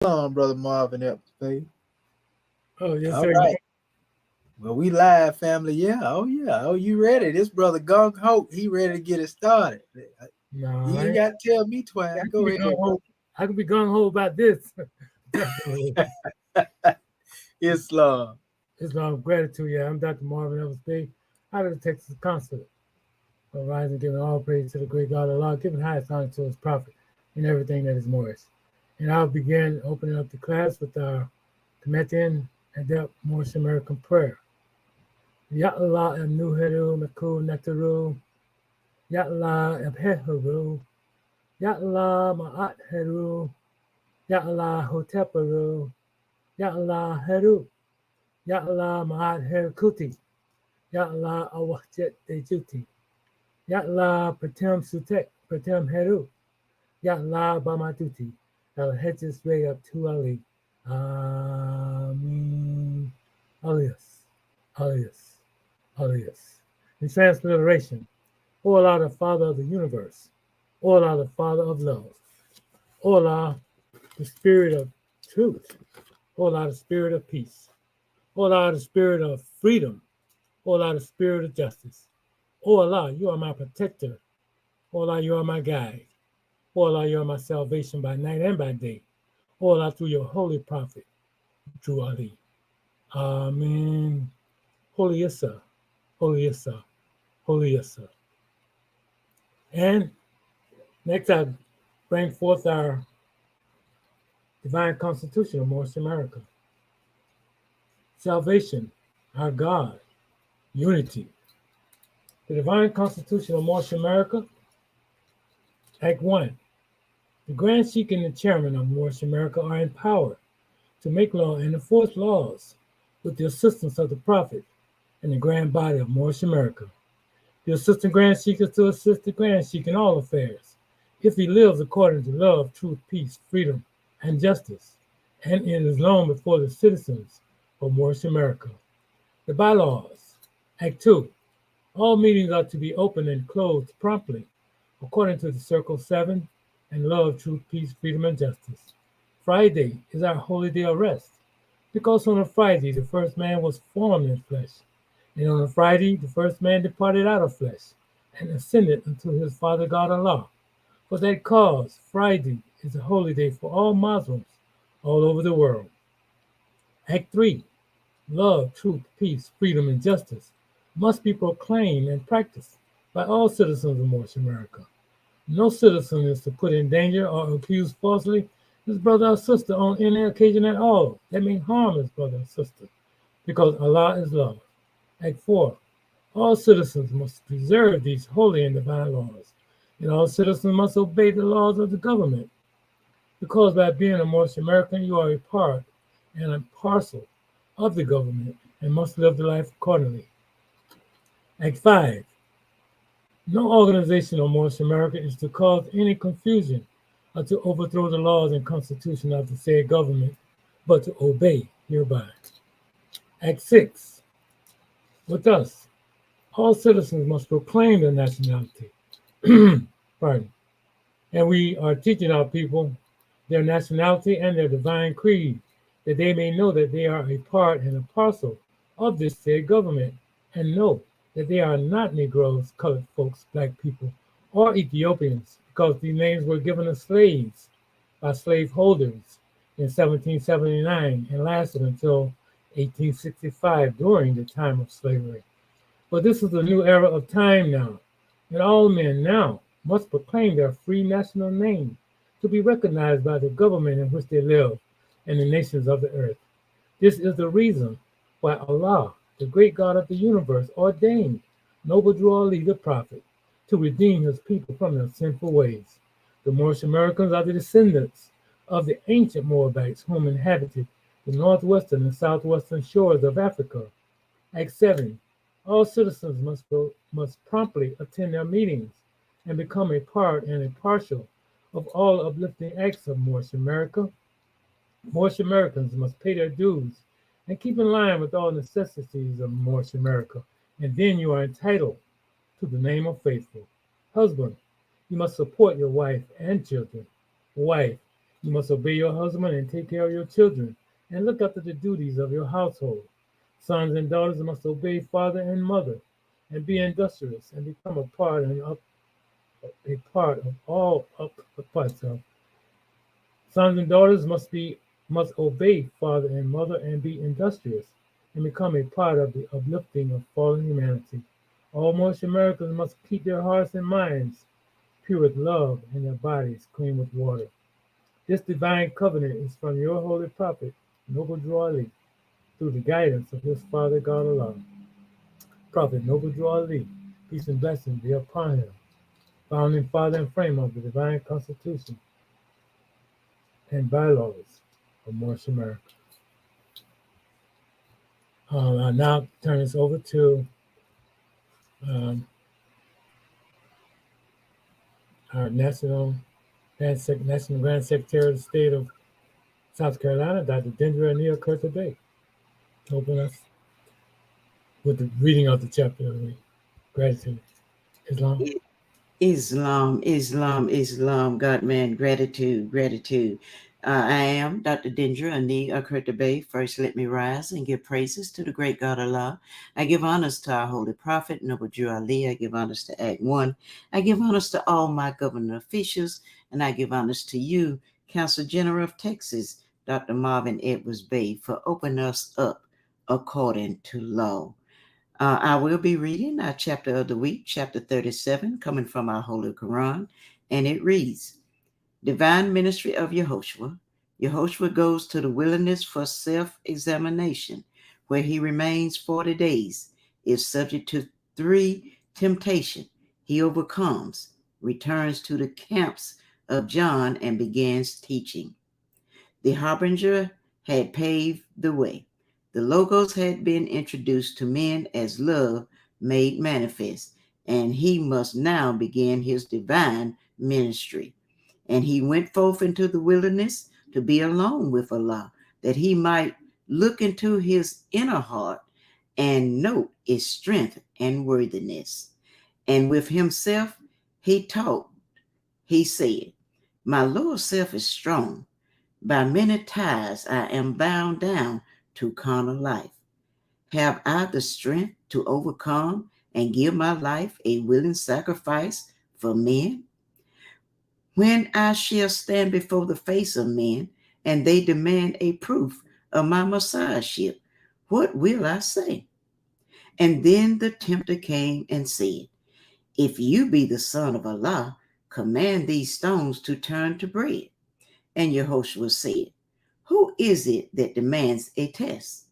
Brother Marvin Epstein. Oh, yes, All sir. right. Well, we live, family. Yeah. Oh, yeah. Oh, you ready? This brother Gung Ho, he ready to get it started. No, You ain't got to tell me I twice. can Go be ahead, gung ho. I can be gung ho about this. brother. Islam. Islam gratitude. Yeah, I'm Dr. Marvin Evans Day, out of the Texas Consulate. Rising, giving all praise to the great God of Allah, giving highest honor to his prophet and everything that is Morris. And I'll begin opening up the class with our Tibetan Adept Morris American prayer. Ya Allah Nuheru Maku Netaru, Ya Allah Abheharu, Ya Allah Ma'at Heru, Ya Allah Hoteparu, Ya Allah Heru, Ya Allah Ma'at Herkuti, Ya Allah Awahjet Dejuti, Ya Allah Pratem Sutek, Pratem Heru, Ya Allah Bamaduti, El Hedges Way up to Ali. Amin. Alias, alias, alias. In transliteration, O Allah, the Father of the universe, O Allah, the Father of love, O Allah, the Spirit of truth, O Allah, the Spirit of peace, O Allah, the Spirit of freedom, O Allah, the Spirit of justice. O Allah, you are my protector. O Allah, you are my guide. O Allah, you are my salvation by night and by day. O Allah, through your holy prophet, through Ali. Amen. Holy Issa, Holy Issa, Holy Issa. And next, I bring forth our divine constitution of Morris America. Salvation, our God, unity. The divine constitution of Morris America, Act 1. The Grand Sheik and the Chairman of Morris America are empowered to make law and enforce laws with the assistance of the Prophet and the Grand Body of Morris America. The Assistant Grand Sheik is to assist the Grand Sheik in all affairs, if he lives according to love, truth, peace, freedom, and justice, and in his loan before the citizens of Morris America. The bylaws. Act 2. All meetings are to be opened and closed promptly, according to the Circle 7 and love, truth, peace, freedom, and justice. Friday is our holy day of rest, because on a Friday the first man was formed in flesh, and on a Friday the first man departed out of flesh, and ascended unto his Father God Allah. For that cause, Friday is a holy day for all Muslims all over the world. Act 3. Love, truth, peace, freedom, and justice must be proclaimed and practiced by all citizens of North America. No citizen is to put in danger or accuse falsely his brother or sister on any occasion at all that may harm his brother or sister, because Allah is love. Act 4. All citizens must preserve these holy and divine laws, and all citizens must obey the laws of the government, because by being a Morris American, you are a part and a parcel of the government and must live the life accordingly. Act 5. No organization of Morris America is to cause any confusion or to overthrow the laws and constitution of the said government, but to obey hereby. Act 6. With us, all citizens must proclaim their nationality. Pardon. And we are teaching our people their nationality and their divine creed, that they may know that they are a part and a parcel of this said government, and know that they are not Negroes, colored folks, black people, or Ethiopians, because these names were given to slaves by slaveholders in 1779 and lasted until 1865 during the time of slavery. But this is a new era of time now, and all men now must proclaim their free national name to be recognized by the government in which they live and the nations of the earth. This is the reason why Allah, the great God of the universe, ordained Noble Drew Ali the prophet to redeem his people from their sinful ways. The Moorish Americans are the descendants of the ancient Moabites whom inhabited the northwestern and southwestern shores of Africa. Act 7. All citizens must promptly attend their meetings and become a part and a partial of all uplifting acts of Moorish America. Moorish Americans must pay their dues and keep in line with all necessities of Moorish America, and then you are entitled to the name of faithful. Husband, you must support your wife and children. Wife, You must obey your husband and take care of your children, and look after the duties of your household. Sons and daughters must obey father and mother, and be industrious, and become a part of all up parts of. Sons and daughters must obey father and mother and be industrious, and become a part of the uplifting of fallen humanity. All Moorish Americans must keep their hearts and minds pure with love and their bodies clean with water. This divine covenant is from your holy prophet, Noble Drew Ali, through the guidance of his father God Allah. Prophet Noble Drew Ali, peace and blessings be upon him, founding father and frame of the divine constitution and bylaws of Moorish America. I'll now turn this over to our National Grand Secretary of the State of South Carolina, Dr. Dendra Anil Kurtabay, to open us with the reading of the chapter of the week. Gratitude. Islam. Islam, God man, gratitude. I am Dr. Dendra Ani Akurtabe. First, let me rise and give praises to the great God Allah. I give honors to our holy prophet, Noble Drew Ali. I give honors to Act 1. I give honors to all my government officials, and I give honors to you, Council General of Texas, Dr. Marvin Edwards Bay, for opening us up according to law. I will be reading our chapter of the week, chapter 37, coming from our Holy Quran, and it reads, Divine Ministry of Yehoshua. Yehoshua goes to the wilderness for self-examination, where he remains 40 days, is subject to 3 temptations. He overcomes, returns to the camps of John, and begins teaching. The harbinger had paved the way. The Logos had been introduced to men as love made manifest, and he must now begin his divine ministry. And he went forth into the wilderness to be alone with Allah, that he might look into his inner heart and note its strength and worthiness. And with himself he taught, he said, My lower self is strong. By many ties I am bound down to carnal life. Have I the strength to overcome and give my life a willing sacrifice for men? When I shall stand before the face of men and they demand a proof of my messiahship, what will I say? And then the tempter came and said, If you be the Son of Allah, command these stones to turn to bread. And Yehoshua said, Who is it that demands a test?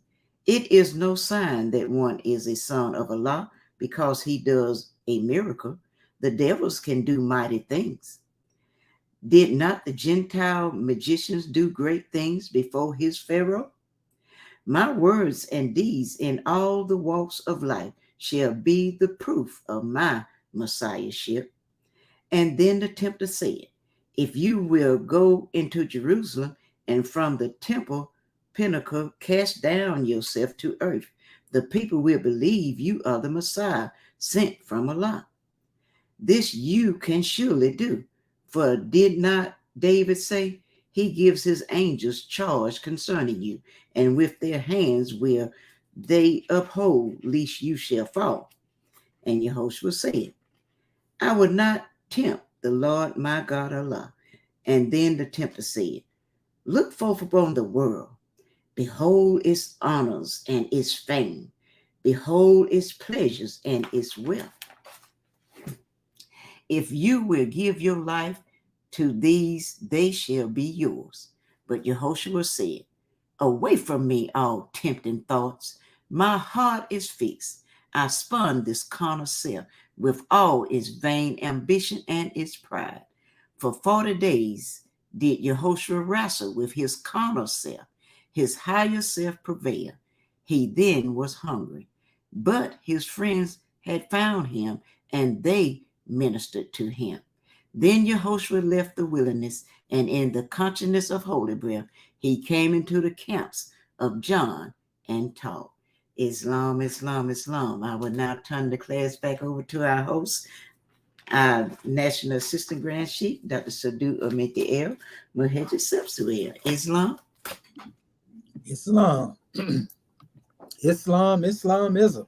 It is no sign that one is a son of Allah because he does a miracle. The devils can do mighty things. Did not the Gentile magicians do great things before his Pharaoh? My words and deeds in all the walks of life shall be the proof of my messiahship. And then the tempter said, If you will go into Jerusalem and from the temple pinnacle cast down yourself to earth, the people will believe you are the Messiah sent from Allah. This you can surely do. For did not David say, He gives his angels charge concerning you, and with their hands will they uphold, lest you shall fall. And Yehoshua said, I would not tempt the Lord my God Allah. And then the tempter said, Look forth upon the world. Behold its honors and its fame. Behold its pleasures and its wealth. If you will give your life to these, they shall be yours. But Yehoshua said, Away from me, all tempting thoughts. My heart is fixed. I spun this carnal self with all its vain ambition and its pride. For 40 days did Yehoshua wrestle with his carnal self. His higher self prevailed. He then was hungry. But his friends had found him, and they ministered to him. Then Yehoshua left the wilderness, and in the consciousness of holy breath, he came into the camps of John and taught. Islam. I will now turn the class back over to our host, Our National Assistant Grand Sheikh, Dr. Sadu Ometi E.A.R.S, Muhammad Subsuel. Islam. Islam. Islamism,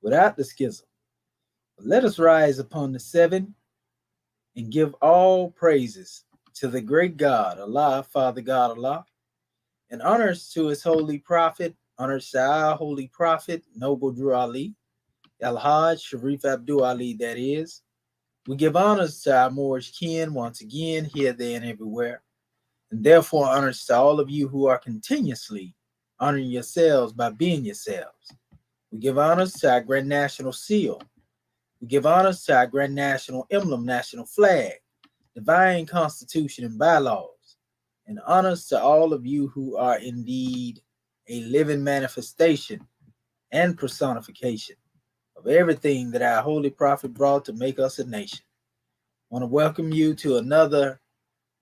without the schism. But let us rise upon the seven and give all praises to the great God, Allah, Father God, Allah, and honors to his holy prophet, honors to our holy prophet, Noble Drew Ali, Al-Hajj Sharif Abdul Ali, that is. We give honors to our Moorish kin once again, here, there, and everywhere. And therefore honors to all of you who are continuously honoring yourselves by being yourselves. We give honors to our Grand National Seal. We give honors to our Grand National Emblem, National Flag, Divine Constitution and bylaws, and honors to all of you who are indeed a living manifestation and personification of everything that our holy prophet brought to make us a nation. I want to welcome you to another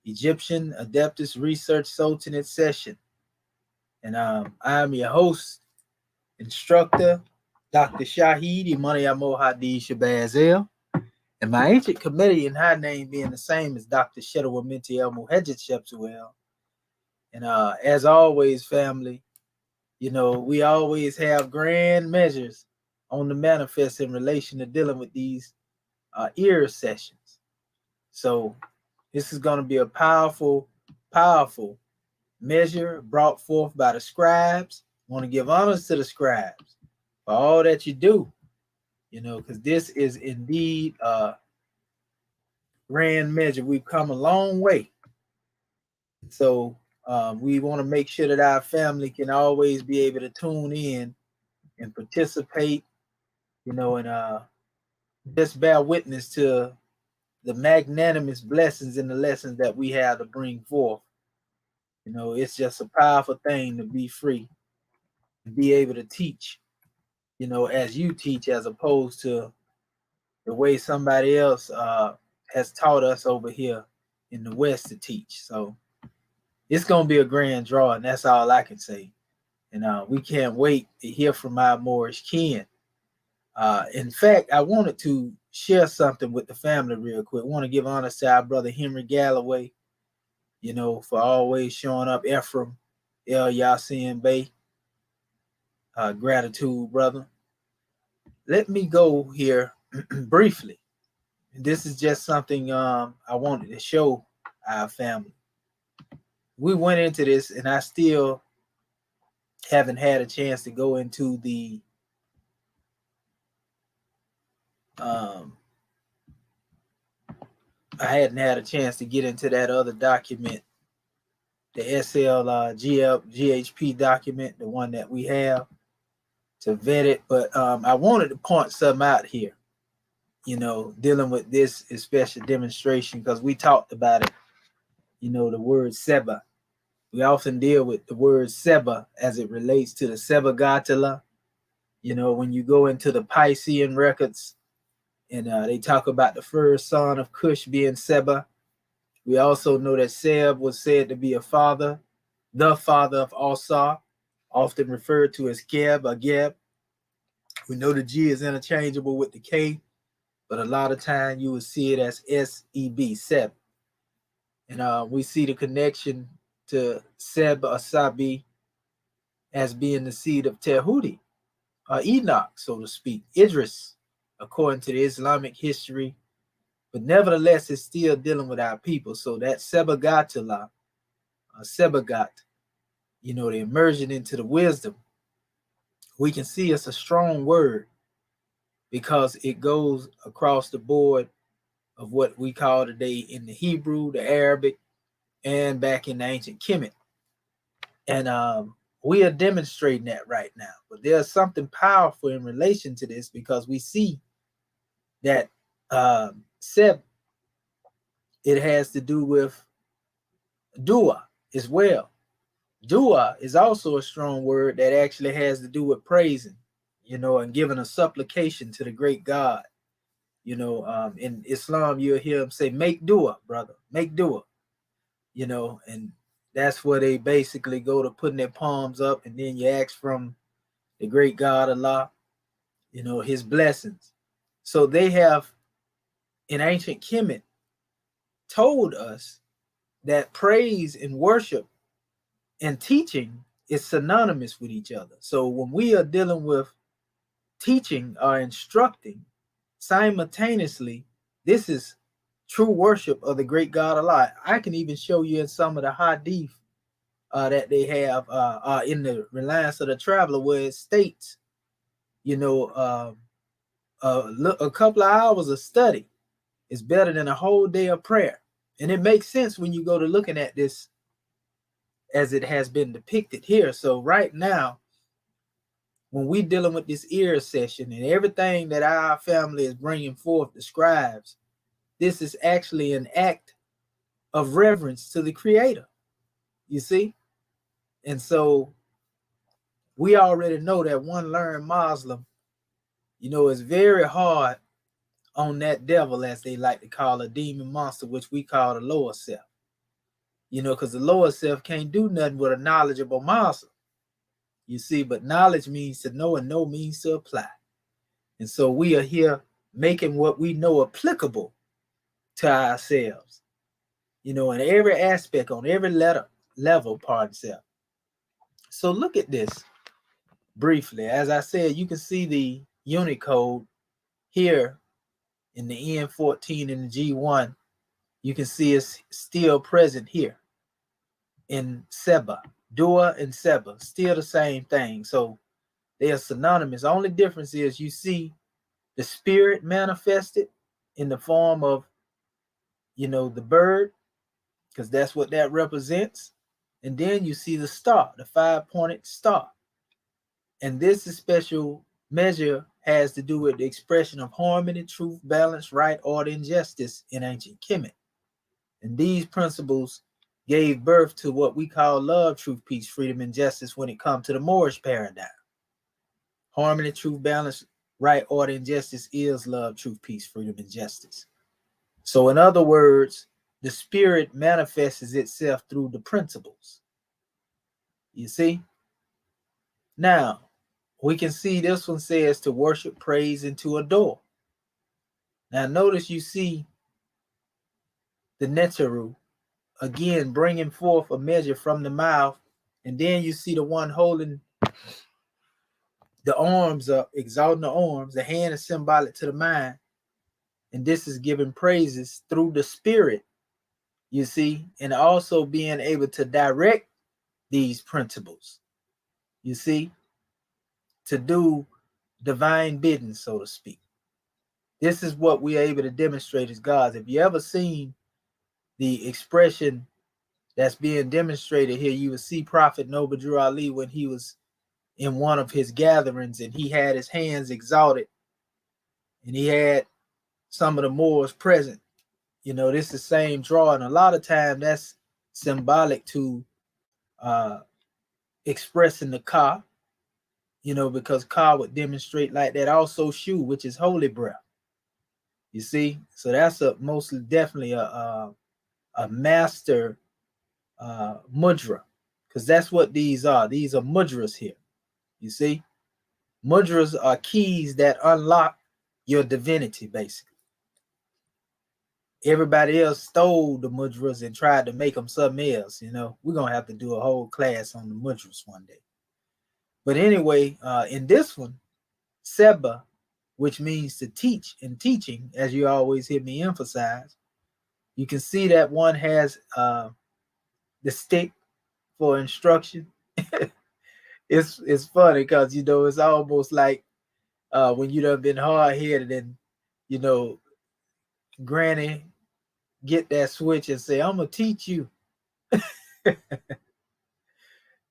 Egyptian Adeptus Research Sultanate session. And I'm your host, instructor, Dr. Shahid Imani Hadi Shabazel. And my ancient committee and high name being the same as Dr. Shedawa Minti El Muhajjid Shepsuel. And as always, family, we always have grand measures on the manifest in relation to dealing with these E.A.R.S sessions. So this is going to be a powerful, powerful measure brought forth by the scribes. I want to give honors to the scribes for all that you do, because this is indeed a grand measure. We've come a long way. So we want to make sure that our family can always be able to tune in and participate, and just bear witness to the magnanimous blessings and the lessons that we have to bring forth. It's just a powerful thing to be free, to be able to teach, as you teach, as opposed to the way somebody else has taught us over here in the West to teach. So it's going to be a grand draw, and that's all I can say. And we can't wait to hear from our Moorish kin. In fact, I wanted to share something with the family real quick. I want to give honor to our brother Henry Galloway, for always showing up. Ephraim, El Yasin Bey, gratitude, brother. Let me go here briefly. This is just something I wanted to show our family. We went into this, and I still haven't had a chance to go into the I hadn't had a chance to get into that other document, the GHP document, the one that we have, to vet it. But I wanted to point something out here, dealing with this special demonstration, because we talked about it, the word Seba. We often deal with the word Seba as it relates to the Seba Gatala. When you go into the Piscean records and they talk about the first son of Cush being Seba. We also know that Seb was said to be the father of Asa, often referred to as Geb or Geb. We know the G is interchangeable with the K, but a lot of time you would see it as S-E-B, Seb. And we see the connection to Seb or Sabi as being the seed of Tehudi, or Enoch, so to speak, Idris, according to the Islamic history. But nevertheless, it's still dealing with our people. So that Sebagatullah, Sebagat, the immersion into the wisdom, we can see it's a strong word because it goes across the board of what we call today in the Hebrew, the Arabic, and back in the ancient Kemet. And we are demonstrating that right now. But there's something powerful in relation to this, because we see that Seb, it has to do with dua as well. Dua is also a strong word that actually has to do with praising, and giving a supplication to the great God. In Islam, you'll hear them say, make dua, brother, make dua, and that's where they basically go to putting their palms up, and then you ask from the great God, Allah, his blessings. So they have in ancient Kemet told us that praise and worship and teaching is synonymous with each other. So when we are dealing with teaching or instructing, simultaneously, this is true worship of the great God Allah. I can even show you in some of the hadith that they have in the Reliance of the Traveler, where it states, a couple of hours of study is better than a whole day of prayer. And it makes sense when you go to looking at this as it has been depicted here. So right now, when we're dealing with this E.A.R.S session and everything that our family is bringing forth describes, this is actually an act of reverence to the Creator, you see? And so we already know that one learned Muslim, is very hard on that devil, as they like to call a demon monster, which we call the lower self. Because the lower self can't do nothing with a knowledgeable Muslim. You see, but knowledge means to know and know means to apply. And so we are here making what we know applicable to ourselves, in every aspect, on every level, pardon self. So look at this briefly. As I said, you can see the Unicode here in the N14 and the G1. You can see it's still present here in Seba. Dua and Seba, still the same thing. So they are synonymous. The only difference is you see the spirit manifested in the form of, the bird, because that's what that represents. And then you see the star, the 5-pointed star. And this is special measure has to do with the expression of harmony, truth, balance, right, order, and justice in ancient Kemet. And these principles gave birth to what we call love, truth, peace, freedom, and justice when it comes to the Moorish paradigm. Harmony, truth, balance, right, order, and justice is love, truth, peace, freedom, and justice. So in other words, the spirit manifests itself through the principles. You see? Now, we can see this one says to worship, praise, and to adore. Now notice you see the Neteru, again, bringing forth a measure from the mouth. And then you see the one holding the arms up, exalting the arms. The hand is symbolic to the mind. And this is giving praises through the spirit, you see, and also being able to direct these principles, you see, to do divine bidding, so to speak. This is what we are able to demonstrate as gods. If you ever seen the expression that's being demonstrated here, you would see Prophet Noble Drew Ali when he was in one of his gatherings and he had his hands exalted and he had some of the Moors present. This is the same drawing. A lot of time that's symbolic to expressing the Ka, because Ka would demonstrate like that. Also Shu, which is holy breath. You see? So that's mostly definitely a master mudra, because that's what these are. These are mudras here. You see? Mudras are keys that unlock your divinity, basically. Everybody else stole the mudras and tried to make them something else. We're going to have to do a whole class on the mudras one day. But anyway, in this one, Seba, which means to teach and teaching, as you always hear me emphasize, you can see that one has the stick for instruction. It's funny because, it's almost like when you done been hard-headed and, Granny get that switch and say, I'm going to teach you.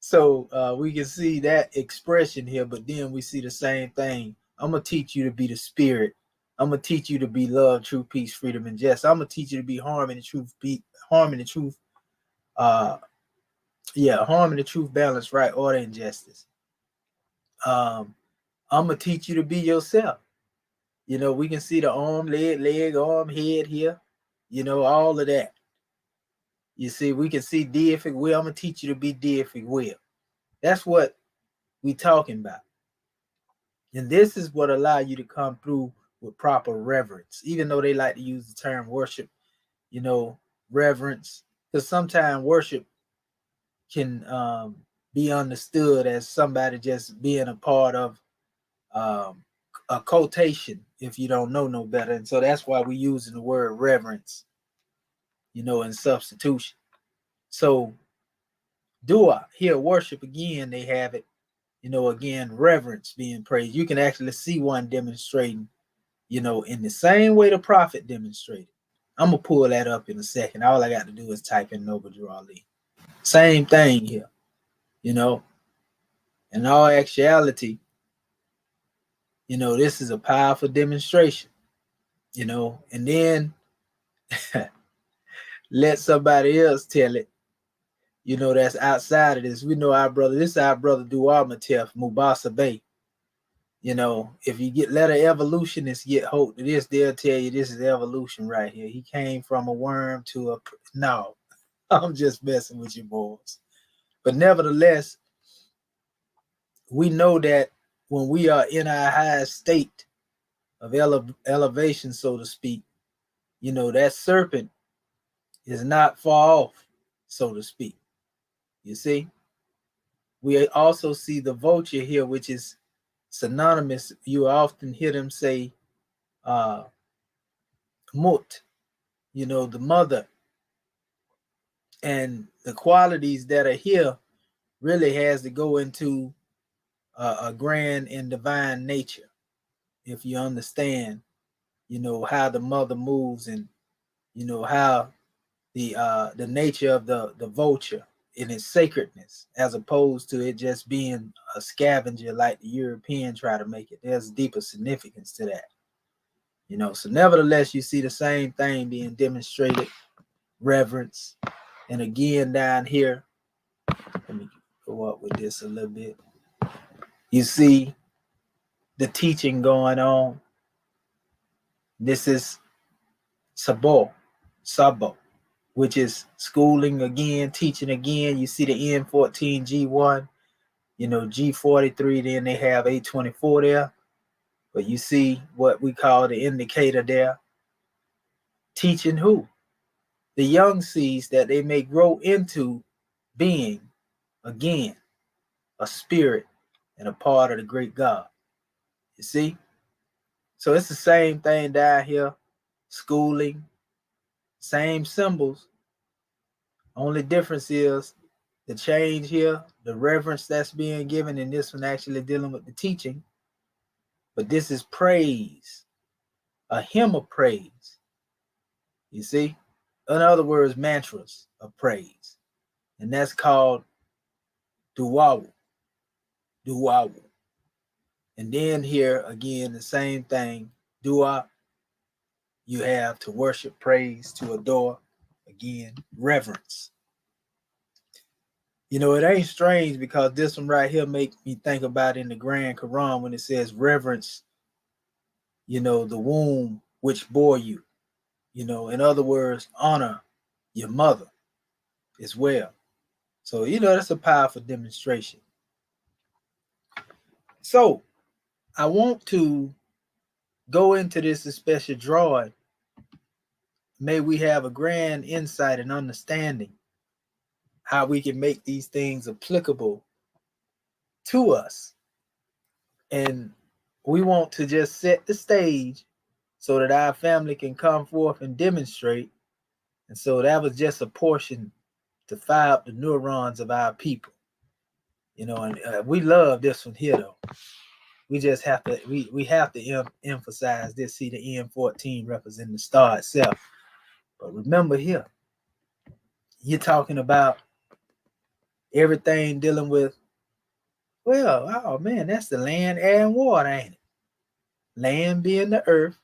So we can see that expression here, but then we see the same thing. I'm going to teach you to be the spirit. I'm going to teach you to be love, truth, peace, freedom, and justice. I'm going to teach you to be harmony, truth, harmony, truth, harmony, truth, balance, right, order, and justice. I'm going to teach you to be yourself. We can see the arm, leg, arm, head here, all of that. You see, we can see deific will. I'm going to teach you to be deific will. That's what we talking about. And this is what allow you to come through with proper reverence, even though they like to use the term worship, reverence, because sometimes worship can be understood as somebody just being a part of a quotation if you don't know no better. And so that's why we're using the word reverence, in substitution. So dua, here, worship, again, they have it, again, reverence being praised. You can actually see one demonstrating, in the same way the prophet demonstrated. I'm going to pull that up in a second. All I got to do is type in Noble Drew Ali. Same thing here, in all actuality, this is a powerful demonstration, and then let somebody else tell it, that's outside of this. We know our brother, this is our brother Dua Matef, Mubasa Bay. If you let an evolutionist get hold of this, they'll tell you this is evolution right here. He came from a worm to a, no, I'm just messing with you boys. But nevertheless, we know that when we are in our highest state of elevation, so to speak, that serpent is not far off, so to speak. You see? We also see the vulture here, which is synonymous. You often hear them say mut, the mother. And the qualities that are here really has to go into a grand and divine nature. If you understand, how the mother moves, and how the nature of the vulture in its sacredness, as opposed to it just being a scavenger like the European try to make it. There's deeper significance to that. So nevertheless, you see the same thing being demonstrated, reverence. And again, down here, let me go up with this a little bit. You see the teaching going on. This is Sabo, which is schooling again, teaching again. You see the N14 G1, G43, then they have A24 there. But you see what we call the indicator there. Teaching who? The young seeds, that they may grow into being, again, a spirit and a part of the great God. You see? So it's the same thing down here. Schooling, same symbols. Only difference is the change here, the reverence that's being given, in this one actually dealing with the teaching. But this is praise, a hymn of praise. You see? In other words, mantras of praise. And that's called duwawu. Duwawu. And then here again, the same thing. Dua, you have to worship, praise, to adore. Again, reverence. It ain't strange, because this one right here make me think about in the Grand Quran when it says reverence, the womb which bore you. In other words, honor your mother as well. So, that's a powerful demonstration. So, I want to go into this special drawing. May we have a grand insight and understanding how we can make these things applicable to us. And we want to just set the stage so that our family can come forth and demonstrate. And so that was just a portion to fire up the neurons of our people. And we love this one here, though. We just have to, we have to emphasize this. See, the N14 representing the star itself. But remember here, you're talking about everything dealing with, well, oh man, that's the land, air, and water, ain't it? Land being the earth,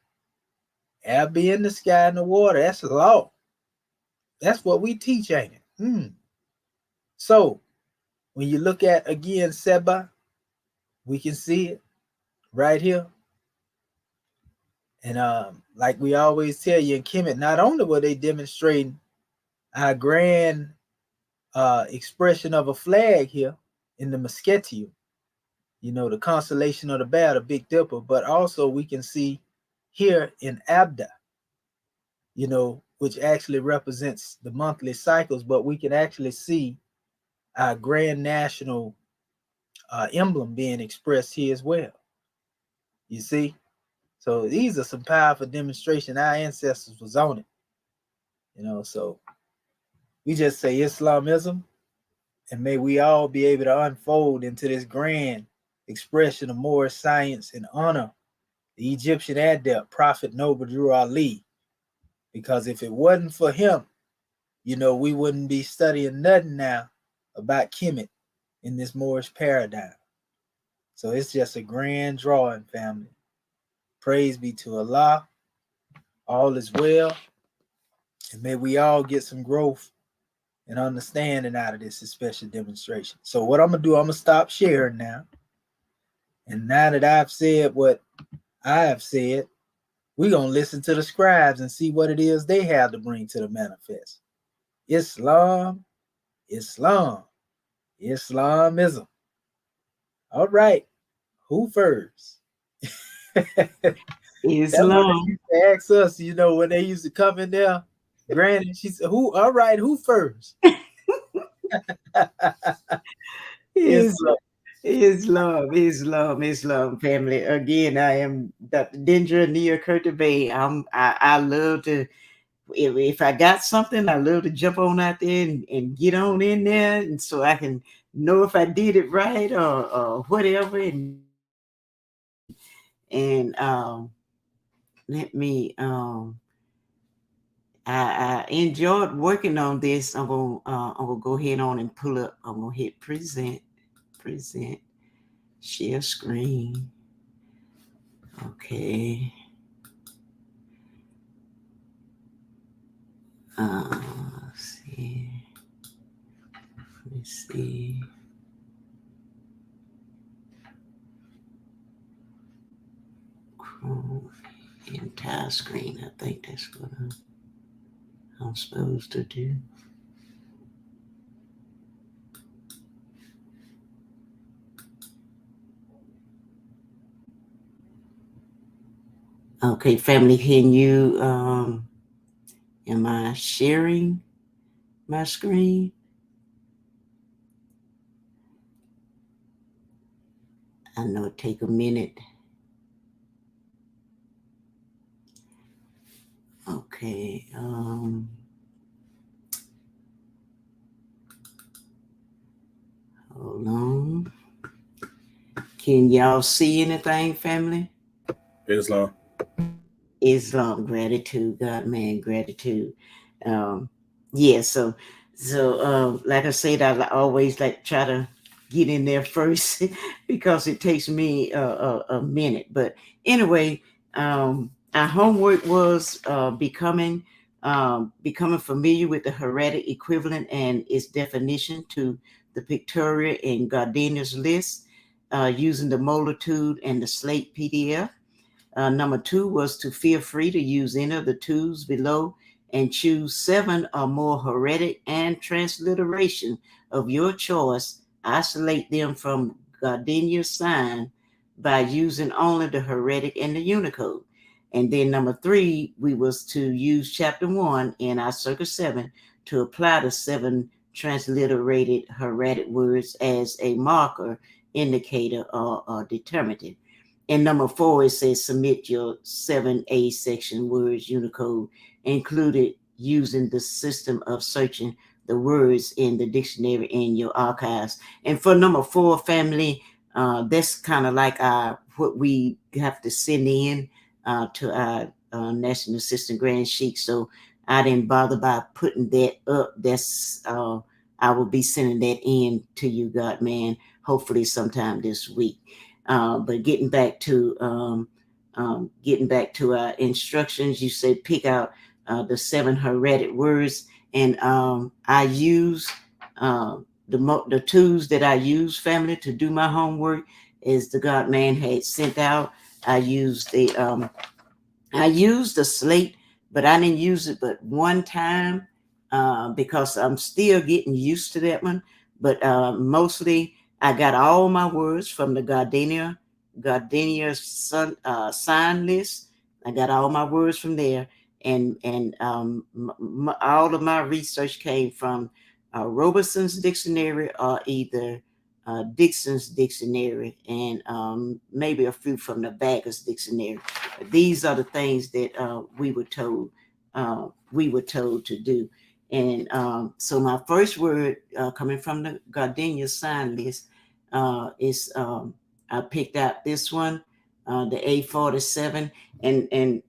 air being the sky and the water. That's the law. That's what we teach, ain't it? So when you look at, again, Seba, we can see it right here. And like we always tell you in Kemet, not only were they demonstrating our grand expression of a flag here in the Musketium, the constellation of the Bear, the Big Dipper, but also we can see here in Abda, which actually represents the monthly cycles, but we can actually see our grand national emblem being expressed here as well. You see? So these are some powerful demonstration. Our ancestors was on it. So we just say Islamism, and may we all be able to unfold into this grand expression of Moorish science and honor the Egyptian adept, Prophet Noble Drew Ali. Because if it wasn't for him, we wouldn't be studying nothing now about Kemet in this Moorish paradigm. So it's just a grand drawing, family. Praise be to Allah. All is well. And may we all get some growth and understanding out of this special demonstration. So what I'm going to do, I'm going to stop sharing now. And now that I've said what I have said, we're going to listen to the scribes and see what it is they have to bring to the manifest. Islam, Islam, Islamism. All right. Who first? Islam. They ask us, when they used to come in there, Granny, she said, "Who? All right, who first?" Islam, family. Again, I am Dr. Dendra Nia Bay. I love to, if I got something, I love to jump on out there and get on in there, and so I can know if I did it right or whatever. And let me I enjoyed working on this. I'm gonna go ahead on and pull up. I'm gonna hit present, share screen. Okay. Let's see. Let me see. Chrome entire screen. I think that's what I'm supposed to do. Okay, family, can you am I sharing my screen? I know it take a minute. Okay, hold on. Can y'all see anything, family? Islam. Gratitude, God, man, gratitude. Yeah, so like I said, I always like try to get in there first because it takes me a minute. But anyway, our homework was becoming familiar with the heretic equivalent and its definition to the Pictoria and Gardenia's list using the Multitude and the Slate PDF. Number 2 was to feel free to use any of the tools below and choose 7 or more heretic and transliteration of your choice. Isolate them from Gardenia's sign by using only the heretic and the Unicode. And then number 3, we was to use chapter 1 in our circle 7 to apply the 7 transliterated heretic words as a marker, indicator, or determinative. And number 4, it says submit your 7A section words Unicode included using the system of searching the words in the dictionary in your archives. And for number 4, family, that's kind of like what we have to send in to our National Assistant Grand Sheik. So I didn't bother by putting that up. That's I will be sending that in to you, God, man, hopefully sometime this week. But getting back to our instructions, you said pick out the 7 heretic words, and I use the tools that I use, family, to do my homework is the God man had sent out. I used the slate, but I didn't use it but one time because I'm still getting used to that one. But mostly I got all my words from the Gardenia sign list, I got all my words from there, and all of my research came from Roberson's dictionary or either Dixon's dictionary, and maybe a few from the Bagger's dictionary. These are the things that we were told to do. And so my first word coming from the Gardenia sign list is I picked out this one, the A47, and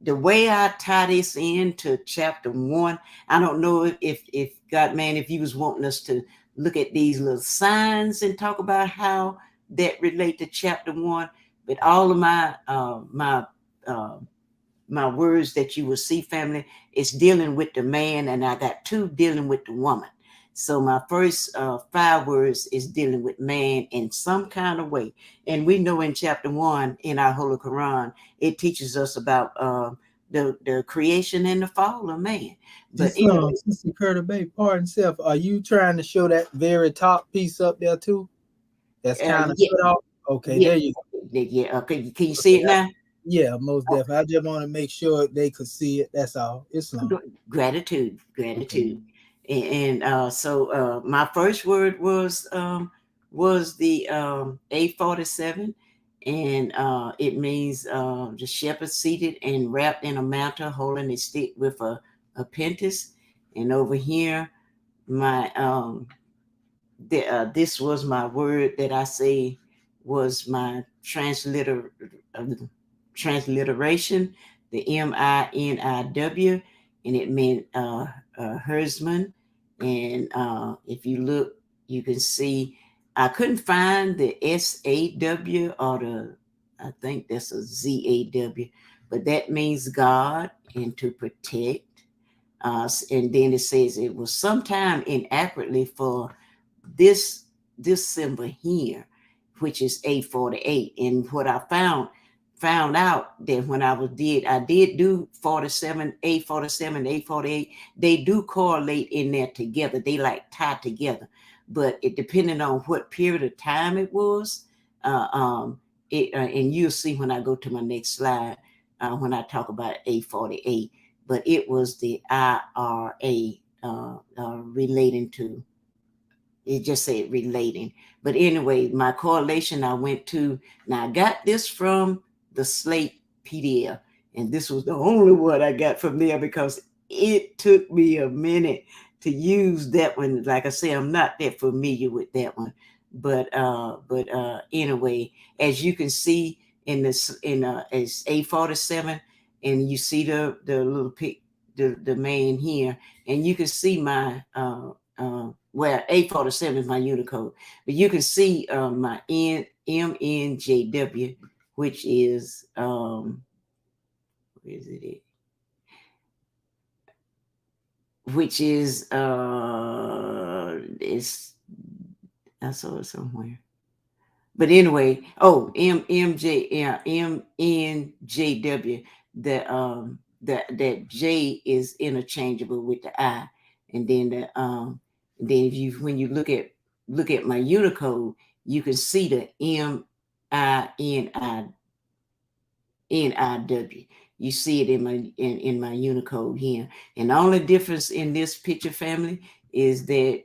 the way I tie this into chapter 1, I don't know if God, man, if you was wanting us to look at these little signs and talk about how that relate to chapter 1, but all of my words that you will see, family, is dealing with the man, and I got 2 dealing with the woman. So my first 5 words is dealing with man in some kind of way. And we know in chapter 1 in our Holy Quran, it teaches us about the creation and the fall of man. But Just Sister Curtis Bay, pardon self, are you trying to show that very top piece up there too? That's kind of yeah, cut off. Okay, yeah, there you go. yeah. Okay, can you see it now? Yeah, most definitely. I just want to make sure they could see it. That's all. Islam. Gratitude. Okay. And so my first word was the A47, and it means the shepherd seated and wrapped in a mantle, holding a stick with a pentis. And over here, my this was my word that I say was my transliteration, the Miniw, and it meant herdsman. And if you look, you can see I couldn't find the SAW or I think that's a ZAW, but that means God and to protect. And then it says it was sometime inaccurately for this symbol here, which is A48. And what I found out that when I did do 47, A47, A48, they do correlate in there together. They like tie together, but it depending on what period of time it was. And you'll see when I go to my next slide when I talk about A48. But it was the IRA relating to, it just said relating. But anyway, my correlation I went to, now I got this from the Slate PDF, and this was the only one I got from there because it took me a minute to use that one. Like I say, I'm not that familiar with that one. But anyway, as you can see in this it's A47, and you see the little pic, the man here, and you can see my well, A47 is my Unicode, but you can see my MNJW, which is where is it? Which is it's, I saw it somewhere. But anyway, MNJW, that J is interchangeable with the I, and then if you, when you look at my Unicode, you can see the MINIW. You see it in my Unicode here. And the only difference in this picture, family, is that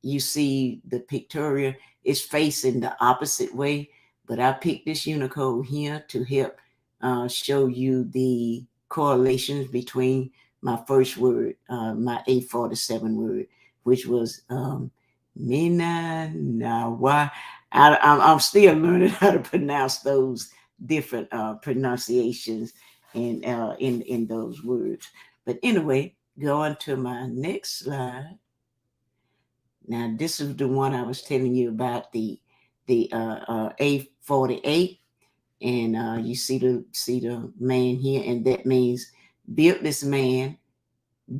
you see the pictorial is facing the opposite way. But I picked this Unicode here to help show you the correlations between my first word, my A47 word, which was Mina Nawa. I'm still learning how to pronounce those different pronunciations in those words. But anyway, going to my next slide. Now this is the one I was telling you about, the A48, and you see the man here, and that means beardless man,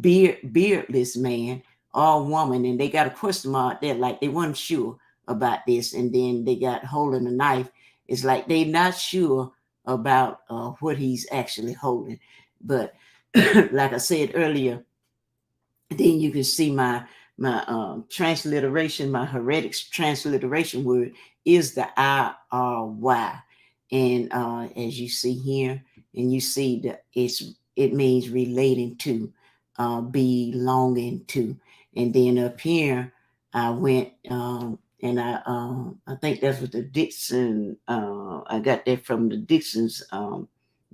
beardless man or woman, and they got a question mark there, like they weren't sure about this, and then they got holding a knife. It's like they not sure about what he's actually holding. But like I said earlier, then you can see my transliteration, my heretic transliteration word is the IRY. And as you see here, and you see that it means relating to, belonging to. And then up here, I went, and I think that's what the Dixon. I got that from the Dixon's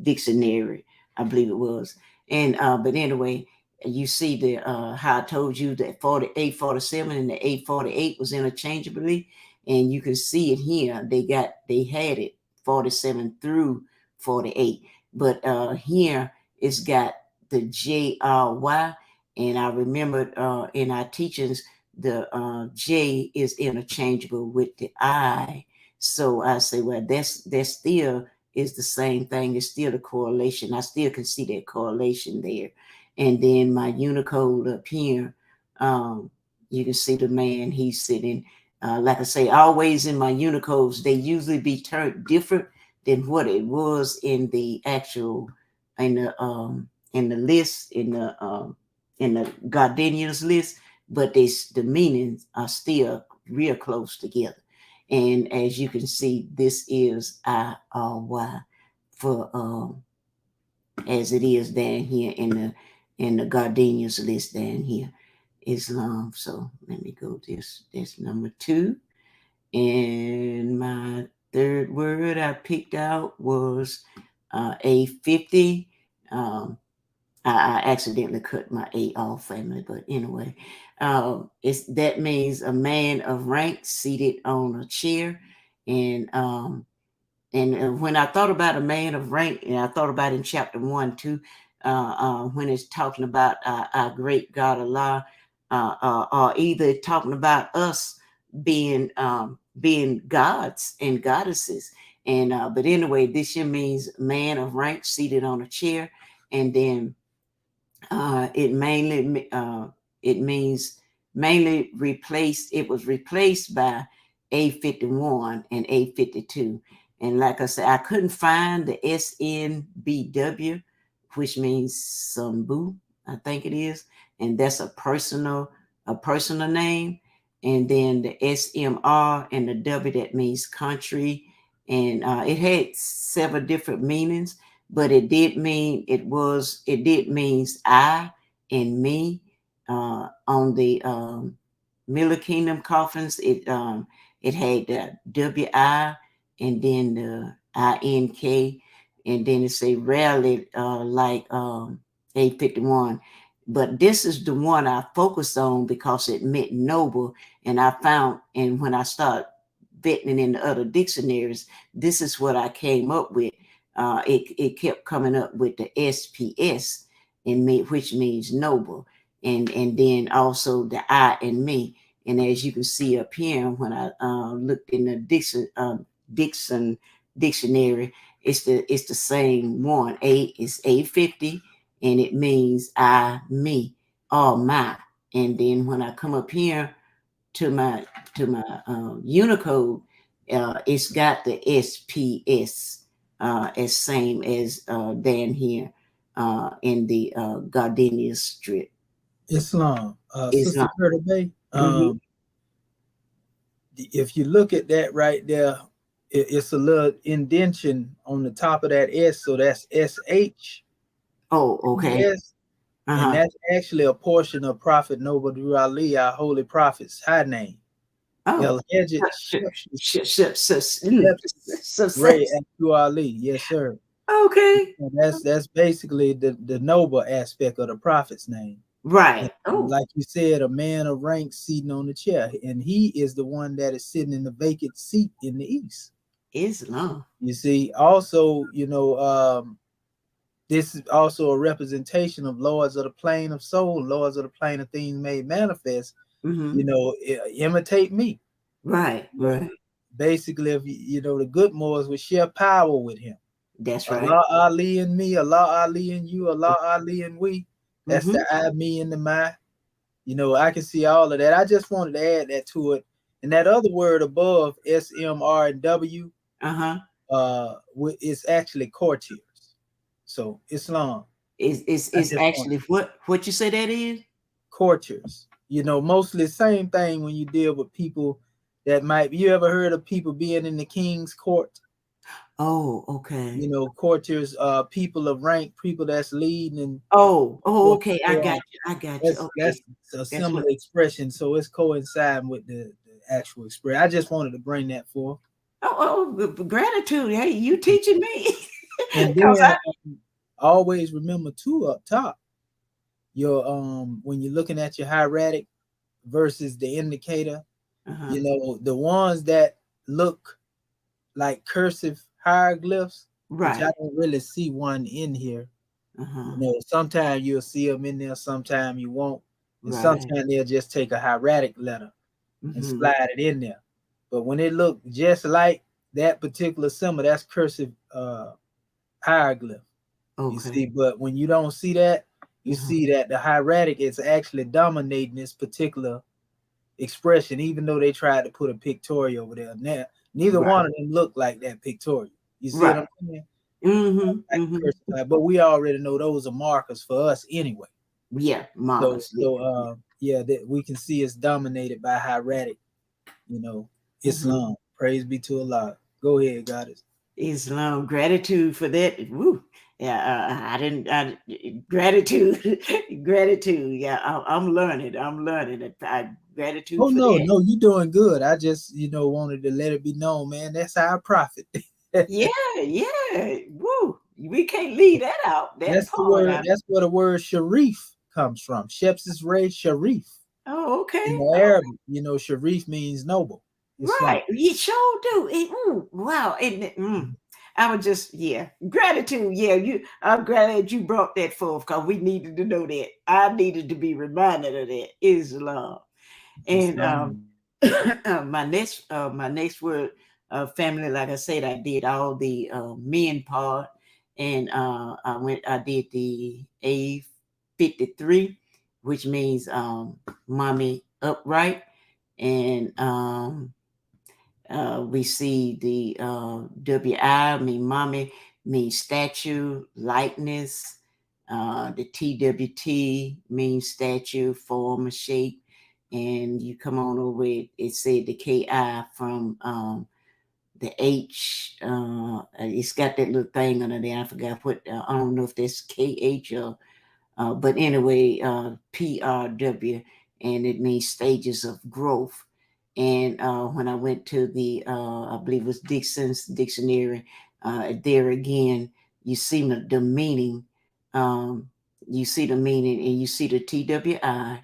dictionary, I believe it was. And but anyway, you see the how I told you that 48, 47, and the 848 was interchangeably, and you can see it here. They had it 47 through 48, but here it's got the JRY, and I remembered in our teachings the J is interchangeable with the I. So I say, well, that's still is the same thing. It's still the correlation. I still can see that correlation there. And then my Unicode up here, you can see the man, he's sitting. Like I say, always in my Unicodes, they usually be turned different than what it was in the actual in the list in the Gardenians list, but the meanings are still real close together. And as you can see, this is IRY for as it is down here in the Gardenians list down here, Islam. So let me go this number 2. And my third word I picked out was A50. I accidentally cut my A off family, but anyway, that means a man of rank seated on a chair. And when I thought about a man of rank, and I thought about in chapter 1 too, when it's talking about our great God Allah, or either talking about us being gods and goddesses. And but anyway, this here means man of rank seated on a chair, and then it means mainly replaced. It was replaced by A51 and A52. And like I said, I couldn't find the SNBW, which means Sambu, I think it is, and that's a personal name. And then the SMR and the W, that means country, and it had several different meanings, but it did means I and me. On the Miller Kingdom coffins, it had the WI and then the INK, and then it say rarely like A51. But this is the one I focused on because it meant noble. And I found, and when I started vetting in the other dictionaries, this is what I came up with. It kept coming up with the SPS, which means noble, and then also the I and me. And as you can see up here, when I looked in the Dixon dictionary, it's the same one. A is A50, and it means I, me, all my. And then when I come up here to my Unicode, it's got the SPS as same as down here in the Gardenia strip. Islam, It's Sister not. Curtis Bay. Mhm. If you look at that right there, it's a little indentation on the top of that S, so that's SH. Oh, okay. Yes, and Uh-huh. that's actually a portion of Prophet Noble Drew Ali, our holy prophet's high name. Oh. El Hajj Ray Success. Abdul Ali. Yes, sir. Okay. And that's basically the noble aspect of the prophet's name. And Right. Oh, like you said, a man of rank sitting on the chair, and he is the one that is sitting in the vacant seat in the east. Islam. You see, also, this is also a representation of lords of the plane of soul, lords of the plane of things made manifest. Mm-hmm. Imitate me. Right. Right. Basically, if the good Moors would share power with him. That's right. Allah Ali and me, Allah Ali and you, Allah Ali and we. That's Mm-hmm. the I, me, and the my. I can see all of that. I just wanted to add that to it. And that other word above, S, M, R, and W, Uh-huh. it's actually courtiers. So Islam. I Is just want actually what you say that is? courtiers. Mostly the same thing when you deal with people that might. You ever heard of people being in the king's court? Oh, okay. Courtiers, people of rank, people that's leading and Oh, so okay. I so, got you. I got you. that's Okay. a That's similar what. expression, so it's coinciding with the actual expression. I just wanted to bring that forth. Gratitude. Hey, you teaching me? And Cause then always remember too up top, your when you're looking at your hieratic versus the indicator, uh-huh. the ones that look like cursive hieroglyphs, which I Right. don't really see one in here. Uh-huh. Sometimes you'll see them in there, sometimes you won't, and Right. sometimes they'll just take a hieratic letter and Mm-hmm. slide it in there. But when it look just like that particular symbol, that's cursive hieroglyph. You Okay. see, but when you don't see that, you Uh-huh. see that the hieratic is actually dominating this particular expression, even though they tried to put a pictorial over there. Now, neither Right. one of them look like that pictorial. You see what Right. I'm saying? Mm-hmm. Like Mm-hmm. but we already know those are markers for us anyway. Yeah. So, Marcus. Yeah. so yeah, that we can see it's dominated by hieratic, you know, Mm-hmm. Islam. Praise be to Allah. Go ahead, goddess. Islam. Gratitude for that. Woo. Yeah. I didn't. Gratitude. Gratitude. Yeah. I'm learning. I'm learning. Oh Gratitude for no, that. no, you doing good. I just, wanted to let it be known, man. That's our prophet. Yeah. Yeah. Woo. We can't leave that out. That That's the part word. out. That's where the word Sharif comes from. Shepsis Ray Sharif. Oh, okay. In the Arabic, Sharif means noble. Islam. Right. You sure do. Wow. I was just, yeah. Gratitude. Yeah. I'm glad you brought that forth because we needed to know that. I needed to be reminded of that. Islam. And Islam. my next word, family, like I said, I did all the men part, and I did the A53, which means mommy upright, and we see the WI mean mommy, means statue, likeness. The TWT means statue, form, or shape. And you come on over it said the KI from the H. It's got that little thing under there. I forgot what, I don't know if that's KH or but anyway, PRW, and it means stages of growth. And when I went to the, I believe it was Dixon's dictionary, there again, you see the meaning. Um, you see the meaning, and you see the TWI,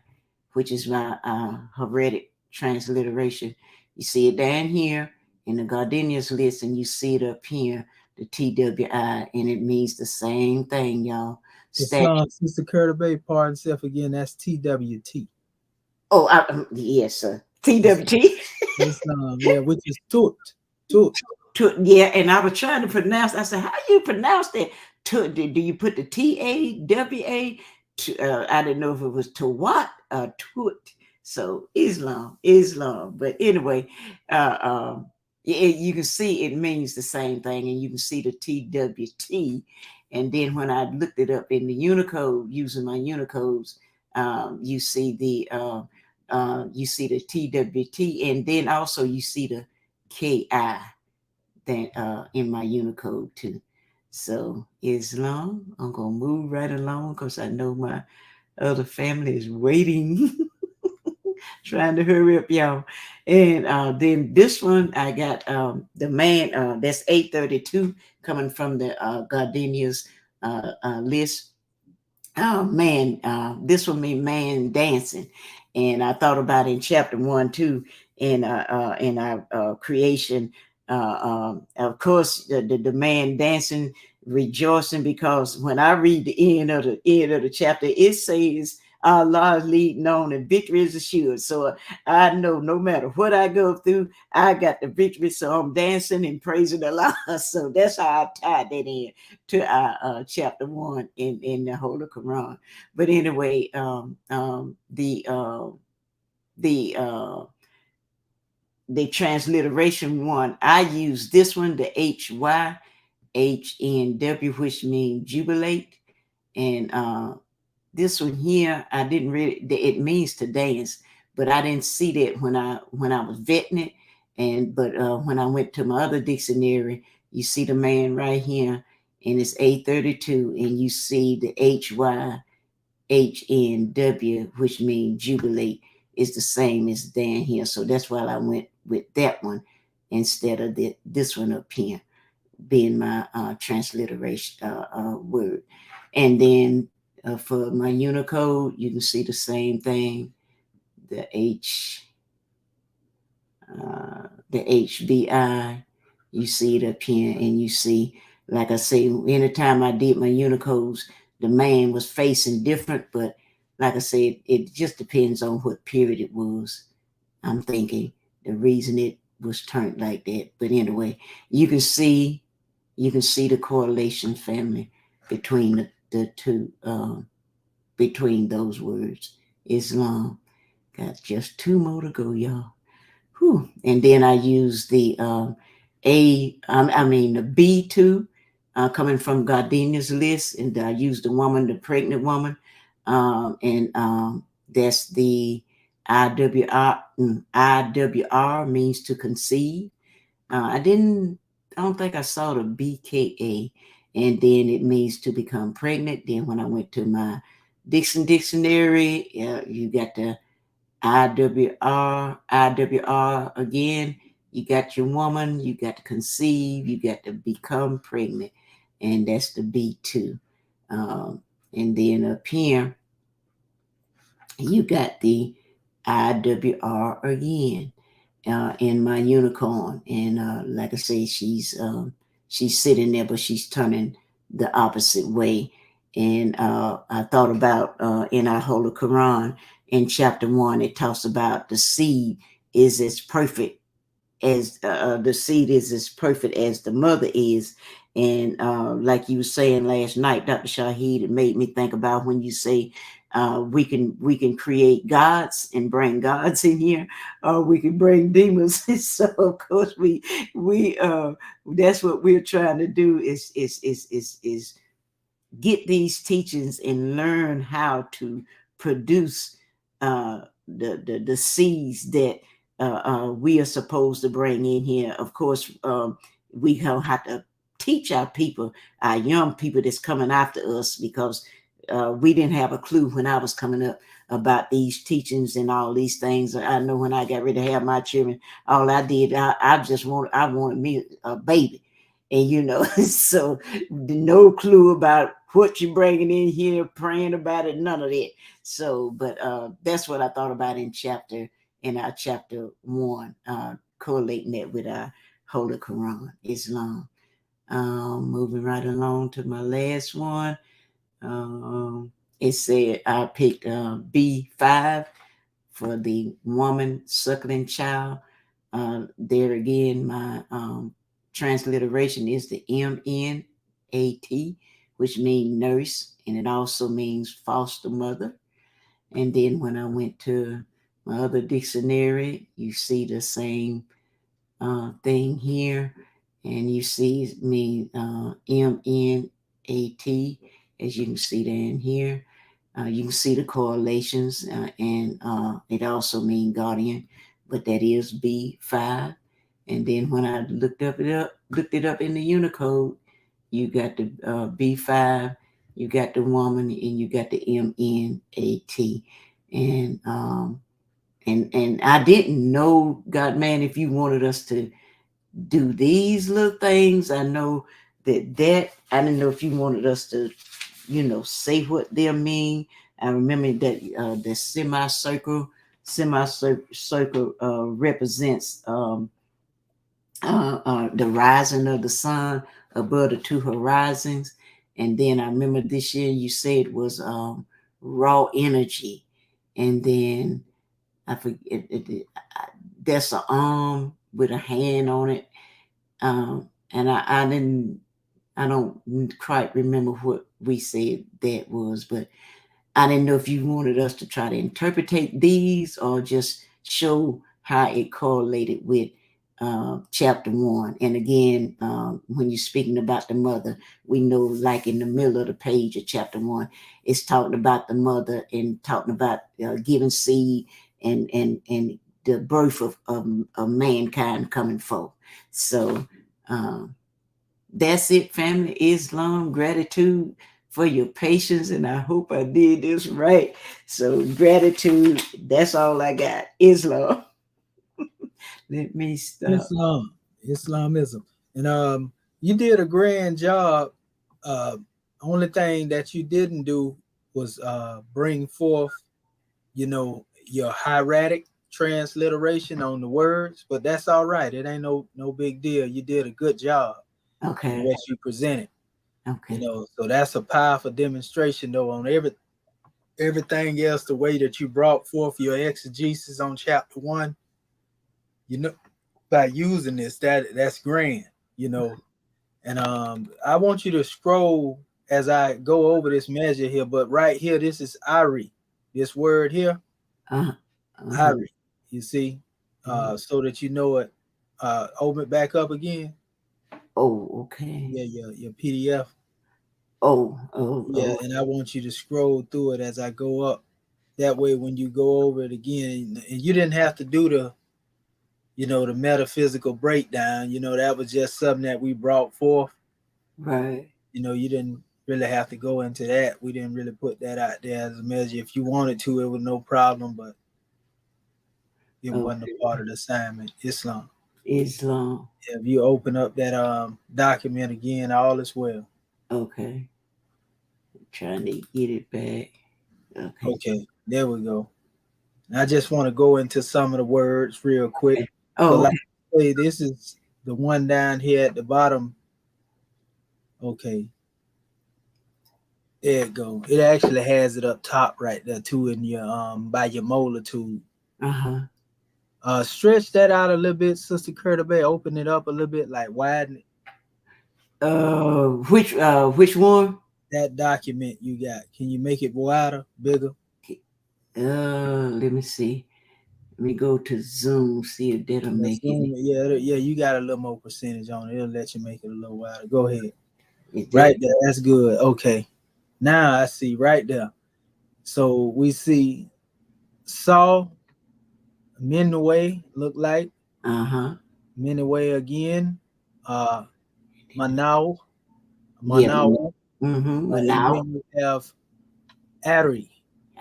which is my heretic transliteration. You see it down here in the Gardenia's list, and you see it up here, the TWI, and it means the same thing, y'all. Islam, Statue. Sister Curtis Bay, pardon self again. That's TWT. Oh, yes, sir. It's TWT. Islam, yeah, which is Tut. Tut. Yeah, and I was trying to pronounce. I said, "How do you pronounce that? Do you put the TAWA? I didn't know if it was to what Tut. So Islam. But anyway, you can see it means the same thing, and you can see the TWT. And then when I looked it up in the Unicode using my Unicodes, you see the TWT, and then also you see the KI that in my Unicode too. So Islam, I'm gonna move right along because I know my other family is waiting, trying to hurry up, y'all. And then this one, I got the man. That's 832 coming from the Gardenia's list. Oh man, this will mean man dancing, and I thought about it in chapter 1 too, in our creation. Of course, the man dancing, rejoicing, because when I read the end of the chapter, it says Allah is leading on and victory is assured. So I know no matter what I go through, I got the victory. So I'm dancing and praising Allah. So that's how I tied that in to chapter 1 in the Holy Quran. But anyway, the transliteration one, I use this one, the HYHNW, which means jubilate, and this one here, I didn't really. It means to dance, but I didn't see that when I was vetting it. But when I went to my other dictionary, you see the man right here, and it's 832, and you see the HYHNW, which means jubilate, is the same as down here. So that's why I went with that one instead of this one up here being my transliteration word. And then for my Unicode, you can see the same thing. The HBI, you see it up here, and you see, like I say, anytime I did my Unicodes, the man was facing different, but like I said, it just depends on what period it was. I'm thinking the reason it was turned like that. But anyway, you can see the correlation, family, between the two, between those words. Islam. Got just 2 more to go, y'all. Whew. And then I use the the B2 coming from Gardenia's list, and I use the woman, the pregnant woman, and that's the IWR. IWR means to conceive. I don't think I saw the BKA, and then it means to become pregnant. Then when I went to my dictionary, you got the IWR again. You got your woman, you got to conceive, you got to become pregnant, and that's the B2. And then up here, you got the IWR again in my unicorn. And like I say, she's sitting there, but she's turning the opposite way. And I thought about in our Holy Quran, in chapter 1, it talks about the seed is as perfect as the mother is. And like you were saying last night, Dr. Shaheed, it made me think about when you say we can create gods and bring gods in here, or we can bring demons. So of course we that's what we're trying to do is get these teachings and learn how to produce the seeds that we are supposed to bring in here. Of course, we don't have to teach our people, our young people that's coming after us, because we didn't have a clue when I was coming up about these teachings and all these things. I know when I got ready to have my children, all I did, I wanted me a baby. And so no clue about what you're bringing in here, praying about it, none of that. So, but that's what I thought about in our chapter 1, correlating that with our Holy Quran, Islam. Moving right along to my last one. It said I picked B5 for the woman suckling child. There again, my transliteration is the MNAT, which means nurse, and it also means foster mother. And then when I went to my other dictionary, you see the same thing here, and you see me MNAT, as you can see down here. You can see the correlations, and it also means guardian, but that is B5. And then when I looked it up in the Unicode, you got the B5, you got the woman, and you got the MNAT. And I didn't know, God man, if you wanted us to do these little things. I know that I didn't know if you wanted us to, say what they mean. I remember that the semicircle represents the rising of the sun above the 2 horizons. And then I remember this year you said it was raw energy. And then I forget that's an arm with a hand on it. And I don't quite remember what we said that was, but I didn't know if you wanted us to try to interpretate these or just show how it correlated with chapter 1. And again, when you're speaking about the mother, we know, like in the middle of the page of chapter 1, it's talking about the mother and talking about giving seed and the birth of mankind coming forth. So that's it, family. Islam, gratitude for your patience, and I hope I did this right. So gratitude, that's all I got. Islam. Let me stop. Islamism. And you did a grand job. Only thing that you didn't do was bring forth, your hieratic transliteration on the words, but that's all right. It ain't no big deal. You did a good job in Okay. what you presented. Okay. So that's a powerful demonstration though on everything else, the way that you brought forth your exegesis on chapter 1, you know, by using this, that's grand, And I want you to scroll as I go over this measure here, but right here, this is Ari. This word here, Uh, uh-huh. Ari. You see, so that you know it. Open it back up again. Oh, okay. Yeah, your PDF. Oh, Yeah, and I want you to scroll through it as I go up. That way, when you go over it again, and you didn't have to do the metaphysical breakdown. That was just something that we brought forth. right. You didn't really have to go into that. We didn't really put that out there as a measure. If you wanted to, it was no problem, but it wasn't Okay. a part of the assignment. Islam. Islam. If you open up that document again, all is well. Okay. I'm trying to get it back. Okay. Okay, there we go. I just want to go into some of the words real quick. Okay. So, Oh, like okay. I say, this is the one down here at the bottom. Okay, there it go. It actually has it up top right there too in your by your molar tube. Uh-huh. Stretch that out a little bit, Sister Curta Bay. Open it up a little bit, like widen it. Which one? That document you got. Can you make it wider, bigger? Let me see. Let me go to Zoom, see if that'll make it. Yeah. You got a little more percentage on it. It'll let you make it a little wider. Go ahead. Is that Right there. That's good. Okay. Now I see right there. So we see Saw, Minway look like uh-huh. Minway again. Manau, Yeah. Manau, Mm-hmm. Well and now. then we have Ari.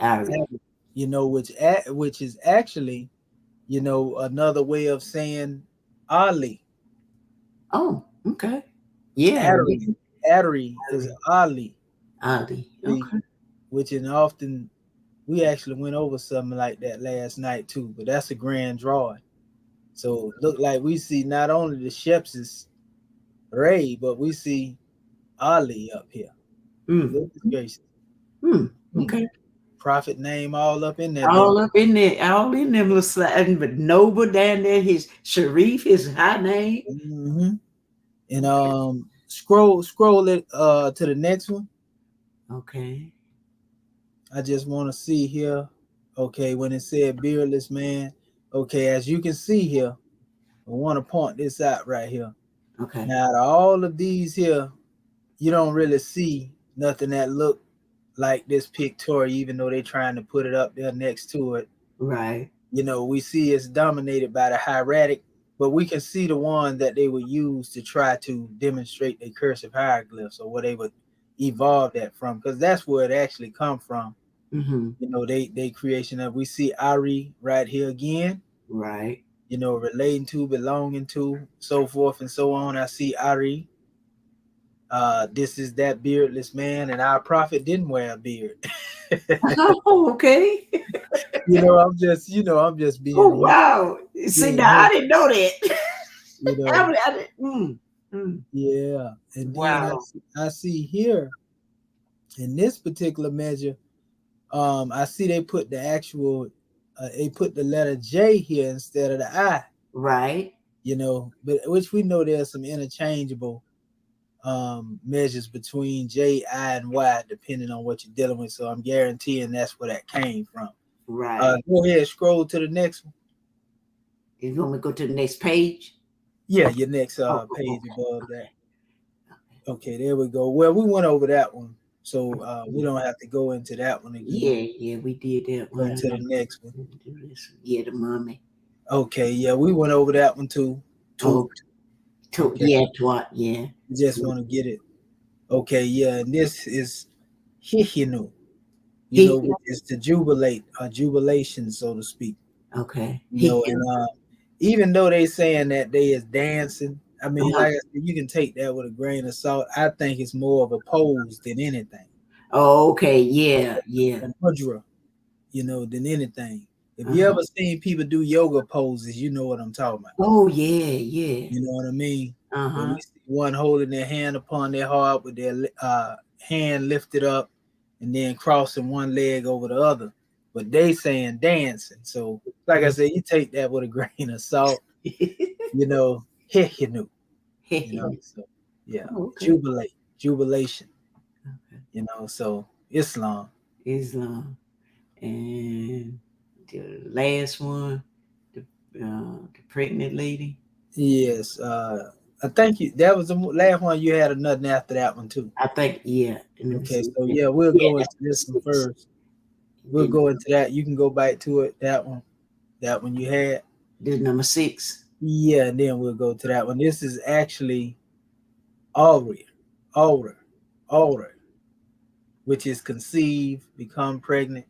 Ari. Which is actually, another way of saying Ali. Oh, okay. Yeah. Ari is Ari. Ali, Ali. see, Okay. which is often we actually went over something like that last night too, but that's a grand drawing. So look like we see not only the Sheps's Ray, but we see Ali up here. Mm. Goodness gracious. Mm. Hmm. Okay. Prophet name all up in there, don't All up in there, all in them little sliding, but Noble down there, his Sharif, his high name. it? And scroll it to the next one. Okay. I just want to see here. Okay, when it said beardless man. Okay, as you can see here, I want to point this out right here. Okay. Now, out of all of these here, you don't really see nothing that look like this pictorial, even though they're trying to put it up there next to it. Right. We see it's dominated by the hieratic, but we can see the one that they would use to try to demonstrate the cursive hieroglyphs or where they would evolve that from, because that's where it actually come from. Mm-hmm. They creation of, we see Ari right here again, Right. relating to, belonging to, so forth and so on. I see Ari. This is that beardless man, and our prophet didn't wear a beard. Oh, okay. I'm just Oh, being, wow. See, being now I here, didn't know that. you know. Mm. Yeah, and then Wow. I see here in this particular measure, I see they put they put the letter J here instead of the I. Right. But which we know there's some interchangeable measures between J, I, and Y depending on what you're dealing with. So I'm guaranteeing that's where that came from. Right. Go ahead, scroll to the next one. You want me to go to the next page? Yeah, your next Oh, page okay. above that. Okay, there we go. Well, we went over that one, so we don't have to go into that one again. Yeah, we did that Go one. to the next one. Do this. Yeah, the mummy. Okay, yeah, we went over that one too. Oh, Toot. Okay, yeah, twat, yeah. you just want to get it. Okay, yeah, and this is Hihinu, He, which is to jubilate, a jubilation, so to speak. okay. And even though they saying that they is dancing, I mean, Uh-huh. like I said, you can take that with a grain of salt. I think it's more of a pose than anything, Oh, okay, yeah, yeah. a mudra, than anything. If you Uh-huh. ever seen people do yoga poses, you know what I'm talking about. Oh, yeah, yeah. You know what I mean? Where Uh-huh. we see one holding their hand upon their heart with their hand lifted up and then crossing one leg over the other. But they saying dancing. So, like I said, you take that with a grain of salt, hihinu, so yeah, Oh, okay. jubilation, Okay. so Islam. Islam. And the last one, the pregnant lady. Yes, I think that was the last one. You had nothing after that one too. I think, yeah. Let me Okay, see. so yeah, we'll Yeah, go into that's this one six. first. We'll Then go into that. You can go back to it. That one you had. this number 6. Yeah, and then we'll go to that one. This is actually already, older, older, which is conceive, become pregnant.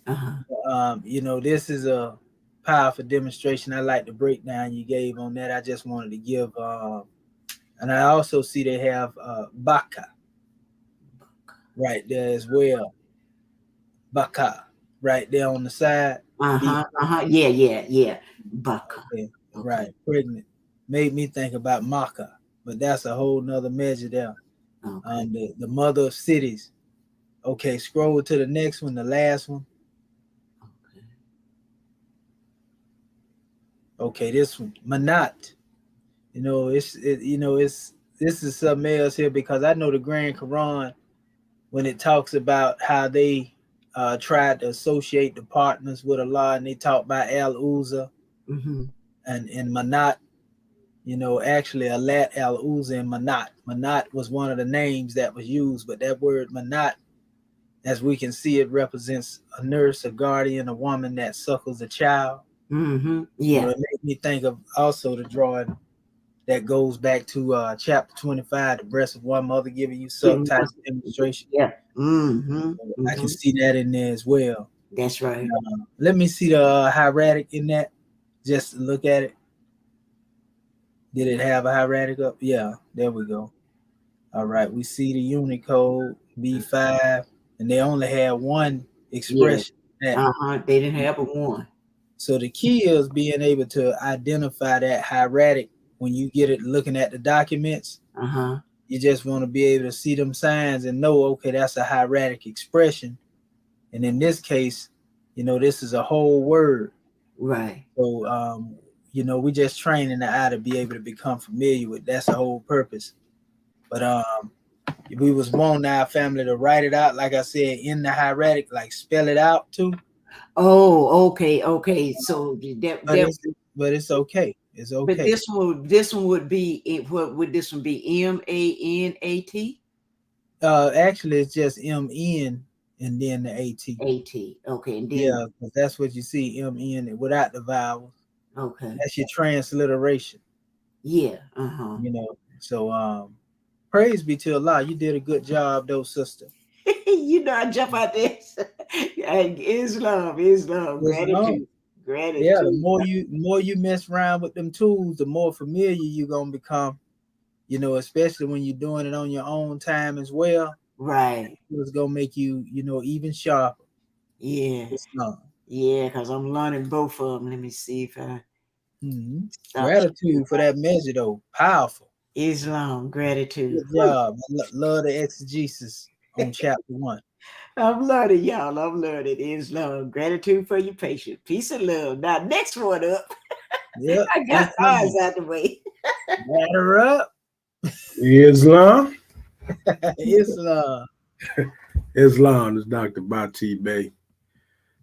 Uh-huh. This is a powerful demonstration. I like the breakdown you gave on that. I just wanted to give, and I also see they have baka right there as well. Baka right there on the side. B. Uh-huh. Uh-huh. Yeah, yeah, yeah. Baka. Okay, Okay. right. Pregnant made me think about Maka, but that's a whole nother measure there. Okay. The mother of cities. Okay, scroll to the next one, the last one. Okay. Okay, this one, Manat. It's this is something else here because I know the Grand Quran when it talks about how they tried to associate the partners with Allah and they talk about Al Uzza Mm-hmm. and Manat. Actually, Alat, Al Uzza, and Manat. Manat was one of the names that was used, but that word Manat, as we can see, it represents a nurse, a guardian, a woman that suckles a child. Mm-hmm. Yeah. It made me think of also the drawing that goes back to chapter 25, the breast of one mother giving you Give suck me type one. of demonstration. Yeah. Mm-hmm. I can Mm-hmm. see that in there as well. That's right. Let me see the hieratic in that, just to look at it. Did it have a hieratic up? Yeah, there we go. All right, we see the Unicode B5, and they only had one Yeah. expression. That Uh-huh. They didn't have a one. so the key is being able to identify that hieratic when you get it looking at the documents. Uh-huh. You just want to be able to see them signs and know, okay, that's a hieratic expression. And in this case, this is a whole word. Right. So, we just training the eye to be able to become familiar with. That's the whole purpose. But we was wanting our family to write it out, like I said, in the hieratic, like spell it out too. Oh, okay, okay. So that But that it's okay. It's but okay. this one would be what would this one be? MANAT? Actually, it's just MN and then the AT. AT. Okay, and then Yeah, because that's what you see, MN without the vowels. okay. That's your transliteration. Yeah. Uh-huh. So praise be to Allah. You did a good job, though, sister. I jump out there. Islam, Islam. gratitude, Yeah, the gratitude. more you mess around with them tools, the more familiar you're gonna become. Especially when you're doing it on your own time as well. Right. It's gonna make you, even sharper. Yeah. Islam. Yeah, because I'm learning both of them. Let me see if I Mhm. stop. Gratitude for that measure, though. Powerful. Islam, gratitude. Good job. Love the exegesis on chapter 1. I'm learning, y'all. I'm learning. Islam, gratitude for your patience. Peace and love. Now, next one up. Yep. I got eyes Islam. out the way. Batter up. Islam. Islam. Islam is Dr. Bati Bey.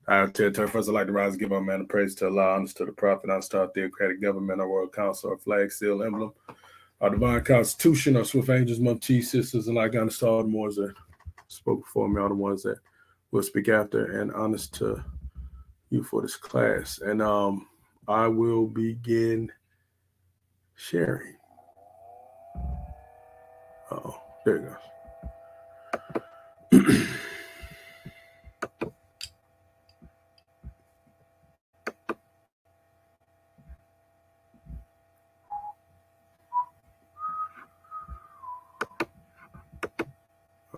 First, I'd like to rise and give our man the praise to Allah, honors to the Prophet, honors to our theocratic government, our world council, our flag, seal, emblem, our divine constitution, our swift angels, Mufti, sisters, and like honors to all the ones that spoke before me, all the ones that will speak after, and honors to you for this class. And I will begin sharing. Oh, there it goes.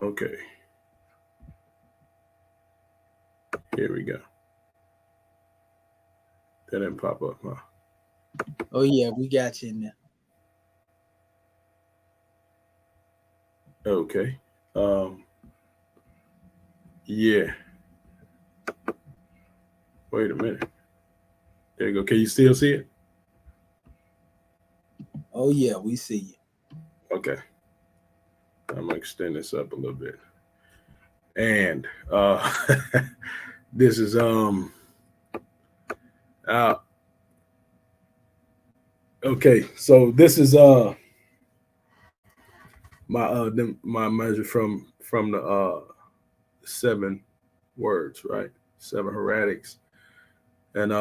Okay. Here we go. That didn't pop up, huh? Oh yeah, we got you in there. Okay. Yeah. Wait a minute. There you go. Can you still see it? Oh yeah, we see you. Okay. I'm gonna extend this up a little bit. And this is okay, so this is my measure from the 7 words, right? 7 heretics. And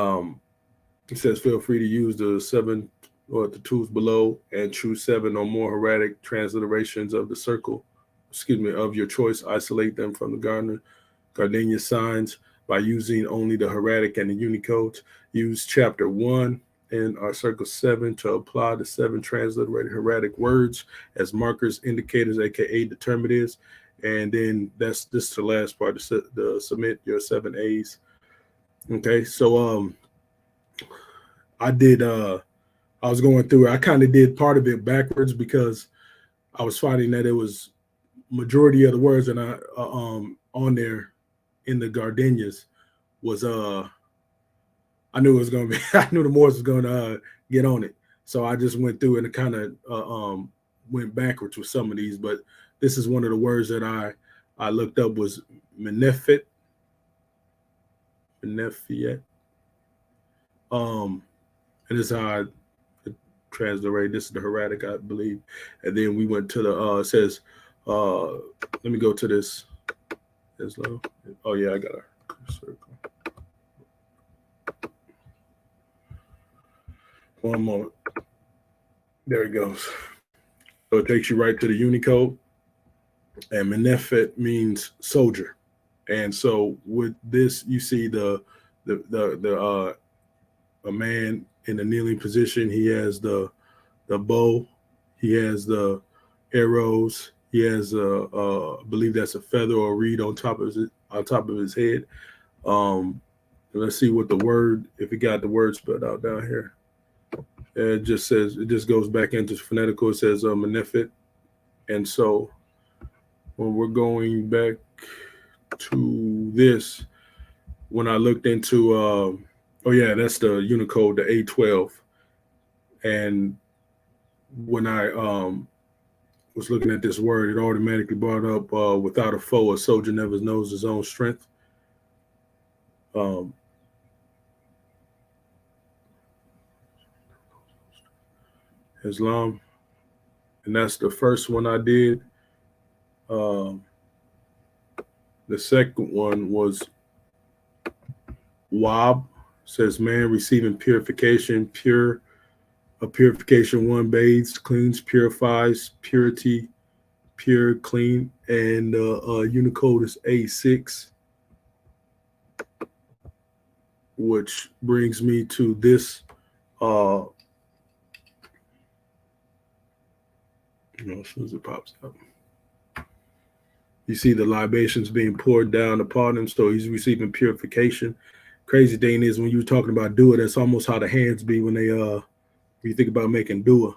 it says feel free to use the 7 or the tools below and choose 7 or more heretic transliterations of the circle, of your choice. Isolate them from the gardenia signs by using only the heretic and the Unicode. Use chapter 1 in our circle 7 to apply the 7 transliterated heretic words as markers, indicators, aka determinatives. And then this is the last part, to submit your 7 A's. Okay, so I was going through it. I kind of did part of it backwards because I was finding that it was majority of the words that I on there in the gardenias was I knew it was gonna be I knew the Morse was gonna get on it. So I just went through and kind of went backwards with some of these, but this is one of the words that I looked up was Menefit. And this is how I transliterate. This is the heretic, I believe. And then we went to the it says let me go to this. Oh yeah, I got a circle. One moment. There it goes. So it takes you right to the Unicode. And Menefet means soldier. And so with this, you see the a man in a kneeling position. He has the bow. He has the arrows. He has I believe that's a feather or a reed on top of his head. Let's see what the word, if he got the word spelled out down here. It just goes back into phonetical. It says Menefet. And so when we're going back to this, when I looked into oh yeah, that's the Unicode, the A12. And when I was looking at this word, it automatically brought up without a foe, a soldier never knows his own strength. Islam, and that's the first one I did. The second one was Wab, says man receiving purification, a purification one bathes, cleans, purifies, purity, pure, clean, and Unicode is A6, which brings me to this. As soon as it pops up, you see the libations being poured down upon him, so he's receiving purification. Crazy thing is, when you were talking about dua, that's almost how the hands be when they when you think about making dua.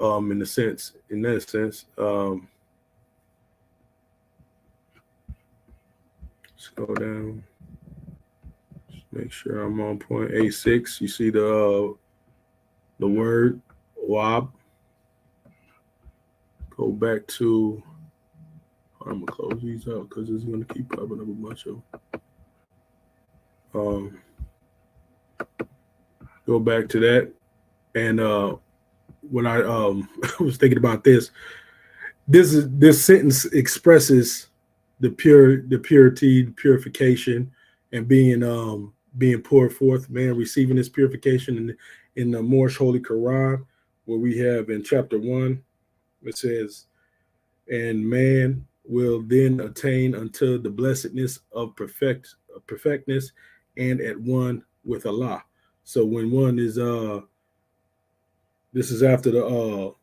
In that sense, let's go down. Just make sure I'm on point. A6. You see the word wab. Go back to. I'm gonna close these out because it's gonna keep popping up a bunch of. Go back to that, and when I was thinking about this sentence expresses the purity, the purification, and being being poured forth, man receiving this purification in the Moorish Holy Quran, where we have in chapter 1, it says, and man will then attain unto the blessedness of perfectness and at one with Allah. So when one is this is after the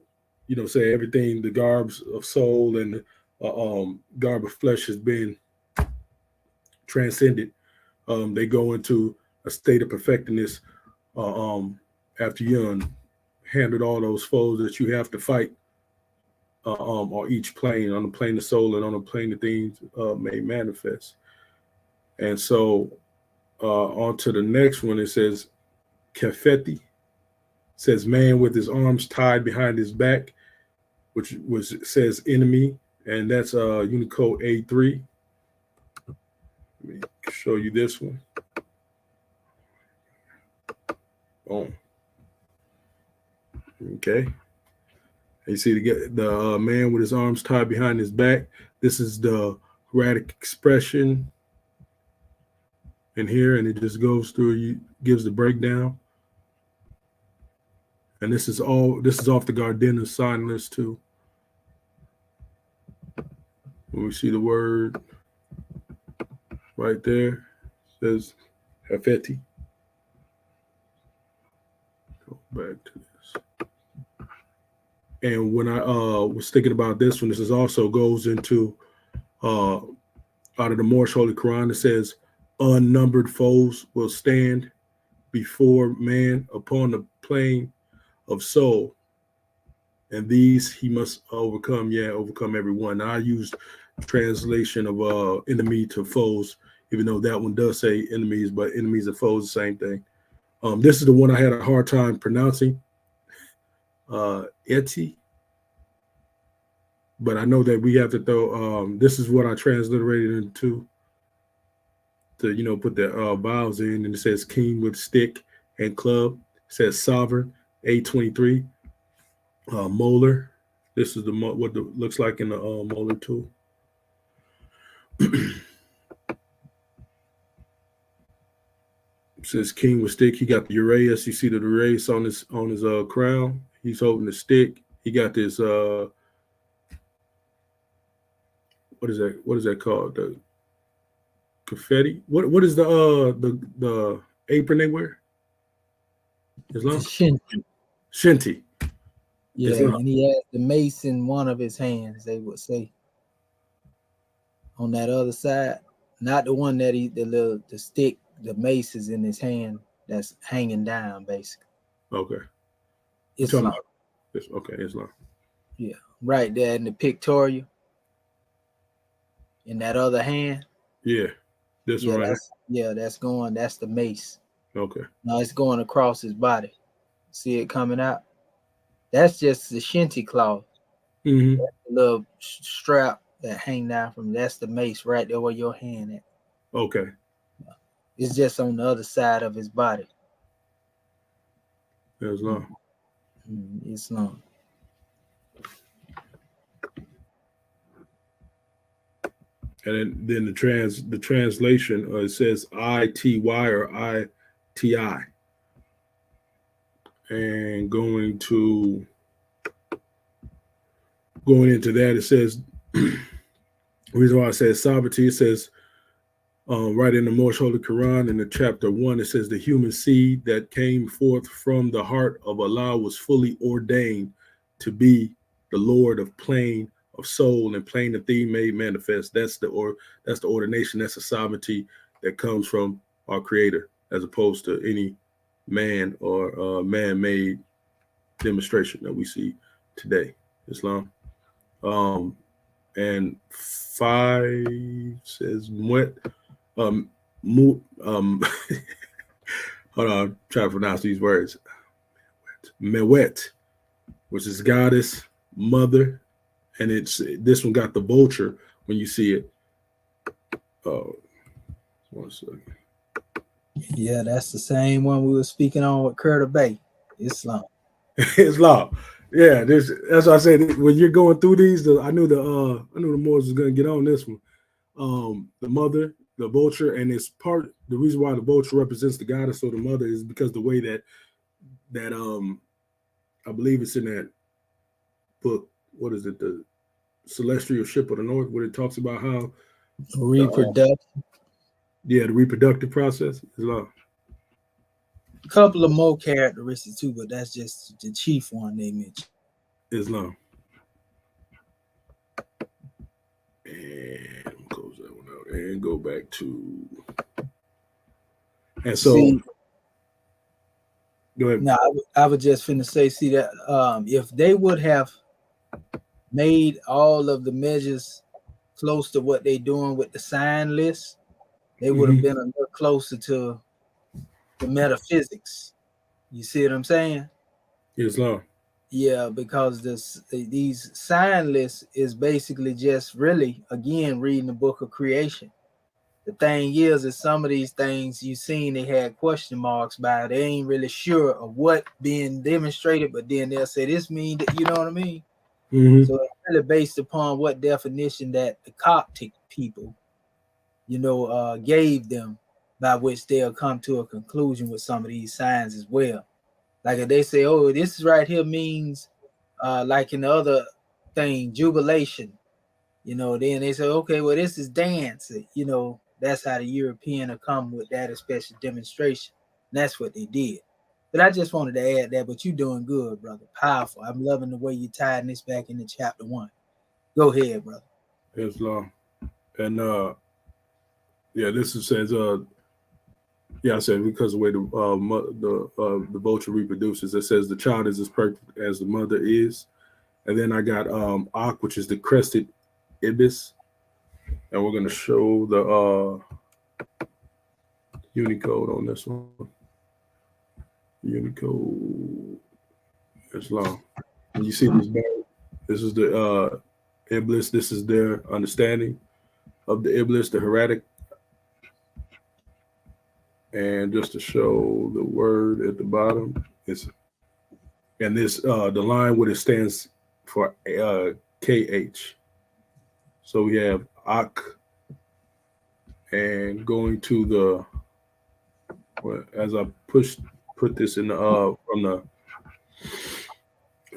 say everything, the garbs of soul and the garb of flesh has been transcended. They go into a state of perfectness after you handled all those foes that you have to fight on each plane, on the plane of soul and on the plane of things made manifest. And so on to the next one, it says Kefeti, says man with his arms tied behind his back, which says enemy, and that's Unicode A3. Let me show you this one. Boom. Okay. You see the man with his arms tied behind his back. This is the erratic expression in here, and it just goes through, gives the breakdown. And this is off the Gardena sign list too. When we see the word right there, it says Hafeti. Go back to this. And when I was thinking about this one, this is also goes into out of the Moorish Holy Quran. It says, unnumbered foes will stand before man upon the plane of soul, and these he must overcome. Overcome everyone. Now, I used translation of enemy to foes, even though that one does say enemies, but enemies and foes, the same thing. This is the one I had a hard time pronouncing, Eti, but I know that we have to throw. This is what I transliterated into to put the vowels in, and it says king with stick and club. It says sovereign, A23, molar. This is what looks like in the molar tool. It says king with stick. He got the uraeus. You see the uraeus on his crown. He's holding the stick. He got this. What is that? What is that called? The confetti. What is the apron they wear? Islam? Shinti. Yeah, Islam. and he has the mace in one of his hands, they would say. On that other side, not the one that the stick, the mace is in his hand that's hanging down, basically. Okay. Islam. Okay, Islam. Yeah, right there in the pictorial. In that other hand. Yeah, this one right here. That's the mace. Okay. Now it's going across his body. See it coming out? That's just the shinty cloth. Mm-hmm. That's the little strap that hang down from. That's the mace right there where your hand at. Okay. It's just on the other side of his body. Islam. Islam. And then the translation it says ITY or ITI. And going into that, it says the reason why I say sovereignty, it says right in the Moorish Holy Quran in the chapter 1, it says the human seed that came forth from the heart of Allah was fully ordained to be the Lord of plane of soul and plane of theme made manifest. That's the ordination. That's the sovereignty that comes from our Creator, as opposed to any man or man-made demonstration that we see today. Islam. And 5 says hold on, I'm trying to pronounce these words. Mewet, which is goddess, mother, and this one got the vulture when you see it. Oh, 1 second. Yeah, that's the same one we were speaking on with Curtis Bay. Islam. Islam. Yeah, that's what I said. When you're going through these, I knew the Moors was gonna get on this one. The mother, the vulture, and it's part the reason why the vulture represents the goddess or the mother is because the way that I believe it's in that book. What is it? The Celestial Ship of the North, where it talks about how Reproduction. the reproductive process is love. A couple of more characteristics too, but that's just the chief one they mentioned. Islam. And close that one out and go back to. And so, see, go ahead. now I would just finna say, see that if they would have made all of the measures close to what they doing with the sign list, they would have been a little closer to the metaphysics. You see what I'm saying? Islam. Yeah, because these sign lists is basically just really, again, reading the book of creation. The thing is some of these things you seen they had question marks by. They ain't really sure of what being demonstrated, but then they'll say this mean that, you know what I mean? Mm-hmm. So it's really based upon what definition that the Coptic people, gave them, by which they'll come to a conclusion with some of these signs as well. Like if they say, oh, this right here means like in the other thing, jubilation, then they say, okay, well, this is dance. That's how the European will come with that special demonstration. And that's what they did. But I just wanted to add that, but you're doing good, brother. Powerful. I'm loving the way you're tying this back into chapter 1. Go ahead, brother. Islam. And this says I said because of the way the vulture reproduces, it says the child is as perfect as the mother is. And then I got Ak, which is the crested ibis, and we're gonna show the Unicode on this one. Unicode Islam. And you see this bird? This is the Iblis. This is their understanding of the Iblis, the Hieratic. And just to show the word at the bottom, the line what it stands for KH. So we have Ak, and going to as I put this in from the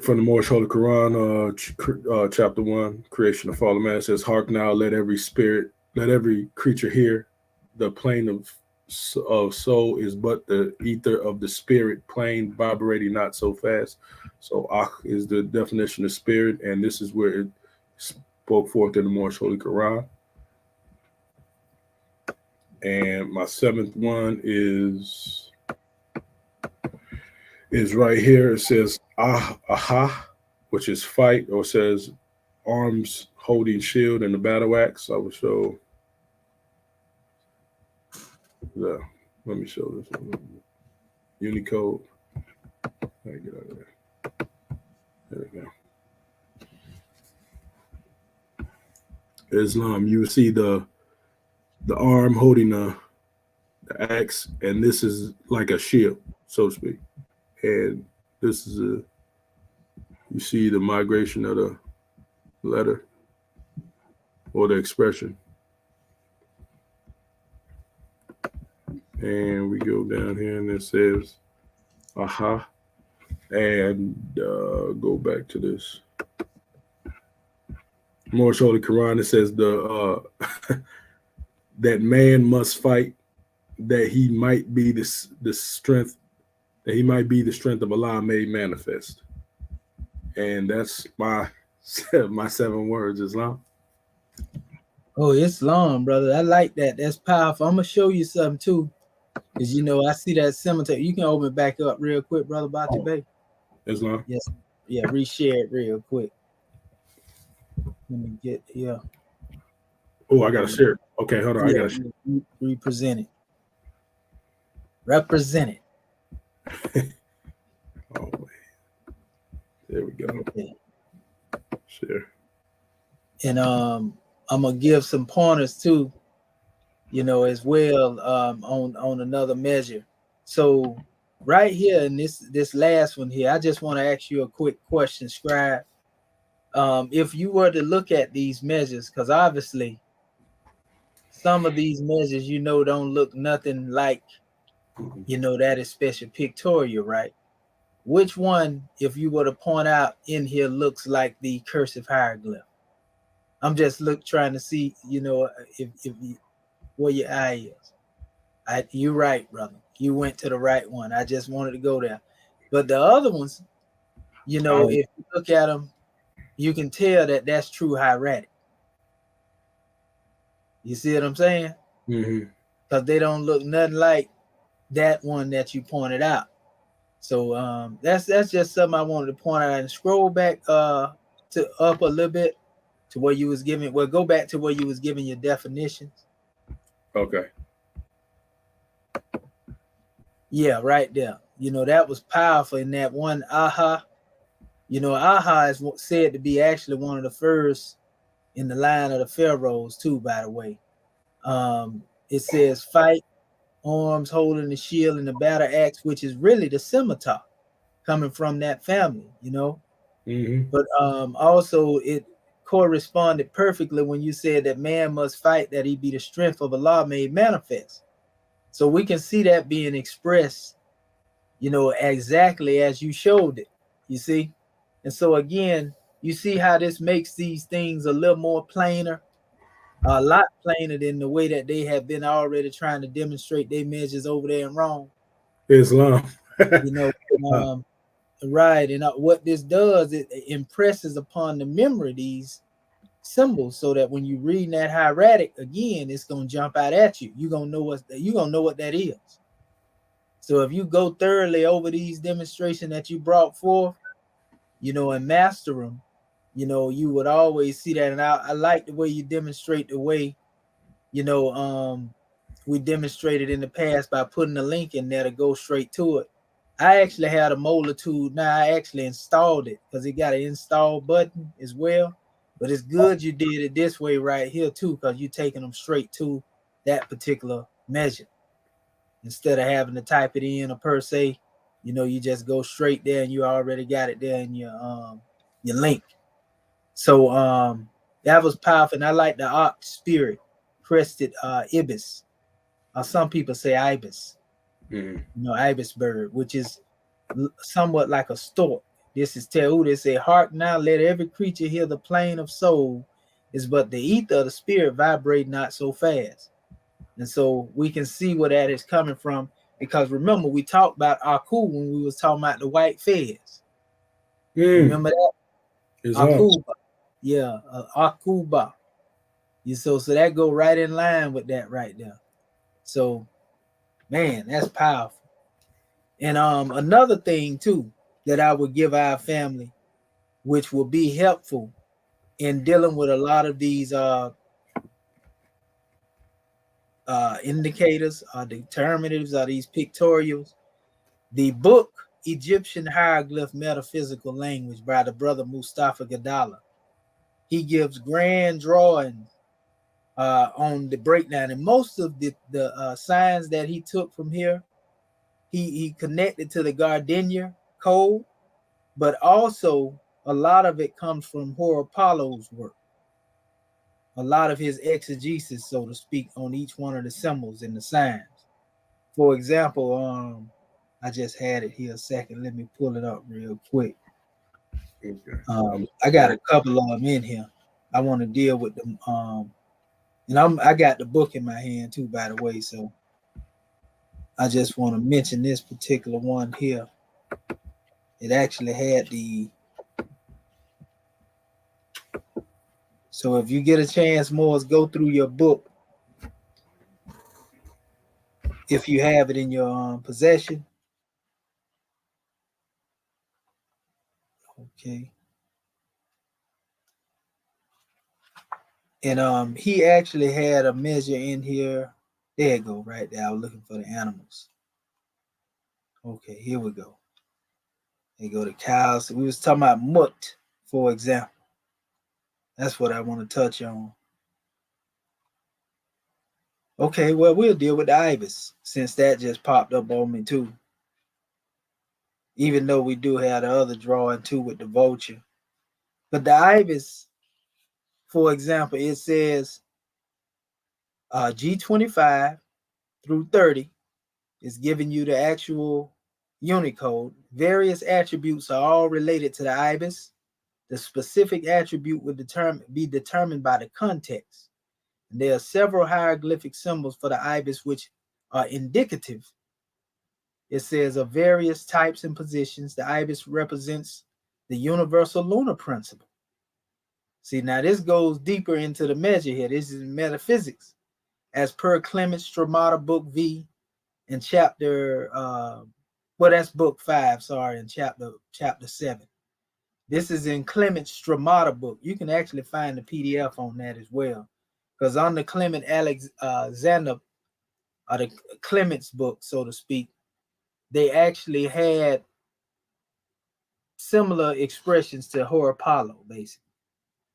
Moorish Holy Quran, chapter 1, creation of fallen man. It says, "Hark now, let every creature hear. The plane of soul is but the ether of the spirit, plane vibrating not so fast." So Akh is the definition of spirit, and this is where it spoke forth in the Moorish Holy Quran. And my 7th one is right here. It says aha, which is fight, or says arms holding shield and the battle axe. I will show. Let me show this one. Unicode. Let me get out of there. There we go. Islam. You see the arm holding the axe, and this is like a shield, so to speak. And this is you see the migration of the letter or the expression. And we go down here and it says, aha, and go back to this. Moorish Holy Quran, it says that man must fight, that he might be the strength, that he might be the strength of Allah made manifest. And that's my 7 words, Islam. Oh, it's long, brother. I like that. That's powerful. I'm gonna show you something too, because I see that cemetery. You can open it back up real quick, brother Bati Bay. Islam. Yes. Yeah, reshare it real quick. Let me get here. Oh, I gotta share it. Okay, hold on. I gotta represent it. Represent it. Oh, there we go. Okay. Share. And I'm gonna give some pointers too, as well, on another measure. So right here in this last one here, I just want to ask you a quick question, Scribe. If you were to look at these measures, because obviously some of these measures, don't look nothing like, that is special pictorial, right? Which one, if you were to point out in here, looks like the cursive hieroglyph? I'm just trying to see, if where your eye is. You're right, brother. You went to the right one. I just wanted to go there. But the other ones, if you look at them, you can tell that that's true hieratic. You see what I'm saying? Because they don't look nothing like that one that you pointed out. So that's just something I wanted to point out. And scroll back to up a little bit to where you was giving. Well, go back to where you was giving your definitions. Okay. Yeah, right there. That was powerful in that one aha. Aha is said to be actually one of the first in the line of the pharaohs too, by the way. It says fight, arms holding the shield and the battle axe, which is really the scimitar coming from that family, But also it corresponded perfectly when you said that man must fight that he be the strength of Allah made manifest. So we can see that being expressed, exactly as you showed it, you see? And so again, you see how this makes these things a little more plainer, a lot plainer than the way that they have been already trying to demonstrate their measures over there in Rome. Islam. Right. And what this does, it impresses upon the memory these symbols so that when you read that hieratic again, it's going to jump out at you. You're going to know what that is. So if you go thoroughly over these demonstrations that you brought forth, and master them, you would always see that. And I like the way you demonstrate the way, we demonstrated in the past by putting a link in there to go straight to it. I actually had a multitude. Now I actually installed it because it got an install button as well. But it's good you did it this way right here too, because you're taking them straight to that particular measure instead of having to type it in or per se. You just go straight there and you already got it there in your link. So that was powerful. And I like the ox spirit, crested ibis. Some people say ibis. Ibis bird, which is somewhat like a stork. This is Tehu. They say, hark now, let every creature hear the plain of soul is but the ether of the spirit vibrate not so fast. And so we can see where that is coming from, because remember, we talked about Aku when we was talking about the white fez. Remember that? Akuba. Yeah, Akuba. So that go right in line with that right there. So, man, that's powerful. And another thing too that I would give our family, which will be helpful in dealing with a lot of these indicators, determinatives, these pictorials. The book Egyptian Hieroglyph Metaphysical Language by the brother Mustafa Gadala. He gives grand drawings on the breakdown, and most of the signs that he took from here, he connected to the Gardenia code, but also a lot of it comes from Horopolo's work. A lot of his exegesis, so to speak, on each one of the symbols and the signs. For example, I just had it here a second. Let me pull it up real quick. I got a couple of them in here. I want to deal with them. And I got the book in my hand too, by the way. So I just want to mention this particular one here. It actually had the. So if you get a chance, Morris, go through your book. If you have it in your possession. Okay. And he actually had a measure in here. There you go, right there. I was looking for the animals. Okay, here we go. There you go, the cows. We was talking about mut, for example. That's what I want to touch on. Okay, well, we'll deal with the ibis, since that just popped up on me too. Even though we do have the other drawing too with the vulture. But the ibis, for example, it says G25 through 30 is giving you the actual Unicode. Various attributes are all related to the ibis. The specific attribute would be determined by the context. And there are several hieroglyphic symbols for the ibis which are indicative. It says of various types and positions, the ibis represents the universal lunar principle. See, now this goes deeper into the measure here. This is metaphysics. As per Clement Stromata, Book V, in chapter, that's Book 5, sorry, in chapter 7. This is in Clement Stromata book. You can actually find the PDF on that as well. Because on the Clement Alexander, or the Clement's book, so to speak, they actually had similar expressions to Horopalo, basically.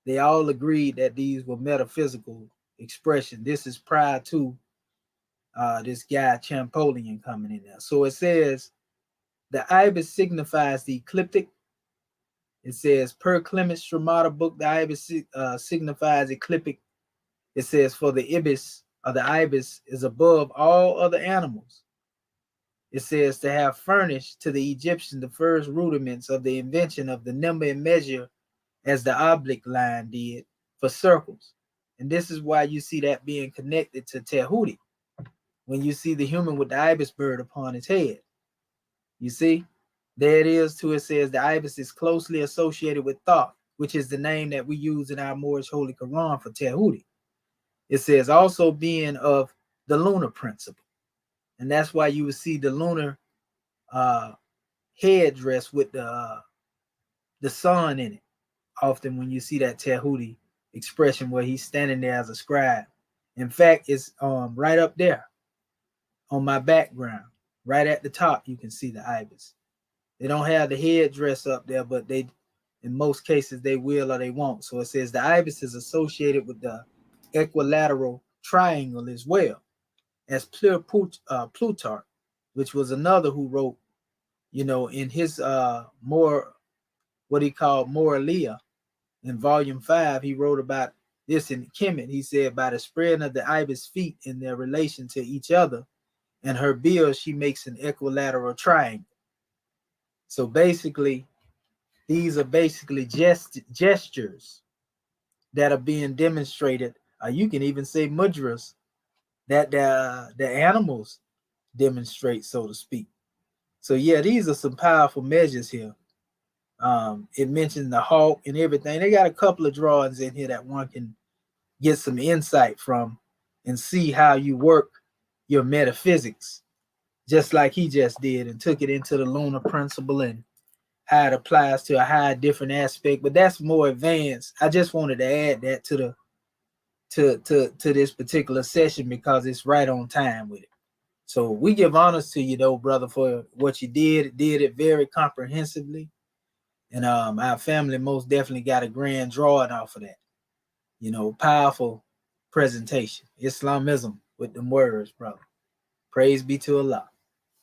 They all agreed that these were metaphysical expressions. This is prior to this guy Champollion coming in there. So it says the ibis signifies the ecliptic. It says per Clement Stromata book, the ibis signifies ecliptic. It says for the ibis or the ibis is above all other animals. It says to have furnished to the Egyptians the first rudiments of the invention of the number and measure as the oblique line did for circles. And this is why you see that being connected to Tehuti. When you see the human with the ibis bird upon its head, you see, there it is too. It says the ibis is closely associated with Thoth, which is the name that we use in our Moorish Holy Quran for Tehuti. It says also being of the lunar principle. And that's why you would see the lunar headdress with the sun in it. Often when you see that Tehuti expression where he's standing there as a scribe. In fact, it's right up there on my background. Right at the top, you can see the ibis. They don't have the headdress up there, but they, in most cases, they will or they won't. So it says the ibis is associated with the equilateral triangle as well as Plutarch, which was another who wrote, in his more what he called Moralia in volume 5, he wrote about this in Kemet. He said, by the spreading of the ibis feet in their relation to each other and her bill, she makes an equilateral triangle. So basically, these are basically gestures that are being demonstrated. You can even say mudras that the animals demonstrate, so to speak. So yeah, these are some powerful measures here. It mentioned the hawk and everything. They got a couple of drawings in here that one can get some insight from and see how you work your metaphysics, just like he just did, and took it into the lunar principle and how it applies to a high different aspect. But that's more advanced. I just wanted to add that to this particular session because it's right on time with it. So we give honors to you though, brother, for what you did it very comprehensively. And our family most definitely got a grand drawing off of that. Powerful presentation. Islamism with them words, brother. Praise be to Allah.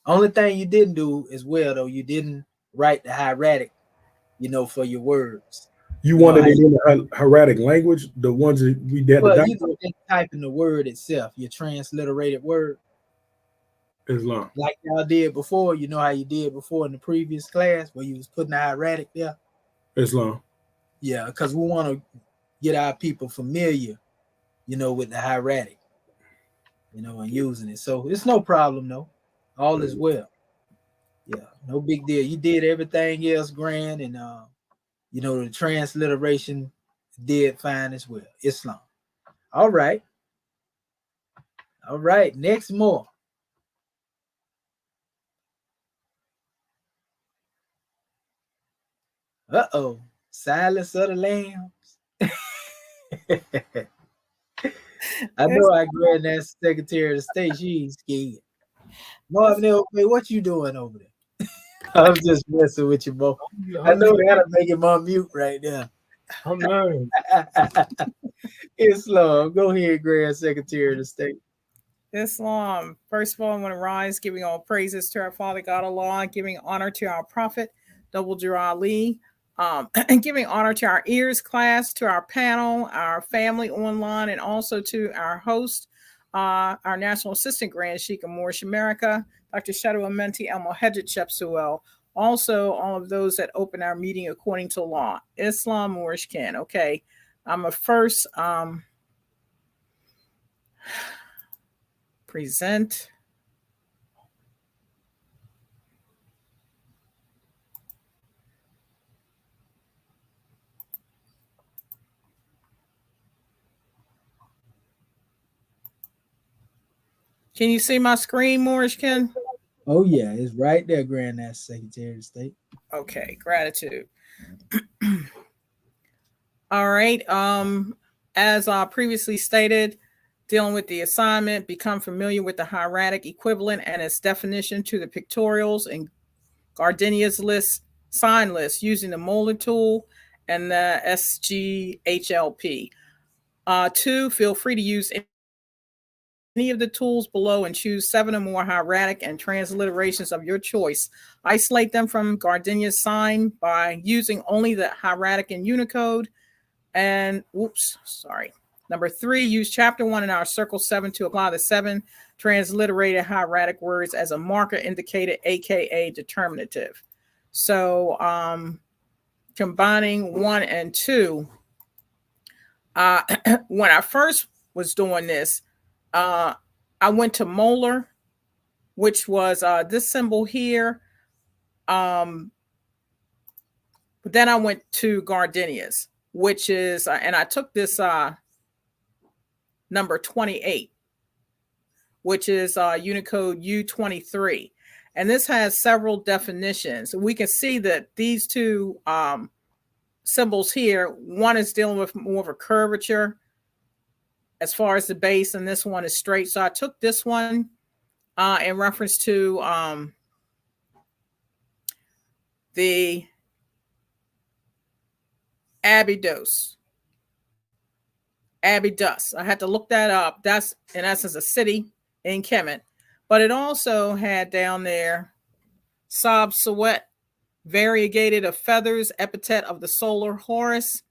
Only thing you didn't do as well, though, you didn't write the hieratic, for your words. You wanted it in the hieratic language, the ones that we did. Well, you just type in the word itself, your transliterated word. Islam. Like y'all did before, you know how you did before in the previous class where you was putting the hieratic there? Islam. Yeah, because we want to get our people familiar, with the hieratic, and using it. So it's no problem, though. All is well. Yeah, no big deal. You did everything else grand, and the transliteration did fine as well. Islam. All right. Next more. Uh-oh. Silence of the Lambs. I know I grabbed that Secretary of State. She ain't scared. Marvin, what you doing over there? I'm just messing with you, Bo. I know that'll make him on mute right now. I'm learning. Islam. Go ahead, Grand Secretary of the State. Islam. First of all, I want to rise, giving all praises to our Father God Allah, giving honor to our Prophet, Double Jura Ali, and giving honor to our E.A.R.S class, to our panel, our family online, and also to our host, our National Assistant Grand Sheik of Moorish America, Dr. Shadow Amenti El Mohed Chepsuel. Also, all of those that open our meeting according to law. Islam, Moorish Ken. Okay. I'm a first present. Can you see my screen, Moorish Ken? Oh yeah, it's right there, Grand National Secretary of State. Okay, gratitude. All right. As previously stated, dealing with the assignment, become familiar with the hieratic equivalent and its definition to the pictorials and Gardenia's list, sign list using the Molar tool and the SGHLP. 2, feel free to use any of the tools below and choose 7 or more hieratic and transliterations of your choice. Isolate them from Gardenia's sign by using only the hieratic in Unicode. And Number 3, use chapter 1 in our circle 7 to apply the 7 transliterated hieratic words as a marker indicated, aka determinative. So combining 1 and 2, when I first was doing this, I went to Molar, which was this symbol here. But then I went to Gardenia's, which is, and I took this number 28, which is Unicode U23. And this has several definitions. We can see that these two symbols here, one is dealing with more of a curvature as far as the base, and this one is straight. So I took this one in reference to the Adeptus. Adeptus. I had to look that up. That's in essence a city in Kemet, but it also had down there Sob Sawet, variegated of feathers, epithet of the solar Horus,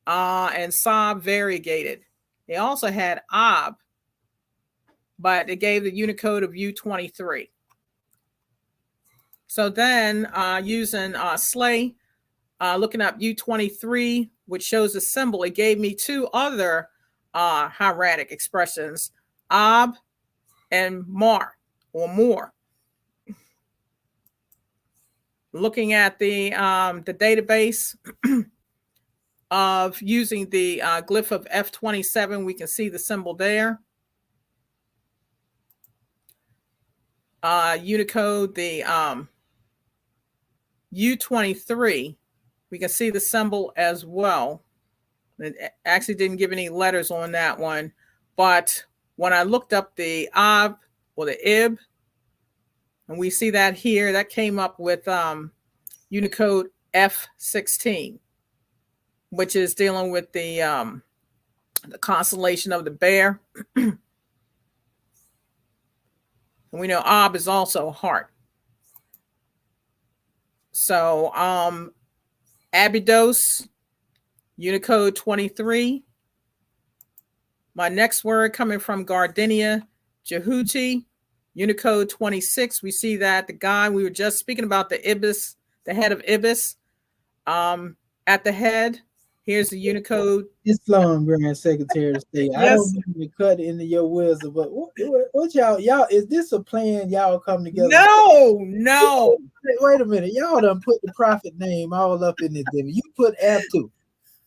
and Sob variegated. They also had Ob, but it gave the Unicode of U23. So then using Slay, looking up U23, which shows a symbol, it gave me 2 other hieratic expressions, Ob and Mar or More. Looking at the database of using the glyph of F27, we can see the symbol there. Unicode, the U23, we can see the symbol as well. It actually didn't give any letters on that one, but when I looked up the Ob or the Ib, and we see that here, that came up with Unicode F16, which is dealing with the constellation of the bear. And we know Ob is also heart. So Abydos, Unicode 23. My next word coming from Gardenia, Jehuti, Unicode 26. We see that the guy we were just speaking about, the Ibis, the head of Ibis, at the head. Here's the Unicode. Islam, Grand Secretary of State. Yes. I don't mean to cut into your wisdom, but what y'all, is this a plan y'all come together? No. Wait a minute. Y'all done put the prophet name all up in this thing. You put Abtu.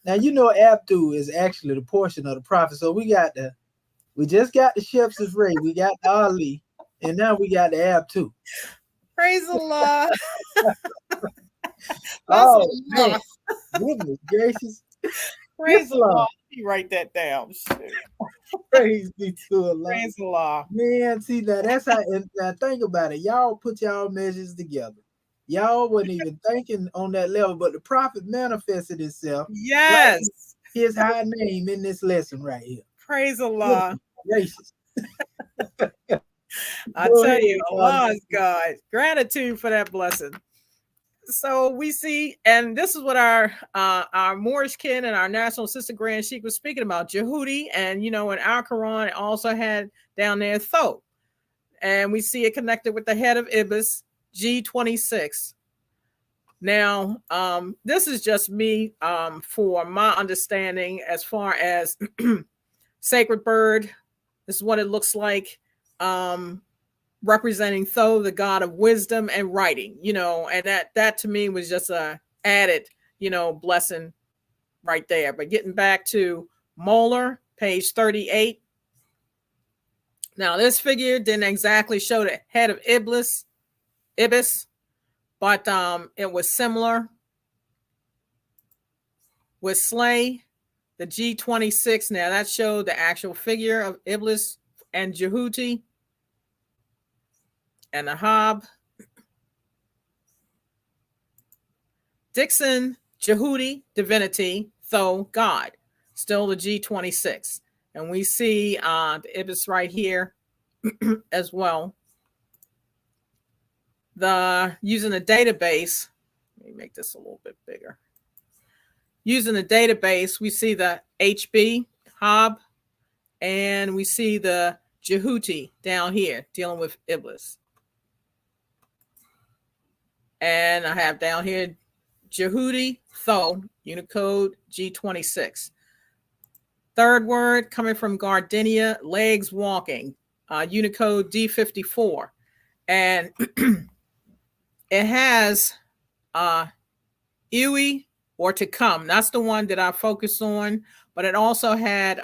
Now, you know Abtu is actually the portion of the prophet. So we just got the Shep's Ray, we got the Ali, and now we got the Abtu. Praise Allah. Oh, man. Goodness gracious. Praise Allah. You write that down. Praise be to Allah. Praise Allah. Man, see that's how. And now think about it. Y'all put y'all measures together. Y'all wasn't even thinking on that level, but the prophet manifested itself. Yes. Like his high name in this lesson right here. Praise Allah. Gracious. I tell you, Allah is God. Gratitude for that blessing. So we see, and this is what our Moorish kin and our national assistant Grand Sheikh was speaking about, Jehudi, and in our Quran it also had down there Tho, and we see it connected with the head of Ibis, G26. Now, this is just me for my understanding as far as sacred bird. This is what it looks like. Representing Tho, the god of wisdom and writing, and that to me was just a added, blessing right there. But getting back to Molar, page 38. Now, this figure didn't exactly show the head of Ibis, but it was similar with Slay, the G26. Now, that showed the actual figure of Iblis and Jehuti. And Ahab, Dixon, Jehudi, divinity, Tho, God, still the G26. And we see the Ibis right here as well. Using the database, let me make this a little bit bigger. Using the database, we see the HB, Hab, and we see the Jehuti down here dealing with Iblis. And I have down here Jehudi, Tho, Unicode G26. Third word coming from Gardenia, legs walking, Unicode D54. And it has Iwi or to come. That's the one that I focused on, but it also had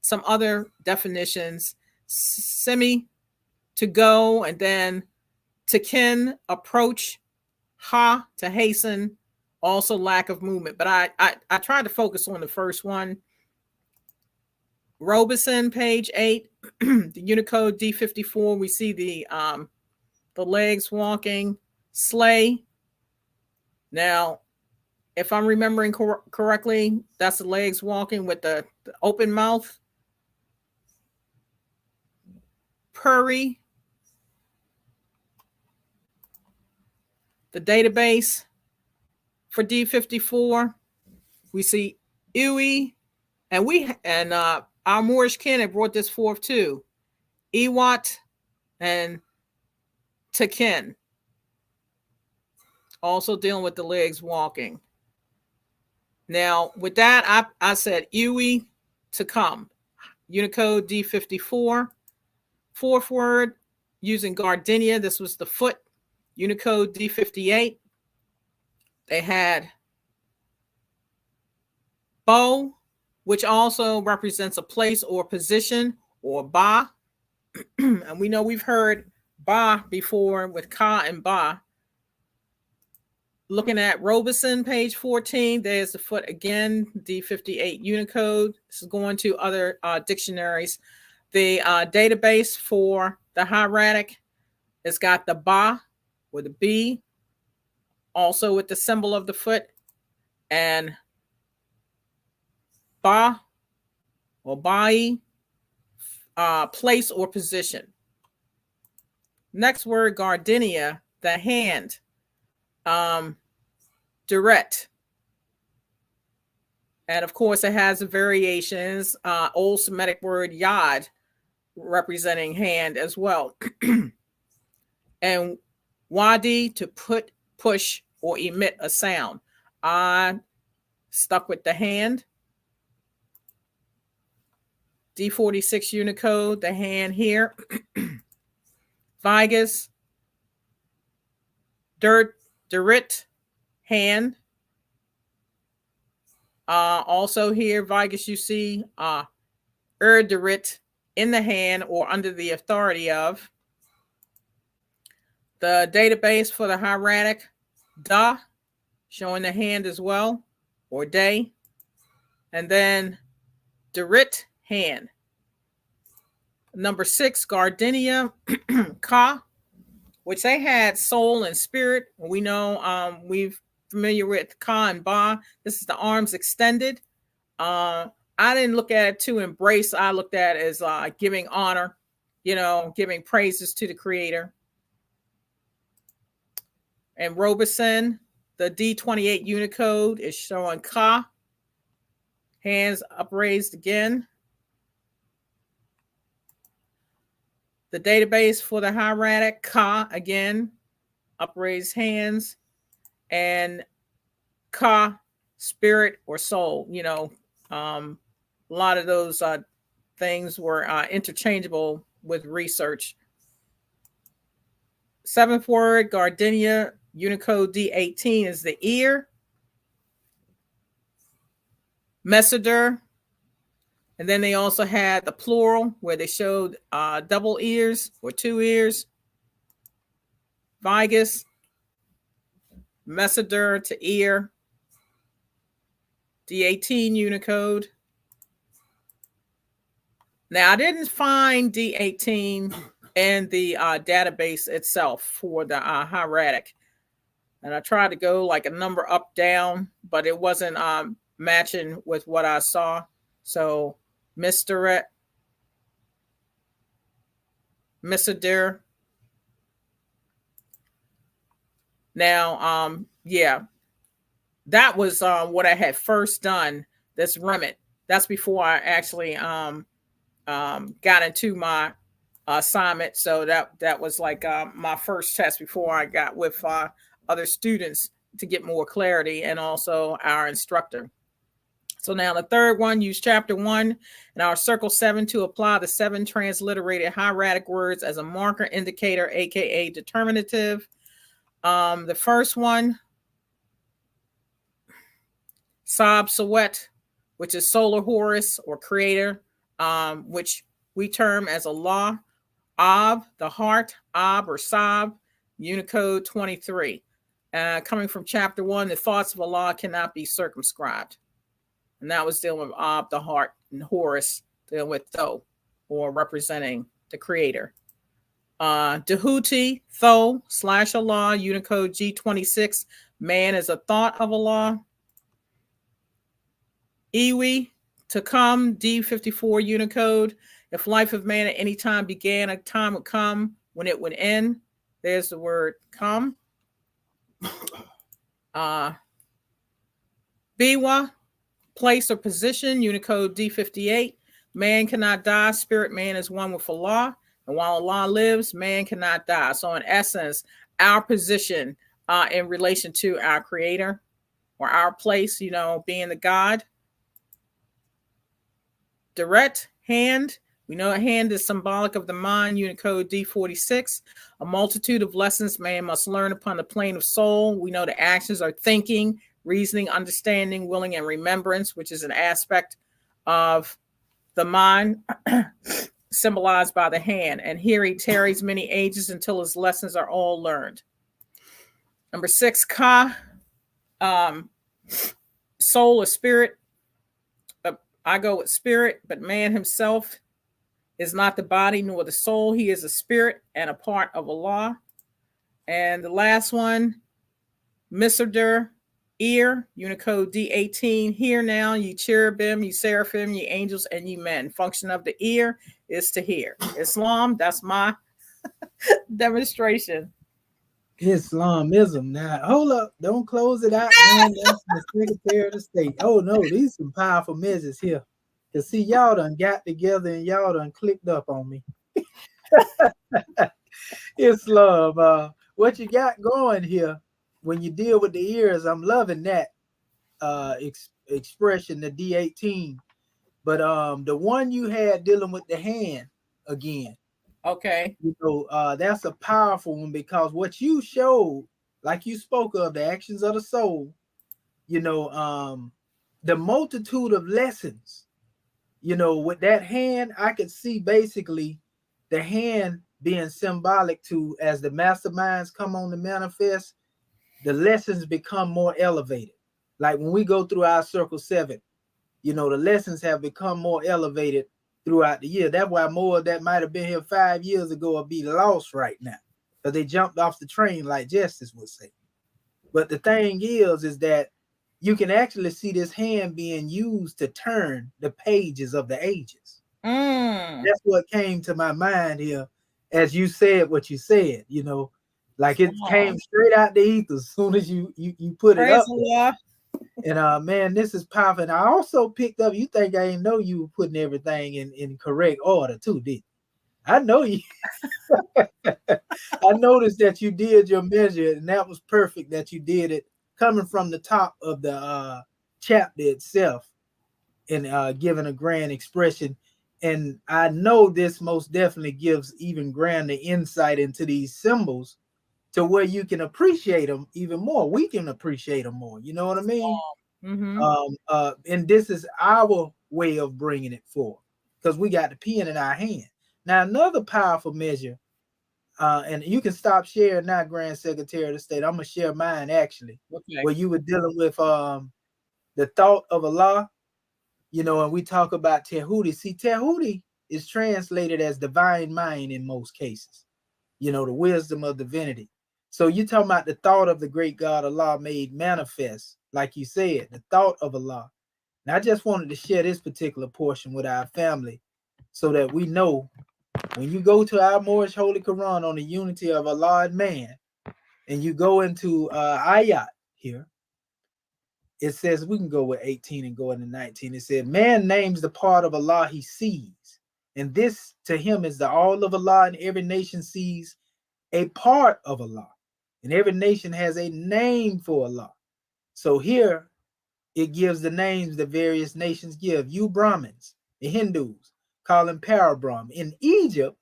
some other definitions, semi, to go, and then to kin, approach, ha, to hasten, also lack of movement. But I tried to focus on the first one. Robeson, page 8, the Unicode D54, we see the legs walking. Slay. Now, if I'm remembering correctly, that's the legs walking with the open mouth. Puri. The database for D54, we see Iwi, and our Moorish kin have brought this forth too. Iwat and Takin, also dealing with the legs walking. Now, with that, I said Iwi to come. Unicode D54. Fourth word, using Gardenia, this was the foot. Unicode D58. They had Bo, which also represents a place or position, or Ba. And we know we've heard Ba before with Ka and Ba. Looking at Robeson, page 14, there's the foot again, D58 Unicode. This is going to other dictionaries. The database for the hieratic, it's got the Ba with a B, also with the symbol of the foot, and Ba or Bai, place or position. Next word, Gardenia, the hand, direct. And of course, it has variations. Old Semitic word yad, representing hand as well. And wadi, to put, push, or emit a sound. I stuck with the hand. D46 Unicode, the hand here. Vigus, dirit, hand. Also here, Vigus, you see dirit, in the hand or under the authority of. The database for the hieratic, da, showing the hand as well, or day. And then dirit, hand. Number 6, Gardenia, ka, which they had soul and spirit. We know we've familiar with ka and ba. This is the arms extended. I didn't look at it to embrace. I looked at it as giving honor, giving praises to the creator. And Robeson, The D28 Unicode is showing Ka. Hands upraised again. The database for the hieratic, Ka again, upraised hands, and Ka, spirit or soul. You know, a lot of those things were interchangeable with research. Seventh word, Gardenia, Unicode D18 is the ear. Messenger. And then they also had the plural where they showed double ears or two ears. Vigus, messenger to ear. D18 Unicode. Now, I didn't find D18 in the database itself for the hieratic. And I tried to go like a number up, down, but it wasn't matching with what I saw. So, Messenger. Now, yeah, that was what I had first done, this remit. That's before I actually got into my assignment. So that was like my first test before I got with other students to get more clarity, and also our instructor. So now the third one, use chapter 1 and our circle 7 to apply the 7 transliterated hieratic words as a marker indicator, aka determinative. The first one, Sab Sawet, which is solar Horus or creator, which we term as Allah. Ab, the heart, Ab or Sab, Unicode 23. Coming from chapter 1, the thoughts of Allah cannot be circumscribed. And that was dealing with Ab, the heart, and Horus dealing with Tho, or representing the creator. Dehuti, Tho / Allah, Unicode G26. Man is a thought of Allah. Iwi, to come, D54 Unicode. If life of man at any time began, a time would come when it would end. There's the word come. Biwa, place or position, Unicode D58. Man cannot die. Spirit man is one with Allah. And while Allah lives, man cannot die. So in essence, our position in relation to our creator, or our place, you know, being the God. Direct, hand. We know a hand is symbolic of the mind, Unicode D46. A multitude of lessons man must learn upon the plane of soul. We know the actions are thinking, reasoning, understanding, willing, and remembrance, which is an aspect of the mind symbolized by the hand. And here he tarries many ages until his lessons are all learned. Number 6, Ka, soul or spirit. I go with spirit, but man himself is not the body nor the soul. He is a spirit and a part of Allah. And the last one, Messenger, ear, Unicode D18. Hear now, ye cherubim, ye seraphim, ye angels, and ye men. Function of the ear is to hear. Islam, that's my demonstration. Islamism. Now, hold up. Don't close it out, man. That's the Secretary of the State. Oh, no. These some powerful measures here. To see, y'all done got together and y'all done clicked up on me. Islam. What you got going here when you deal with the ears, I'm loving that expression, the D18. But the one you had dealing with the hand again. Okay. You know, that's a powerful one, because what you showed, like you spoke of, the actions of the soul, you know, the multitude of lessons, you know, with that hand, I could see basically the hand being symbolic to, as the masterminds come on to manifest, the lessons become more elevated. Like when we go through our circle 7, you know, the lessons have become more elevated throughout the year. That's why more of that might have been here 5 years ago will be lost right now, because they jumped off the train, like Justice would say. But the thing is that you can actually see this hand being used to turn the pages of the ages. That's what came to my mind here as you said what you said, you know. Like it came straight out the ether as soon as you put it Praise up. the Lord. And man, this is powerful. And I also picked up, you think I didn't know you were putting everything in correct order too, did you? I know you. I noticed that you did your measure, and that was perfect that you did it coming from the top of the chapter itself and giving a grand expression. And I know this most definitely gives even grander insight into these symbols to where you can appreciate them even more. We can appreciate them more. You know what I mean? And this is our way of bringing it forth because we got the pen in our hand. Now, another powerful measure, and you can stop sharing now, Grand Secretary of the State. I'm going to share mine actually, where you were dealing with the thought of Allah, you know, and we talk about Tehuti. See, Tehuti is translated as divine mind in most cases, you know, the wisdom of divinity. So you're talking about the thought of the great God Allah made manifest, like you said, the thought of Allah. And I just wanted to share this particular portion with our family so that we know when you go to our Moorish Holy Quran on the unity of Allah and man, and you go into ayat here, it says, we can go with 18 and go into 19. It said, man names the part of Allah he sees, and this to him is the all of Allah, and every nation sees a part of Allah, and every nation has a name for Allah. So here it gives the names the various nations give. You Brahmins, the Hindus, call him Parabrahm. In Egypt,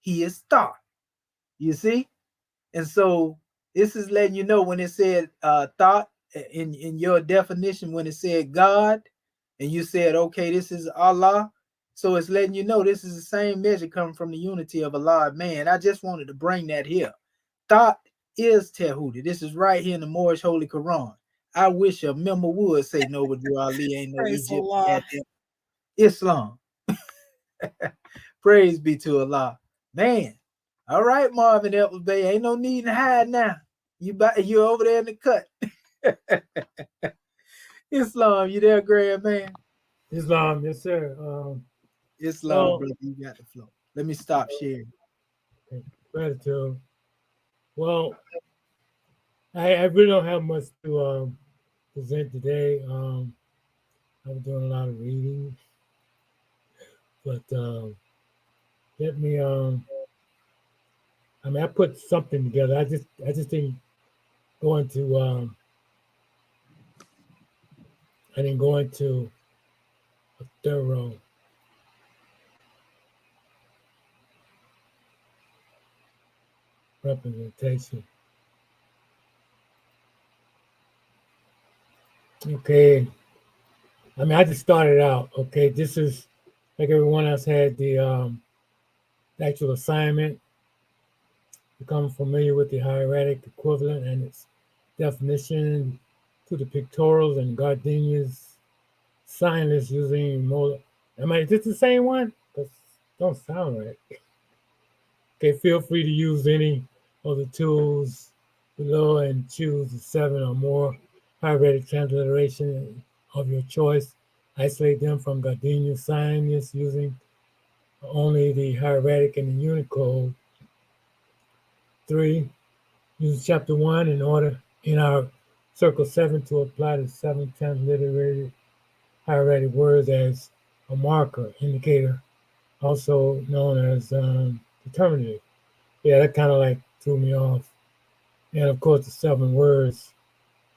he is Tha. You see? And so this is letting you know when it said thought in your definition, when it said God, and you said, okay, this is Allah. So it's letting you know this is the same measure coming from the unity of Allah and man. I just wanted to bring that here. Thought is Tehuti. This is right here in the Moorish Holy Quran. I wish a member would say no, but Ali ain't no Egyptian. Islam. Praise be to Allah. Man. All right, Marvin Edwards Bay. Ain't no need to hide now. You over there in the cut. Islam, you there, Graham, man? Islam, yes, sir. Islam, brother, you got the flow. Let me stop sharing. Gratitude. Well, I really don't have much to present today. I was doing a lot of reading, but let me. I mean, I put something together. I just didn't go into. I didn't go into a thorough representation. Okay. I mean, I just started out. Okay, this is like everyone else had the actual assignment. Become familiar with the hieratic equivalent and its definition to the pictorials and gardenias sign list using more. Is this the same one? Because don't sound right. Okay, feel free to use any of the tools below and choose the 7 or more hieratic transliteration of your choice. Isolate them from gardenia sign list using only the hieratic and the Unicode. 3. Use chapter 1 in order in our circle 7 to apply the 7 transliterated hieratic words as a marker indicator, also known as determinative. Yeah, that kind of like threw me off. And of course, the 7 words,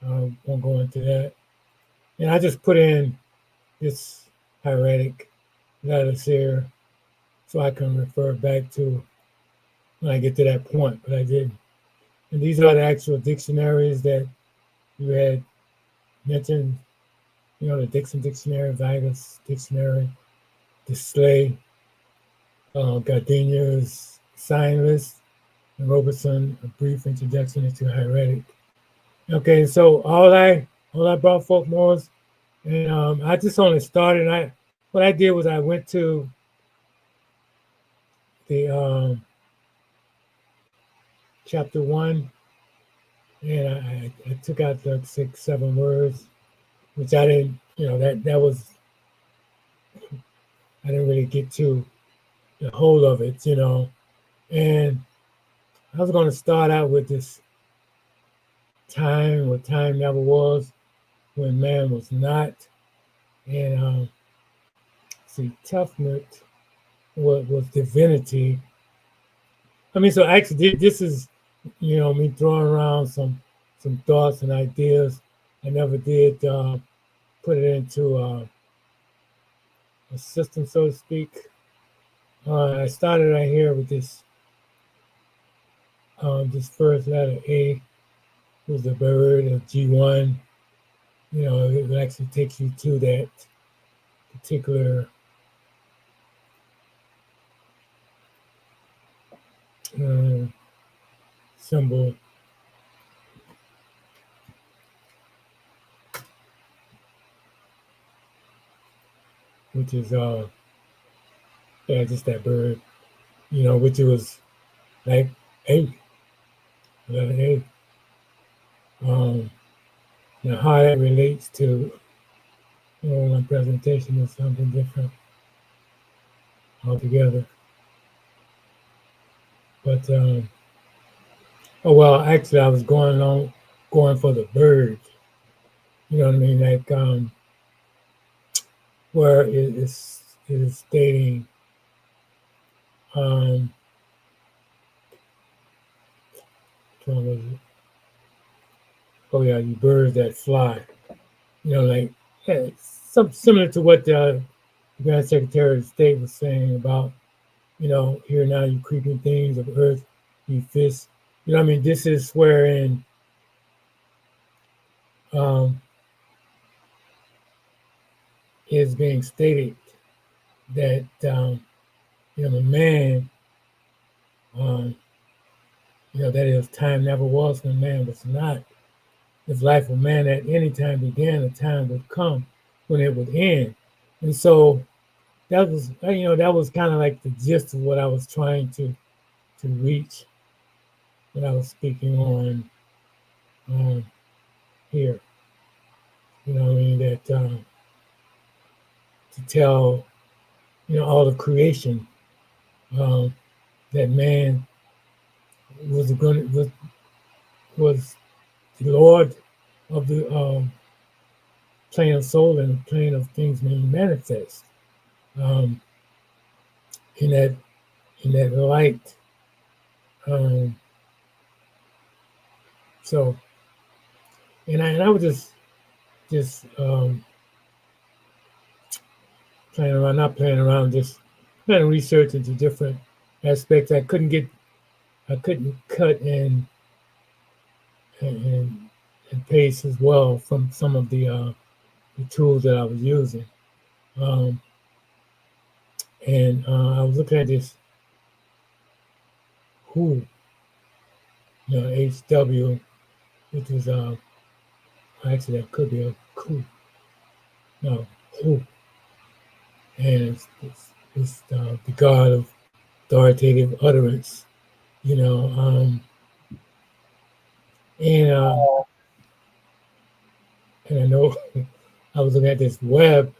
I won't go into that. And I just put in this hieratic letters here so I can refer back to when I get to that point, but I didn't. And these are the actual dictionaries that you had mentioned, you know, the Dixon Dictionary, Vigus Dictionary, the Slay, Gardenia's Sign List, and Robertson, A Brief Introduction into Hieratic. Okay, so all I brought forth was, and I just only started. What I did was I went to the chapter 1, and I took out the 6, 7 words, which I didn't, you know, that was, I didn't really get to the whole of it, you know, and I was going to start out with this time, what time never was, when man was not. And see, toughness was divinity. I mean, so actually, this is, me throwing around some thoughts and ideas. I never did put it into a system, so to speak. I started right here with this first letter A was the bird of G1. It actually takes you to that particular symbol. Which is just that bird, which it was like A, letter A. Now how that relates to my presentation is something different altogether. But actually I was going for the bird. You know what I mean? Like where it is stating you birds that fly. Like something similar to what the Grand Secretary of State was saying about, here now you creeping things of earth, you fish. I mean, this is wherein is being stated that the man, that is time never was when man was not. If life of man at any time began, a time would come when it would end. And so that was, that was kind of like the gist of what I was trying to reach when I was speaking on here. I mean, that to tell, all of creation that man was the Lord of the plane of soul and the plane of things made manifest. In that light. So, and I was just not playing around, just kind of research into different aspects. I couldn't cut and paste as well from some of the tools that I was using. And I was looking at this who, HW, which is actually that could be a coup. No, who. And it's the God of authoritative utterance, and I know I was looking at this web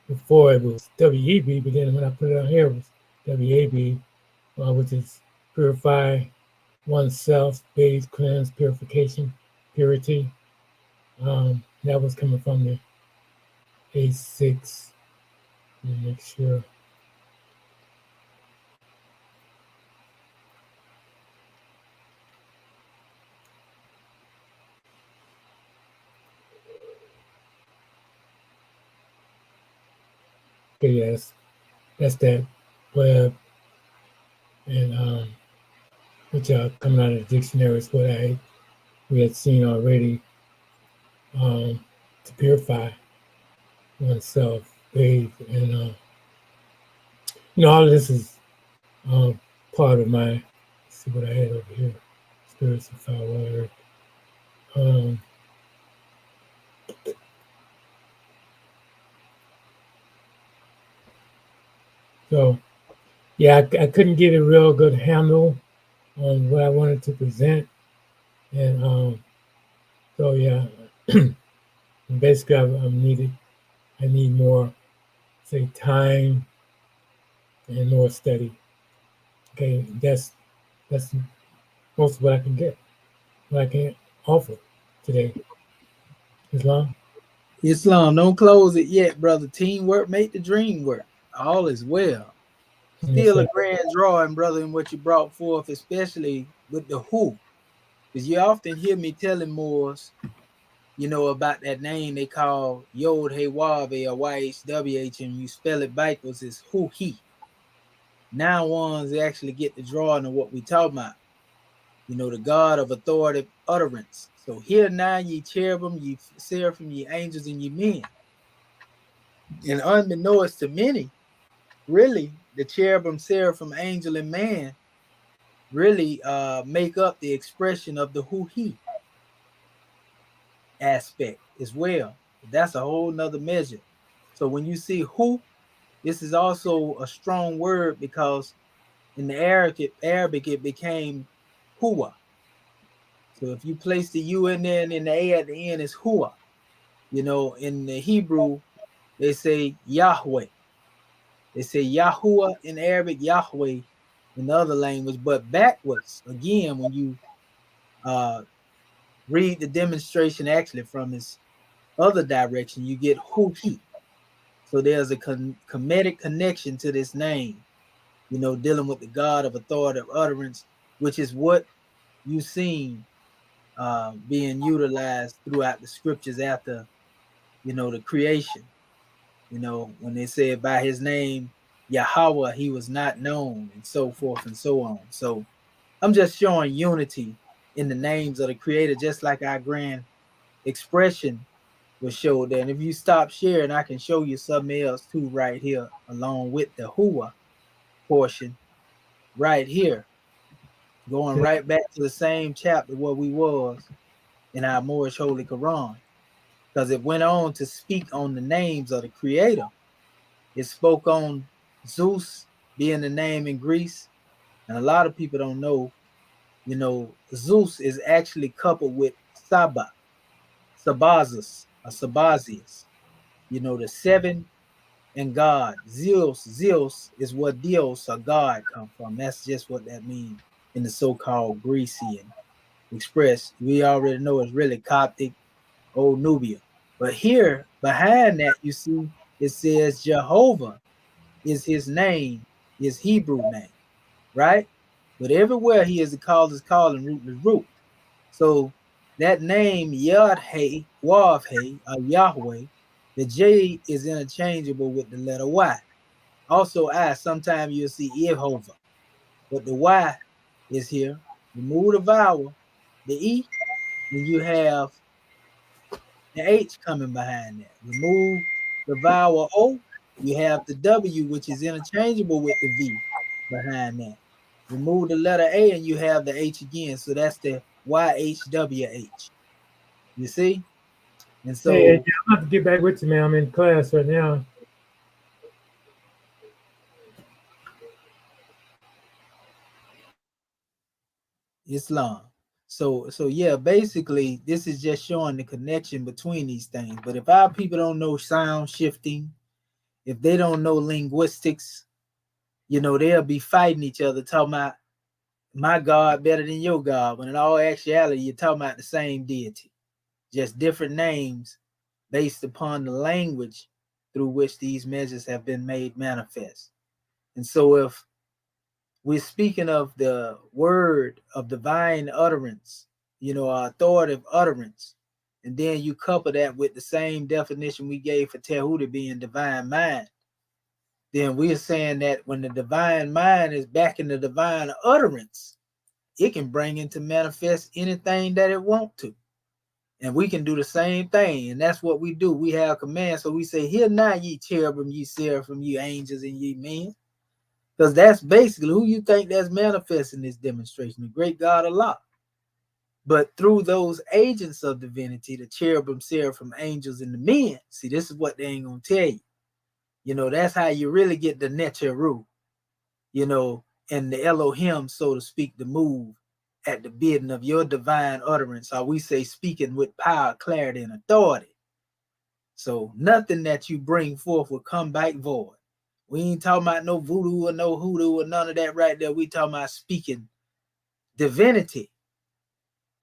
before it was WEB, but then when I put it on here, it was WAB, which is purify oneself, bathe, cleanse, purification, purity. That was coming from the A6. Let me make sure. Okay, yes, that's that web, and which coming out of the dictionary is what we had seen already. To purify oneself, bathe, and all of this is part of my. Let's see what I had over here. Spirits of fire, water. So, yeah, I couldn't get a real good handle on what I wanted to present, and so yeah, basically I need more, say, time and more study. Okay, that's most of what I can get, what I can offer today. Islam. Islam, don't close it yet, brother. Teamwork make the dream work. All is well. Yes, Still a sir. grand drawing, brother, in what you brought forth, especially with the who. Because you often hear me telling Moors, about that name they call Yod He Wav or YHWH, and you spell it backwards, is who he. Now ones actually get the drawing of what we talk about. The God of authoritative utterance. So here now ye cherubim, ye seraphim, ye angels, and ye men. And unbeknownst to many, really, the cherubim, seraphim, angel, and man really make up the expression of the who he aspect as well. That's a whole nother measure. So when you see who, this is also a strong word because in the Arabic it became huwa. So if you place the U in there and then the A at the end is huwa. In the Hebrew, they say Yahweh. They say Yahuwah in Arabic, Yahweh in the other language, but backwards, again, when you read the demonstration actually from its other direction, you get who he. So there's a comedic connection to this name, dealing with the God of authoritative utterance, which is what you've seen being utilized throughout the scriptures after, the creation. When they said by his name, Yahweh, he was not known, and so forth and so on. So I'm just showing unity in the names of the creator, just like our grand expression was showed there. And if you stop sharing, I can show you something else too right here, along with the Hua portion right here, going Yeah. right back to the same chapter where we was in our Moorish Holy Quran, because it went on to speak on the names of the creator. It spoke on Zeus being the name in Greece, and a lot of people don't know, Zeus is actually coupled with Sabazus, or Sabazius, the seven and God. Zeus is what Dios or God come from. That's just what that means in the so-called Grecian express. We already know it's really Coptic, Old Nubia. But here, behind that, you see, it says Jehovah is his name, his Hebrew name, right? But everywhere he is called is called in rootless root. So that name Yod-He, Wav-He, or Yahweh, the J is interchangeable with the letter Y. Also I, sometimes you'll see Yehovah, but the Y is here. Remove the vowel, the E, then you have the H coming behind that. Remove the vowel O, you have the W, which is interchangeable with the V behind that. Remove the letter A and you have the H again. So that's the YHWH. You see? And Hey, so I'm about to get back with you, man. I'm in class right now. Islam. So yeah, basically this is just showing the connection between these things. But if our people don't know sound shifting, if they don't know linguistics, they'll be fighting each other, talking about my God better than your God, when in all actuality, you're talking about the same deity, just different names based upon the language through which these measures have been made manifest. And so if we're speaking of the word of divine utterance, authoritative utterance, and then you couple that with the same definition we gave for Tehuti being divine mind, then we're saying that when the divine mind is back in the divine utterance, it can bring into manifest anything that it wants to. And we can do the same thing. And that's what we do. We have commands. So we say, here now, ye cherubim, ye seraphim, ye angels, and ye men. Because that's basically who you think that's manifesting this demonstration, the great God Allah. But through those agents of divinity, the cherubim, seraphim, angels, and the men, see, this is what they ain't going to tell you. That's how you really get the Neteru, and the Elohim, so to speak, to move at the bidding of your divine utterance, or we say speaking with power, clarity, and authority. So nothing that you bring forth will come back void. We ain't talking about no voodoo or no hoodoo or none of that right there. We talking about speaking divinity.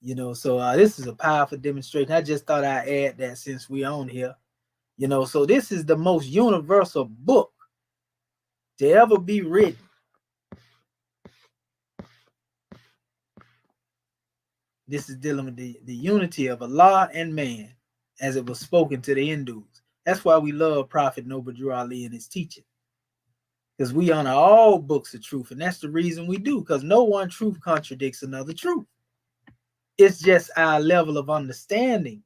You know, so this is a powerful demonstration. I just thought I'd add that since we on here. You know, so this is the most universal book to ever be written. This is dealing with the unity of Allah and man as it was spoken to the Hindus. That's why we love Prophet Noble Drew Ali and his teaching. Because we honor all books of truth. And that's the reason we do. Because no one truth contradicts another truth. It's just our level of understanding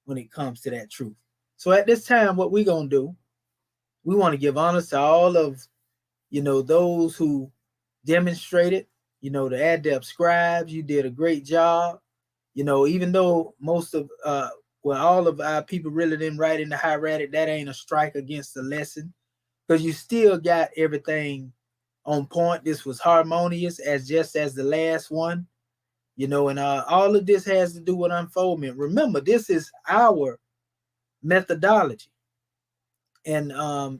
when it comes to that truth. So at this time, what we're going to do, we want to give honor to all of, you know, those who demonstrated, you know, the Adept scribes. You did a great job. You know, even though most of, all of our people really didn't write in the hieratic, that ain't a strike against the lesson. Because you still got everything on point. This was harmonious just as the last one. You know, and all of this has to do with unfoldment. Remember, this is our methodology. And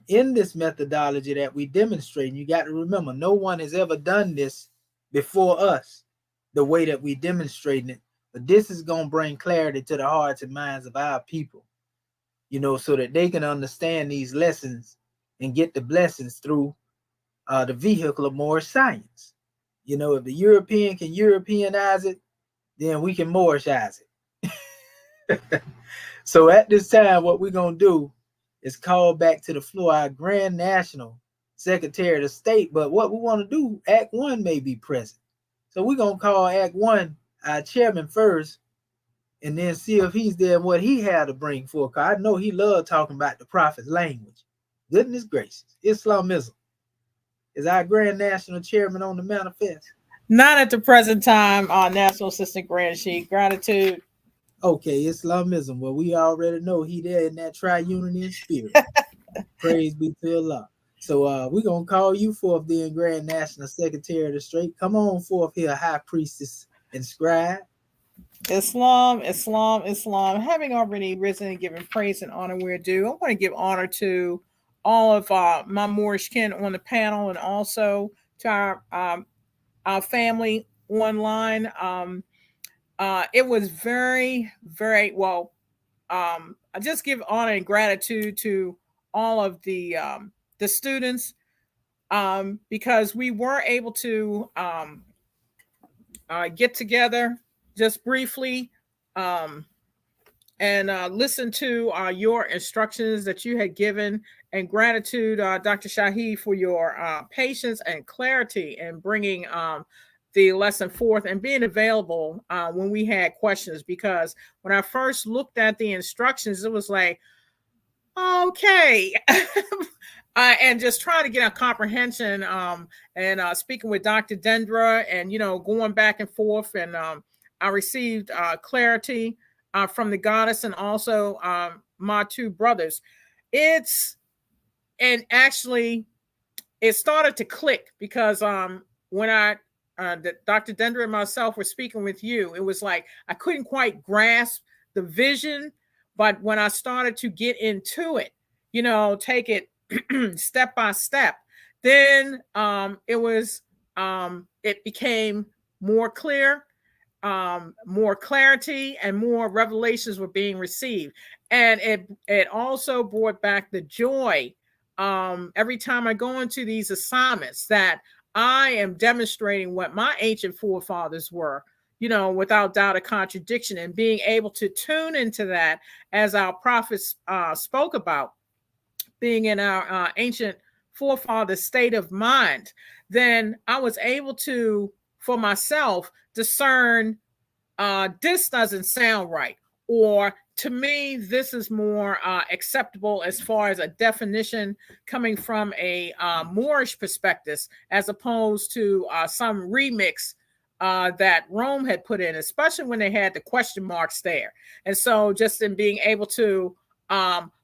in this methodology that we demonstrate, you got to remember, no one has ever done this before us, the way that we demonstrating it. But this is going to bring clarity to the hearts and minds of our people, you know, so that they can understand these lessons and get the blessings through the vehicle of Moorish science. You know, if the European can Europeanize it, then we can Moorishize it. So at this time, what we're going to do is call back to the floor our Grand National Secretary of the State. But what we want to do, Act 1 may be present. So we're going to call Act 1 our chairman first, and then see if he's there and what he had to bring forth. Because I know he loved talking about the prophet's language. Goodness gracious. Islamism. Is our Grand National Chairman on the manifest? Not at the present time, National Assistant Grand Chief. Gratitude. Okay, Islamism. Well, we already know he there in that triunity spirit. Praise be to Allah. So we're going to call you forth then, Grand National Secretary of the State. Come on forth here, High Priestess and Scribe. Islam. Having already risen and given praise and honor where due, I want to give honor to all of my Moorish kin on the panel, and also to our family online. It was very, very well. I just give honor and gratitude to all of the students, because we were able to get together just briefly and listen to your instructions that you had given. And gratitude, Dr. Shaheed, for your patience and clarity in bringing the lesson forth and being available when we had questions. Because when I first looked at the instructions, it was like, okay. And just trying to get a comprehension, and speaking with Dr. Dendra, and, you know, going back and forth. And I received clarity from the goddess, and also my two brothers. And actually it started to click, because when Dr. Dendra and myself were speaking with you, it was like I couldn't quite grasp the vision, but when I started to get into it, you know, take it step by step, then it became more clear, more clarity, and more revelations were being received. And it also brought back the joy every time I go into these assignments, that I am demonstrating what my ancient forefathers were, you know, without doubt or contradiction, and being able to tune into that, as our prophets spoke about, being in our ancient forefathers' state of mind. Then I was able to, for myself, discern this doesn't sound right, or to me, this is more acceptable as far as a definition coming from a Moorish perspective, as opposed to some remix that Rome had put in, especially when they had the question marks there. And so just in being able to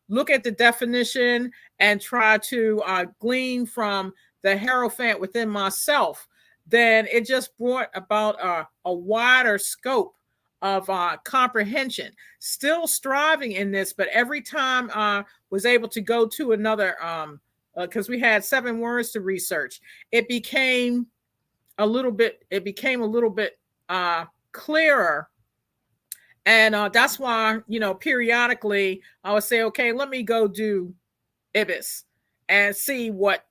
look at the definition and try to glean from the Hierophant within myself, then it just brought about a wider scope of comprehension. Still striving in this, but every time I was able to go to another, because we had 7 words to research, it became a little bit clearer. And that's why, periodically I would say, okay, let me go do E.A.R.S and see what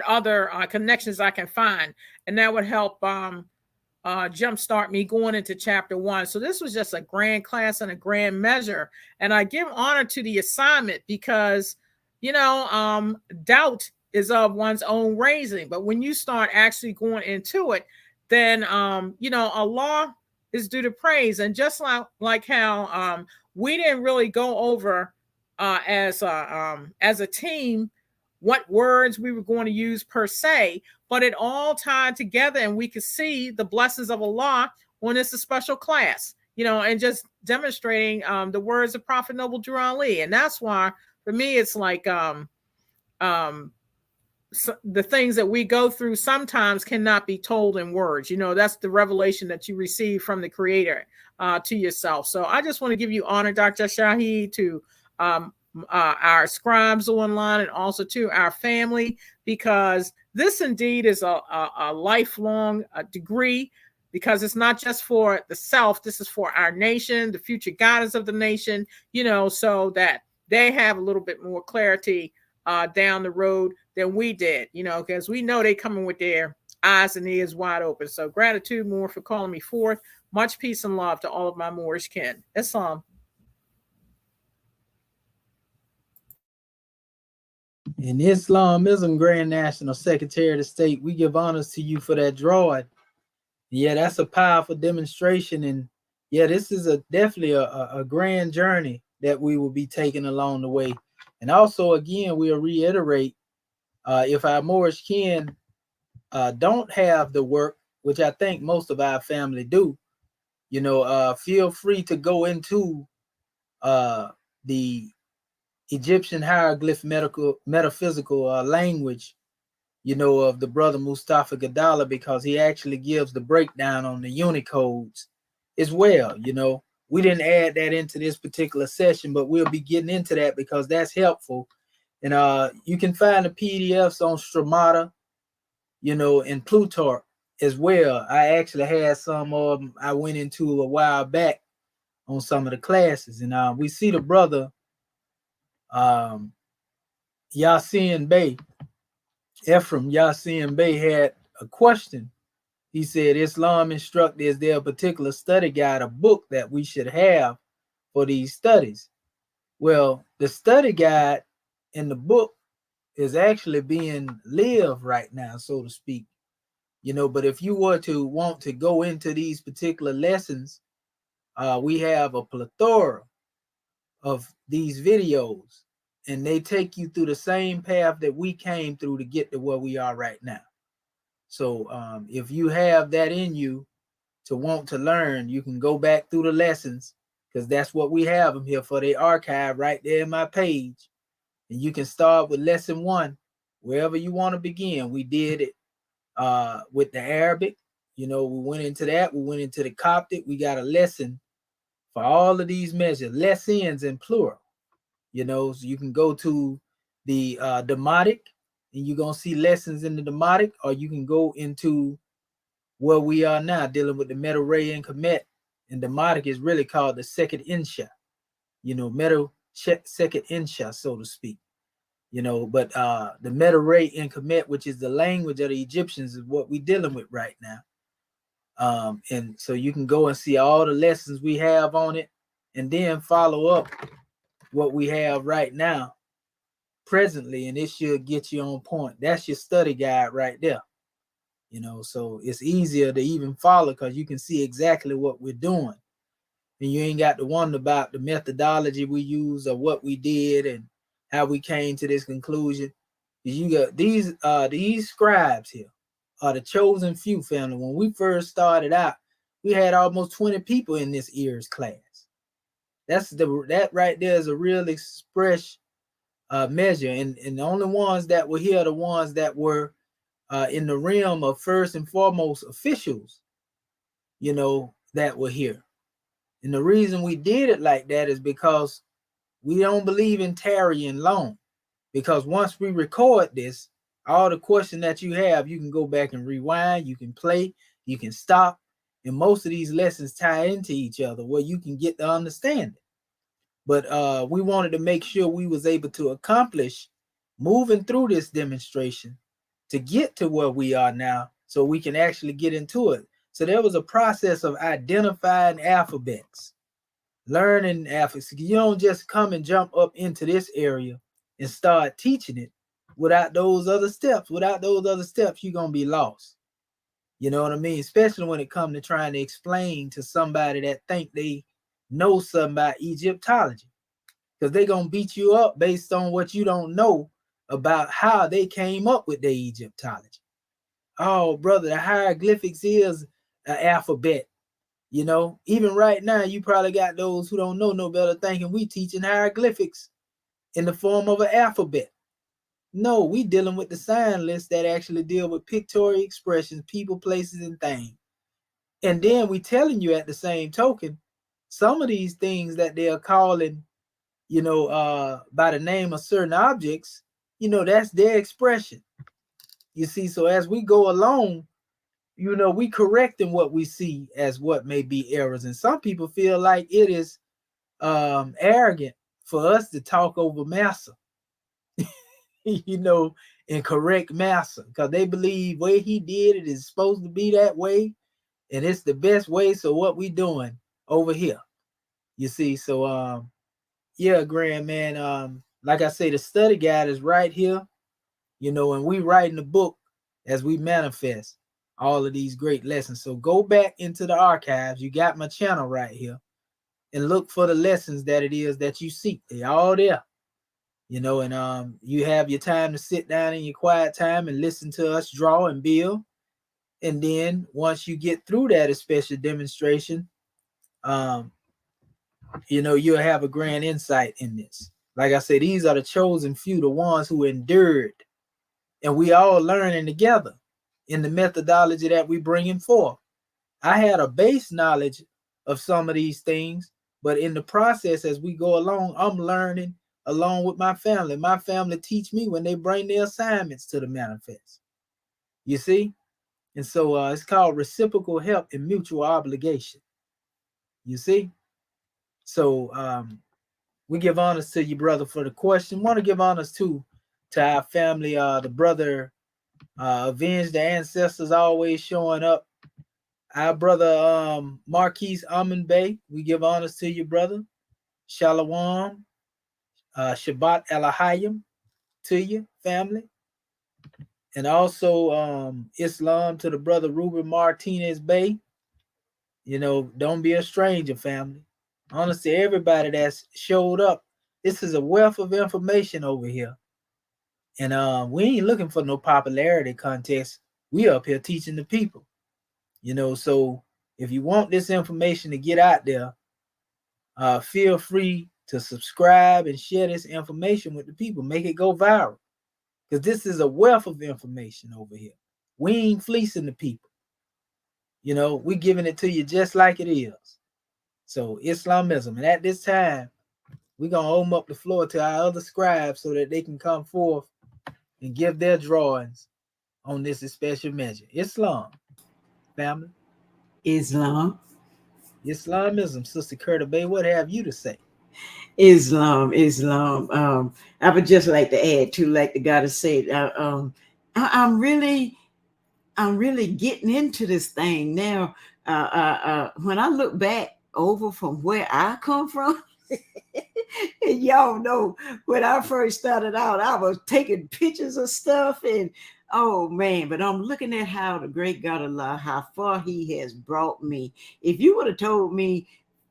other connections I can find. And that would help jumpstart me going into chapter 1. So this was just a grand class and a grand measure. And I give honor to the assignment because, doubt is of one's own raising. But when you start actually going into it, then, Allah is due to praise. And just like how we didn't really go over as a team what words we were going to use per se, but it all tied together and we could see the blessings of Allah when it's a special class, and just demonstrating the words of Prophet Noble Drew Ali. And that's why for me it's like so the things that we go through sometimes cannot be told in words. That's the revelation that you receive from the Creator to yourself. So I just want to give you honor, Dr. Shahid, to our scribes online and also to our family, because this indeed is a lifelong degree, because it's not just for the self, this is for our nation, the future guidance of the nation, so that they have a little bit more clarity down the road than we did, because we know they coming with their eyes and ears wide open. So gratitude more for calling me forth. Much peace and love to all of my Moorish kin. Islam. In Islamism, Grand National Secretary of the State, we give honors to you for that drawing. Yeah, that's a powerful demonstration. And yeah, this is definitely a grand journey that we will be taking along the way. And also, again, we'll reiterate, if our Moorish kin don't have the work, which I think most of our family do, feel free to go into the Egyptian hieroglyph metaphysical language, of the brother Mustafa Gadala, because he actually gives the breakdown on the Unicodes as well. We didn't add that into this particular session, but we'll be getting into that because that's helpful. And you can find the PDFs on Stromata, and Plutarch as well. I actually had some of them I went into a while back on some of the classes, and we see the brother Yasin Bey, Ephraim Yasin Bey, had a question. He said, Islam instructed, is there a particular study guide, a book that we should have for these studies? Well, the study guide in the book is actually being lived right now, so to speak. But if you were to want to go into these particular lessons, we have a plethora of these videos, and they take you through the same path that we came through to get to where we are right now. So if you have that in you to want to learn, you can go back through the lessons, because that's what we have them here for. They archive right there in my page. And you can start with lesson 1, wherever you want to begin. We did it with the Arabic. We went into that. We went into the Coptic. We got a lesson for all of these measures, lessons in plural. So you can go to the Demotic, and you're going to see lessons in the Demotic, or you can go into where we are now, dealing with the Medu, Ray, and Kemet. And Demotic is really called the second Insha, Medu, second Insha, so to speak. But the Medu, Ray, and Kemet, which is the language of the Egyptians, is what we're dealing with right now. And so you can go and see all the lessons we have on it, and then follow up what we have right now presently, and it should get you on point. That's your study guide right there. So it's easier to even follow because you can see exactly what we're doing, and you ain't got to wonder about the methodology we use or what we did and how we came to this conclusion. You got these scribes here are the chosen few, family. When we first started out, we had almost 20 people in this E.A.R.S class. That right there is a real express measure, and the only ones that were here are the ones that were in the realm of first and foremost officials, that were here. And the reason we did it like that is because we don't believe in tarrying long. Because once we record this, all the questions that you have, you can go back and rewind, you can play, you can stop, And most of these lessons tie into each other where you can get the understanding. But we wanted to make sure we was able to accomplish moving through this demonstration to get to where we are now so we can actually get into it. So there was a process of identifying alphabets, learning alphabets. You don't just come and jump up into this area and start teaching it without those other steps. Without those other steps, you're going to be lost. You know what I mean? Especially when it comes to trying to explain to somebody that think they know something about Egyptology. Because they're going to beat you up based on what you don't know about how they came up with their Egyptology. Oh, brother, the hieroglyphics is an alphabet. You know, even right now, you probably got those who don't know no better thinking we teaching hieroglyphics in the form of an alphabet. No, we dealing with the sign list that actually deal with pictorial expressions, people, places, and things. And then we telling you at the same token, some of these things that they are calling, you know, by the name of certain objects, you know, that's their expression. You see, so as we go along, you know, we correcting what we see as what may be errors. And some people feel like it is arrogant for us to talk over Massa, you know, and correct Massa, because they believe way he did it is supposed to be that way, and it's the best way. So what we doing over here? You see, so yeah, Grand man. Like I say, the study guide is right here, you know, and we writing the book as we manifest all of these great lessons. So go back into the archives. You got my channel right here, and look for the lessons that it is that you seek. They're all there, you know, and you have your time to sit down in your quiet time and listen to us draw and build. And then once you get through that special demonstration, you know, you'll have a grand insight in this. Like I said, these are the chosen few, the ones who endured, and we all learning together in the methodology that we bringing forth. I had a base knowledge of some of these things, but in the process, as we go along, I'm learning along with my family. My family teach me when they bring their assignments to the manifest. You see? And so it's called reciprocal help and mutual obligation. You see? So we give honors to you, brother, for the question. Want to give honors to our family, the brother Avenge the Ancestors always showing up. Our brother Marquise Amun Bey, we give honors to you, brother. Shalom, Shabbat Elahayim to you, family. And also Islam to the brother Ruben Martinez Bey. You know, don't be a stranger, family. Honest to everybody that's showed up. This is a wealth of information over here. And we ain't looking for no popularity contest. We up here teaching the people. You know, so if you want this information to get out there, feel free to subscribe and share this information with the people. Make it go viral. Because this is a wealth of information over here. We ain't fleecing the people. You know, we giving it to you just like it is. So Islamism. And at this time, we're going to open up the floor to our other scribes so that they can come forth and give their drawings on this special measure. Islam, family. Islam. Islamism, Sister Curta Bay, what have you to say? Islam. I would just like to add to, like the goddess said, I'm really getting into this thing now. When I look back over from where I come from, and y'all know when I first started out, I was taking pictures of stuff, and oh man, but I'm looking at how the great God Allah, how far He has brought me. If you would have told me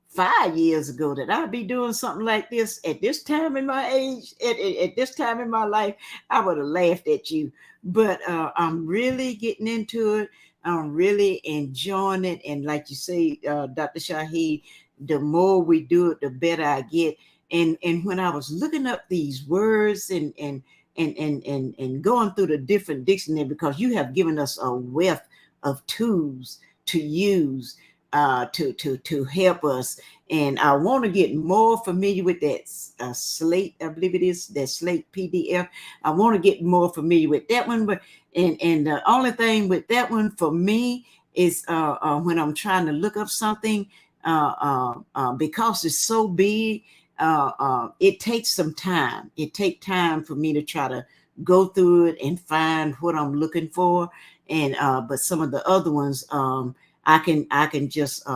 5 years ago that I'd be doing something like this at this time in my age, at this time in my life, I would have laughed at you. But I'm really getting into it. I'm really enjoying it. And like you say, Dr. Shaheed, the more we do it, the better I get. And when I was looking up these words and going through the different dictionary, because you have given us a wealth of tools to use to help us. And I want to get more familiar with that Slate, I believe it is, that Slate PDF. I want to get more familiar with that one. But and the only thing with that one for me is when I'm trying to look up something, because it's so big, it takes some time. It takes time for me to try to go through it and find what I'm looking for. And but some of the other ones, I can just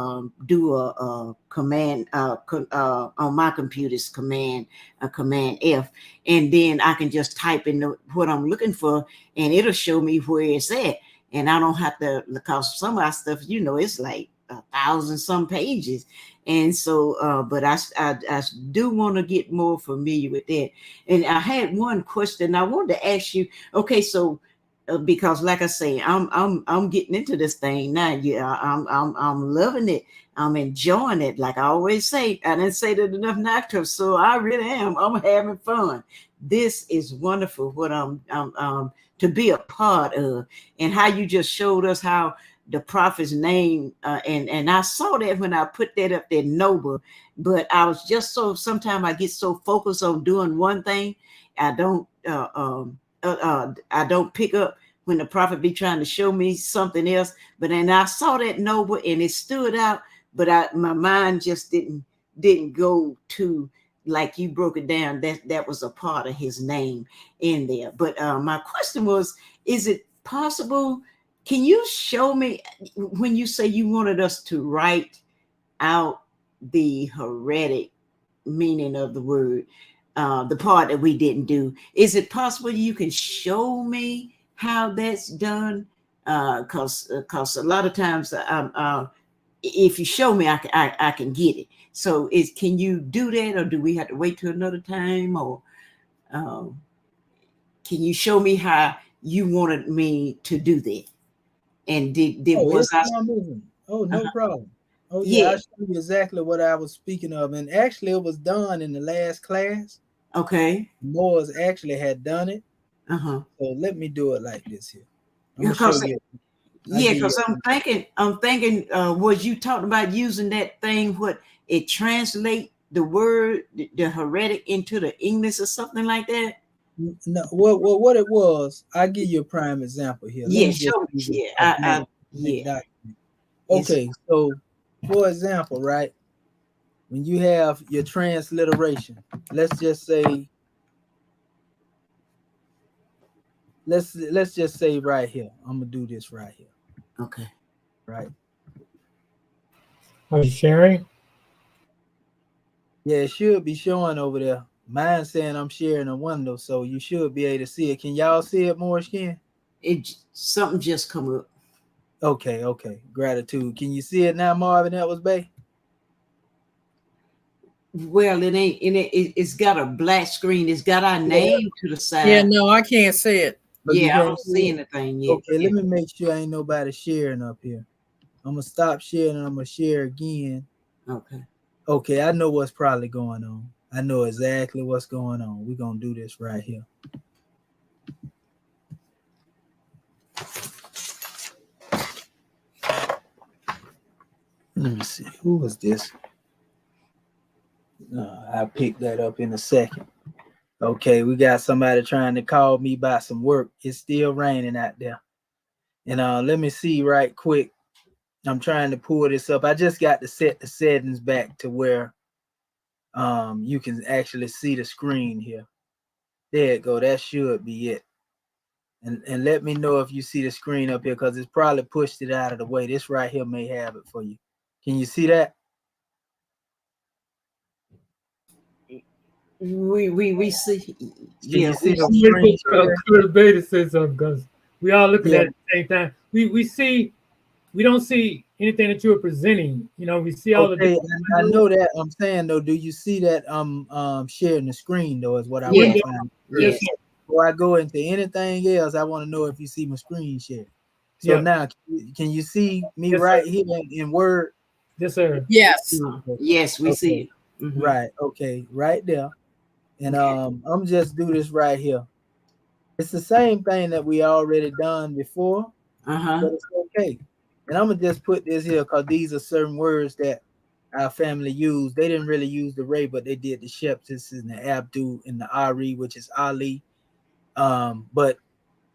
do a command on my computer's command F, and then I can just type in what I'm looking for, and it'll show me where it's at. And I don't have to, because some of our stuff, it's like 1,000 some pages. And so, but I do want to get more familiar with that. And I had one question I wanted to ask you. Okay, so because like I say, I'm getting into this thing now. Yeah, I'm loving it. I'm enjoying it. Like I always say, I didn't say that enough now, so I really am. I'm having fun. This is wonderful. What I'm to be a part of, and how you just showed us how the prophet's name, and I saw that when I put that up there, Noble. But I was just sometimes I get so focused on doing one thing, I don't I don't pick up when the prophet be trying to show me something else. But then I saw that Noble and it stood out, but my mind just didn't go to, like you broke it down, that was a part of his name in there. But my question was, is it possible? Can you show me, when you say you wanted us to write out the heretic meaning of the word, the part that we didn't do, is it possible you can show me how that's done? Because a lot of times if you show me, I can get it. So can you do that, or do we have to wait till another time? Or can you show me how you wanted me to do that? And was I? Oh, no problem. Oh yeah, Yeah. I'll show you exactly what I was speaking of. And actually it was done in the last class. Okay. Moors actually had done it. Uh-huh. So let me do it like this here. I'm gonna Because show you. because I'm thinking, was you talking about using that thing, what it translate the word, the heretic, into the English or something like that? No, what it was, I'll give you a prime example here. Let Yeah, me just show me. use Yeah, a blank yeah. document. Okay, so for example, right, when you have your transliteration, let's just say, let's just say right here. I'm gonna do this right here. Okay. Right. Are you sharing? Yeah, it should be showing over there. Mine's saying I'm sharing a window, so you should be able to see it. Can y'all see it more, Skin? Something just come up. Okay. Gratitude. Can you see it now, Marvin? That was Bay. Well, it ain't. It's got a black screen. It's got our name to the side. Yeah, no, I can't see it. Yeah, I don't see anything yet. Okay, let me make sure ain't nobody sharing up here. I'm gonna stop sharing and I'm gonna share again. Okay, I know what's probably going on. I know exactly what's going on. We're gonna do this right here. Let me see. Who was this? I'll pick that up in a second. Okay, we got somebody trying to call me about some work. It's still raining out there. And let me see right quick. I'm trying to pull this up. I just got to set the settings back to where you can actually see the screen here. There it go. That should be it. And let me know if you see the screen up here, because it's probably pushed it out of the way. This right here may have it for you. Can you see that? We see. Can Yeah, you see the Somebody screen? put a beta say something, because we all looking at it at the same time. We don't see anything that you're presenting. We see all the. I know that. I'm saying though, do you see that sharing the screen though? Is what I Yeah. want to find. Yes. Before I go into anything else, I want to know if you see my screen share. So now, can you see me right here in Word? Yes, sir. Yes. Yes, we see it. Mm-hmm. Right. Okay. Right there. And I'm just do this right here. It's the same thing that we already done before, but it's okay. And I'm gonna just put this here because these are certain words that our family used. They didn't really use the Ray, but they did the Shep. This is the Abdu and the Ari, which is Ali. But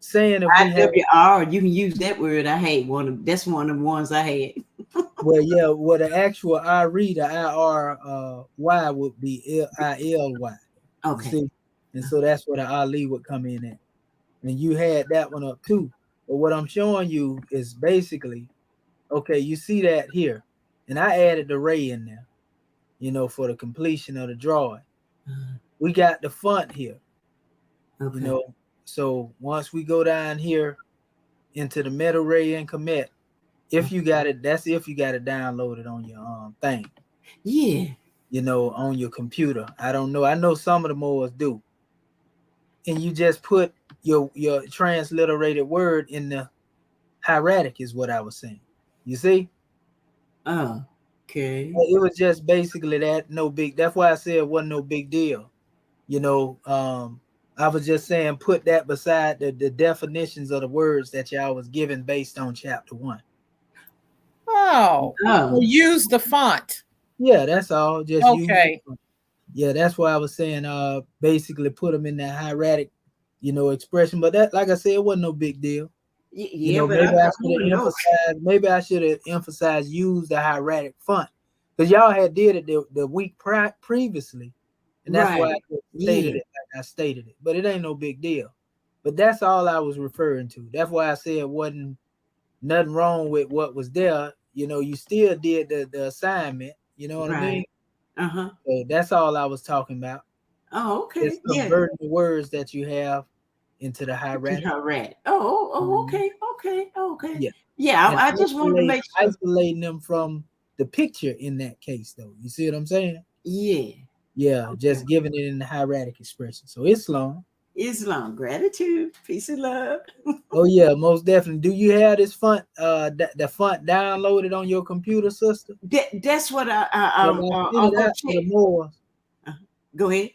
saying if we have IWR, you can use that word. I had that's one of the ones I had. well, yeah, well, the actual I read the IRY would be ILY. You Okay. see, and so that's where the Ali would come in at, and you had that one up too. But what I'm showing you is basically okay. You see that here, and I added the ray in there, for the completion of the drawing. We got the font here, Okay. So once we go down here into the Medu ray and commit, if you got it, that's if you got it downloaded on your thing. Yeah. On your computer. I don't know. I know some of the Moors do. And you just put your transliterated word in the hieratic is what I was saying. You see? Okay. It was just basically that, no big. That's why I said it wasn't no big deal. I was just saying put that beside the definitions of the words that y'all was given based on chapter 1. Oh. Use the font. Yeah, that's all. Just okay. Yeah, that's why I was saying basically put them in that hieratic, expression. But that, like I said, it wasn't no big deal. Yeah, but maybe I should have emphasized use the hieratic font. Because y'all had did it the week previously. And that's why I stated it like I stated it. But it ain't no big deal. But that's all I was referring to. That's why I said it wasn't nothing wrong with what was there. You still did the assignment. You know what I mean? So that's all I was talking about. Oh, okay. Just converting the words that you have into the hieratic. Okay. Yeah. Yeah, I just wanted to make sure. Isolating them from the picture in that case, though. You see what I'm saying? Yeah. Yeah, okay. Just giving it in the hieratic expression. So Islam, gratitude, peace and love. Oh yeah, most definitely. Do you have this font, the font downloaded on your computer, sister? That's what I'll go check. To the Moors. Go ahead.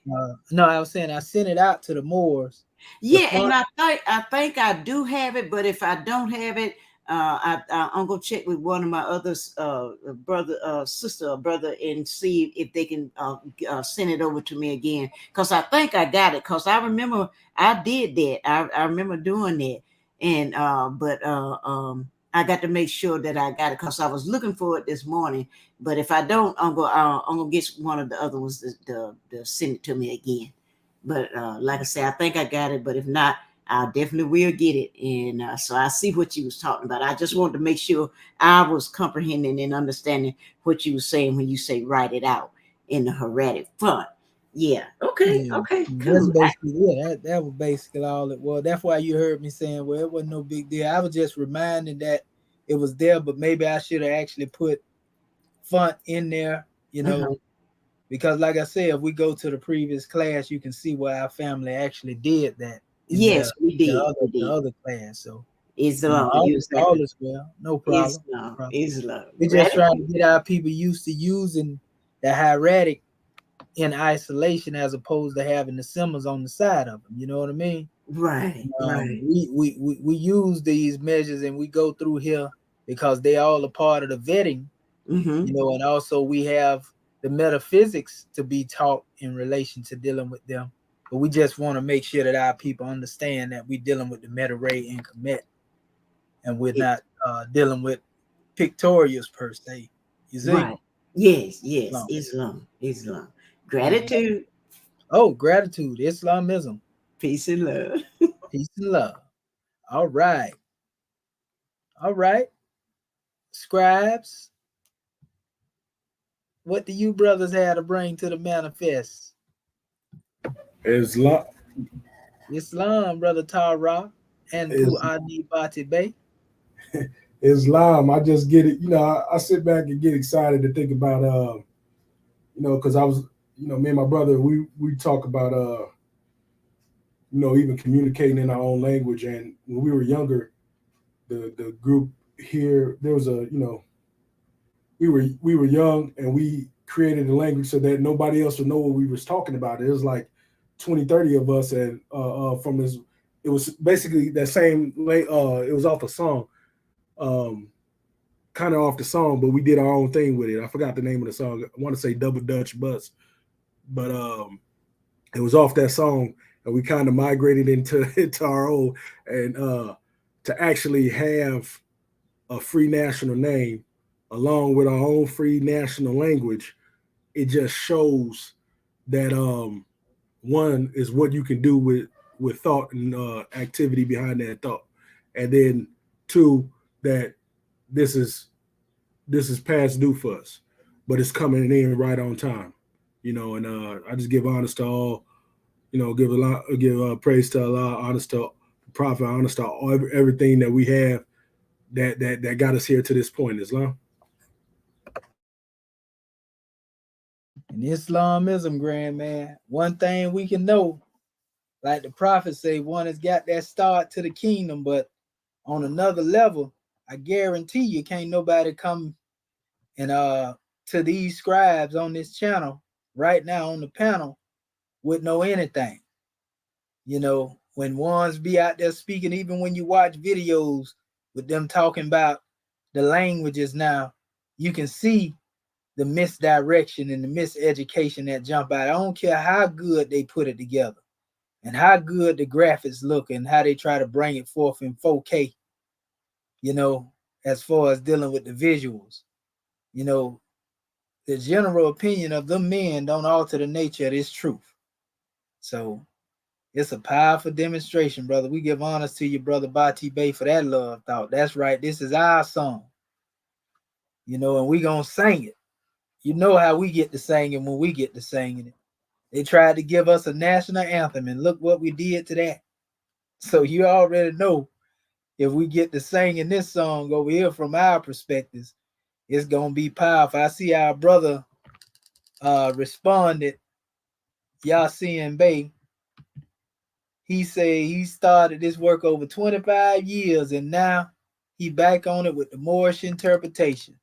No, I was saying I sent it out to the Moors. Yeah, and I think I do have it, but if I don't have it, I'm gonna check with one of my other sister or brother and see if they can send it over to me again. Because I think I got it. Because I remember I did that. I remember doing that, and I got to make sure that I got it because I was looking for it this morning. But if I don't, I'm gonna get one of the other ones to send it to me again. But like I said, I think I got it. But if not, I definitely will get it. And so I see what you was talking about. I just wanted to make sure I was comprehending and understanding what you were saying when you say write it out in the hieratic font. Yeah. Okay. Yeah. Okay. Cool. That's basically that was basically all it was. That's why you heard me saying, well, it wasn't no big deal. I was just reminding that it was there, but maybe I should have actually put font in there, because like I said, if we go to the previous class, you can see where our family actually did that. Yes, we did. The other class. So Islam, all is well. No problem. Islam. We just trying to get our people used to using the hieratic in isolation as opposed to having the symbols on the side of them. You know what I mean? Right. Right. We use these measures and we go through here because they all a part of the vetting. And also we have the metaphysics to be taught in relation to dealing with them. But we just want to make sure that our people understand that we're dealing with the meta ray and commit, and we're not dealing with pictorials per se. You see? Right. Yes. Islam. Gratitude. Oh, gratitude. Islamism. Peace and love. Peace and love. All right. Scribes. What do you brothers have to bring to the manifest? Islam, Brother Tara and Pu'ani Bati Bey. Islam, I just get it. I sit back and get excited to think about, because I was, me and my brother, we talk about, even communicating in our own language. And when we were younger, the group here, there was we were young and we created a language so that nobody else would know what we was talking about. It was like 20, 30 of us, and from this, it was basically that same it was off a song, kind of off the song, but we did our own thing with it. I forgot the name of the song. I want to say Double Dutch Bus, but it was off that song, and we kind of migrated into our own, and to actually have a free national name along with our own free national language, it just shows that one is what you can do with thought and activity behind that thought, and then two, that this is past due for us, but it's coming in right on time, and I just give honors to all, give praise to Allah, honors to the Prophet, honors to everything that we have that got us here to this point, Islam. And Islamism, grand man, one thing we can know, like the Prophet say, one has got that start to the kingdom, but on another level, I guarantee you can't nobody come and to these scribes on this channel right now on the panel would know anything. When ones be out there speaking, even when you watch videos with them talking about the languages now, you can see the misdirection and the miseducation that jump out. I don't care how good they put it together and how good the graphics look and how they try to bring it forth in 4K, as far as dealing with the visuals. The general opinion of them men don't alter the nature of this truth. So it's a powerful demonstration, brother. We give honors to your brother Bati Bey for that love thought. That's right. This is our song, and we gonna sing it. You know how we get to singing when we get to singing it. They tried to give us a national anthem, and look what we did to that. So you already know if we get to singing this song over here from our perspectives, it's gonna be powerful. I see our brother responded, Yasin Bey. He said he started this work over 25 years and now he back on it with the Moorish interpretation.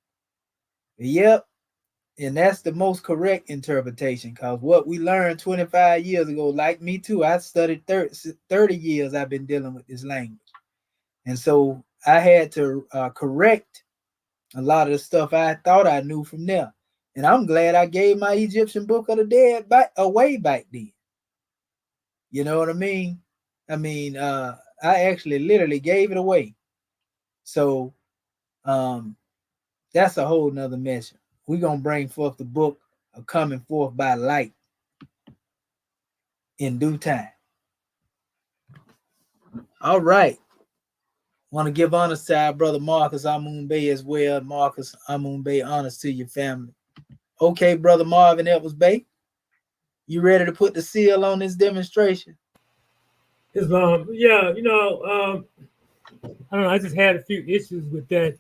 Yep. And that's the most correct interpretation, because what we learned 25 years ago, like me too, I studied 30 years I've been dealing with this language. And so I had to correct a lot of the stuff I thought I knew from there. And I'm glad I gave my Egyptian Book of the Dead away back then. You know what I mean? I actually literally gave it away. So that's a whole nother measure. We're going to bring forth the book of Coming Forth by Light in due time. All right. Want to give honors to our brother Marcus Amun Bey as well. Marcus Amun Bey, honors to your family. Okay, brother Marvin Edwards Bey, you ready to put the seal on this demonstration? Islam, yeah, I don't know. I just had a few issues with that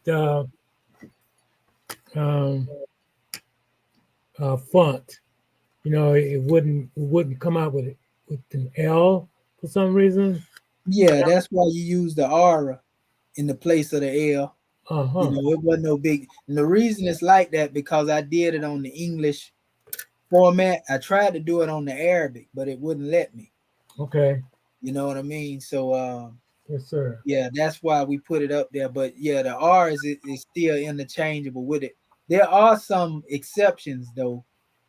font. It wouldn't come out with an L for some reason. Yeah, that's why you use the R in the place of the L. Uh-huh. It wasn't no big. And the reason it's like that because I did it on the English format. I tried to do it on the Arabic, but it wouldn't let me. Okay. You know what I mean? So yes, sir. Yeah, that's why we put it up there. But yeah, the R is still interchangeable with it. There are some exceptions though.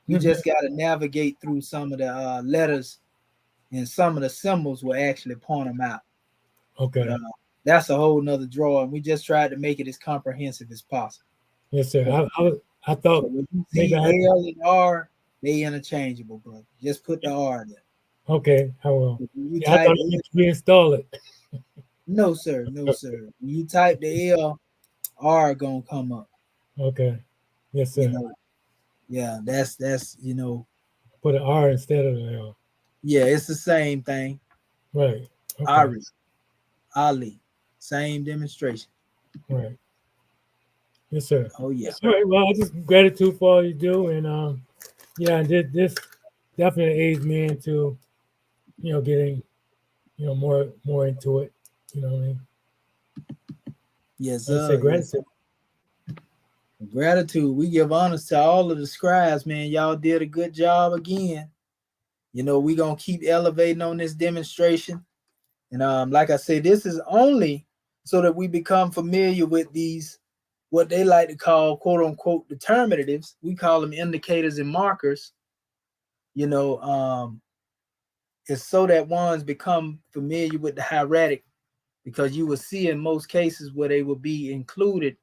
You just got to navigate through some of the letters, and some of the symbols will actually point them out. Okay. But, that's a whole nother drawing. We just tried to make it as comprehensive as possible. Yes, sir. I thought so when you see L and R, they interchangeable, bro. Just put the R there. Okay, I will. I thought you could reinstall it. No, sir. No, sir. When you type the L, R gonna come up. Okay. Yes, sir. Yeah, that's put an R instead of the L. Yeah, it's the same thing. Right. Okay. Ari, Ali, same demonstration. Right. Yes, sir. Oh yeah. All right. Well, I just gratitude for all you do, and this definitely aids me into, getting, more into it. You know what I mean? Yes, sir. Gratitude. Gratitude. We give honors to all of the scribes, man. Y'all did a good job again. We're gonna keep elevating on this demonstration. And like I say, this is only so that we become familiar with these, what they like to call quote unquote determinatives. We call them indicators and markers. it's so that ones become familiar with the hieratic, because you will see in most cases where they will be included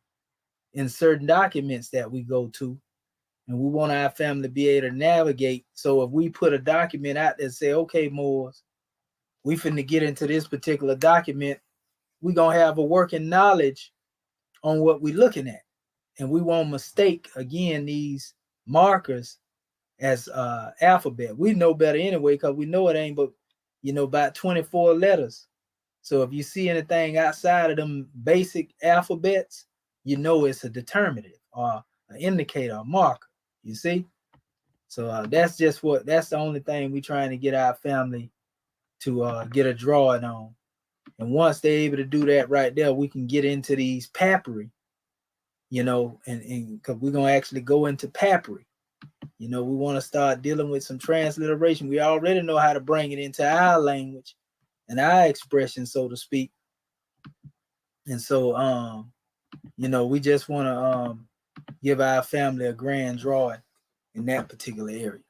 in certain documents that we go to, and we want our family to be able to navigate. So if we put a document out there and say, okay, Moors, we finna get into this particular document, we gonna have a working knowledge on what we're looking at, and we won't mistake again these markers as alphabet. We know better anyway, because we know it ain't but about 24 letters. So if you see anything outside of them basic alphabets, it's a determinative or an indicator, a marker. You see? So that's the only thing we trying to get our family to get a drawing on. And once they're able to do that right there, we can get into these papyri, and because we're going to actually go into papyri. We want to start dealing with some transliteration. We already know how to bring it into our language and our expression, so to speak. And so, we just want to give our family a grand drawing in that particular area.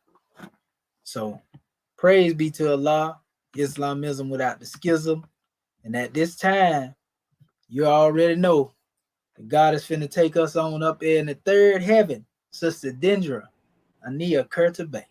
So, praise be to Allah, Islamism without the schism. And at this time, you already know that God is finna take us on up there in the third heaven, Sister Dendra, Ania Kurtabay.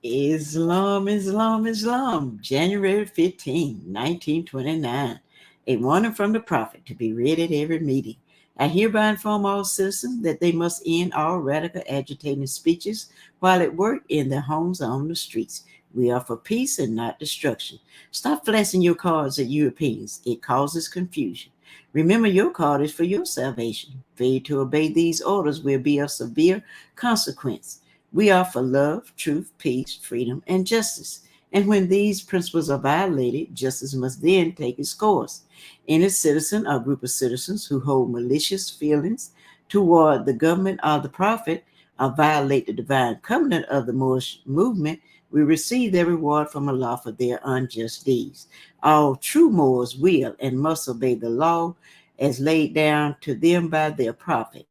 Islam, Islam, Islam. January 15, 1929. A warning from the Prophet to be read at every meeting. I hereby inform all citizens that they must end all radical agitating speeches while at work, in their homes, or on the streets. We are for peace and not destruction. Stop flashing your cards at Europeans. It causes confusion. Remember, your card is for your salvation. Failure to obey these orders will be of severe consequence. We are for love, truth, peace, freedom, and justice. And when these principles are violated, justice must then take its course. Any citizen or group of citizens who hold malicious feelings toward the government or the prophet or violate the divine covenant of the Moorish movement will receive their reward from Allah for their unjust deeds. All true Moors will and must obey the law as laid down to them by their prophet.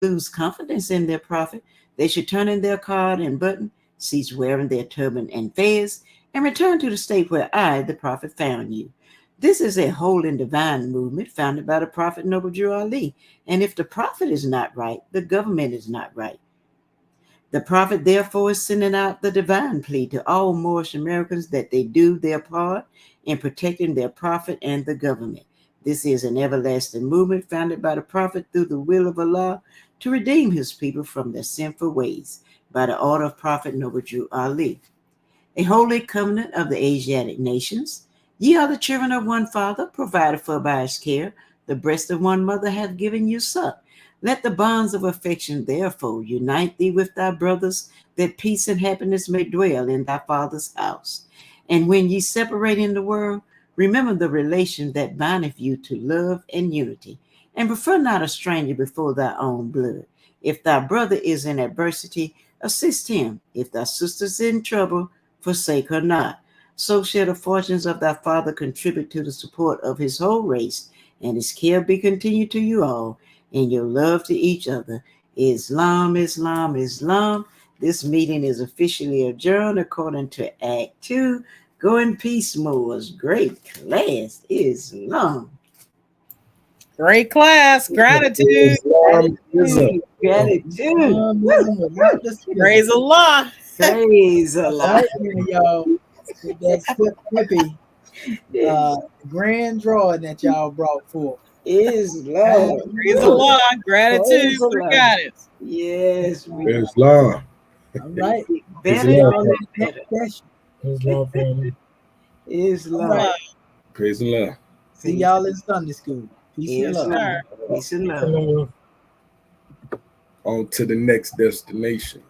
Lose confidence in their prophet, they should turn in their card and button, cease wearing their turban and fez, and return to the state where I, the prophet, found you. This is a holy and divine movement founded by the Prophet Noble Drew Ali. And if the prophet is not right, the government is not right. The prophet, therefore, is sending out the divine plea to all Moorish Americans that they do their part in protecting their prophet and the government. This is an everlasting movement founded by the prophet through the will of Allah to redeem his people from their sinful ways by the order of Prophet Noble Drew Ali. A holy covenant of the Asiatic nations. Ye are the children of one father, provided for by his care. The breast of one mother hath given you suck. Let the bonds of affection, therefore, unite thee with thy brothers, that peace and happiness may dwell in thy father's house. And when ye separate in the world, remember the relation that bindeth you to love and unity, and prefer not a stranger before thy own blood. If thy brother is in adversity, assist him. If thy sister is in trouble, forsake her not. So shall the fortunes of thy father contribute to the support of his whole race, and his care be continued to you all, in your love to each other. Islam, Islam, Islam. This meeting is officially adjourned according to Act 2. Go in peace, Moors. Great class. Islam. Great class. Gratitude. Islam is a Gratitude. Praise Allah. Praise Allah. All right, then, y'all. With that slippy grand drawing that y'all brought forth. Islam. Praise Allah. Gratitude Praise for Allah. guidance. Yes. Islam. All right. Better Islam. and better. Islam family. Islam. Right. Praise Allah. See y'all in Sunday school. Peace and love. Islam. Peace and love. Hello. On to the next destination.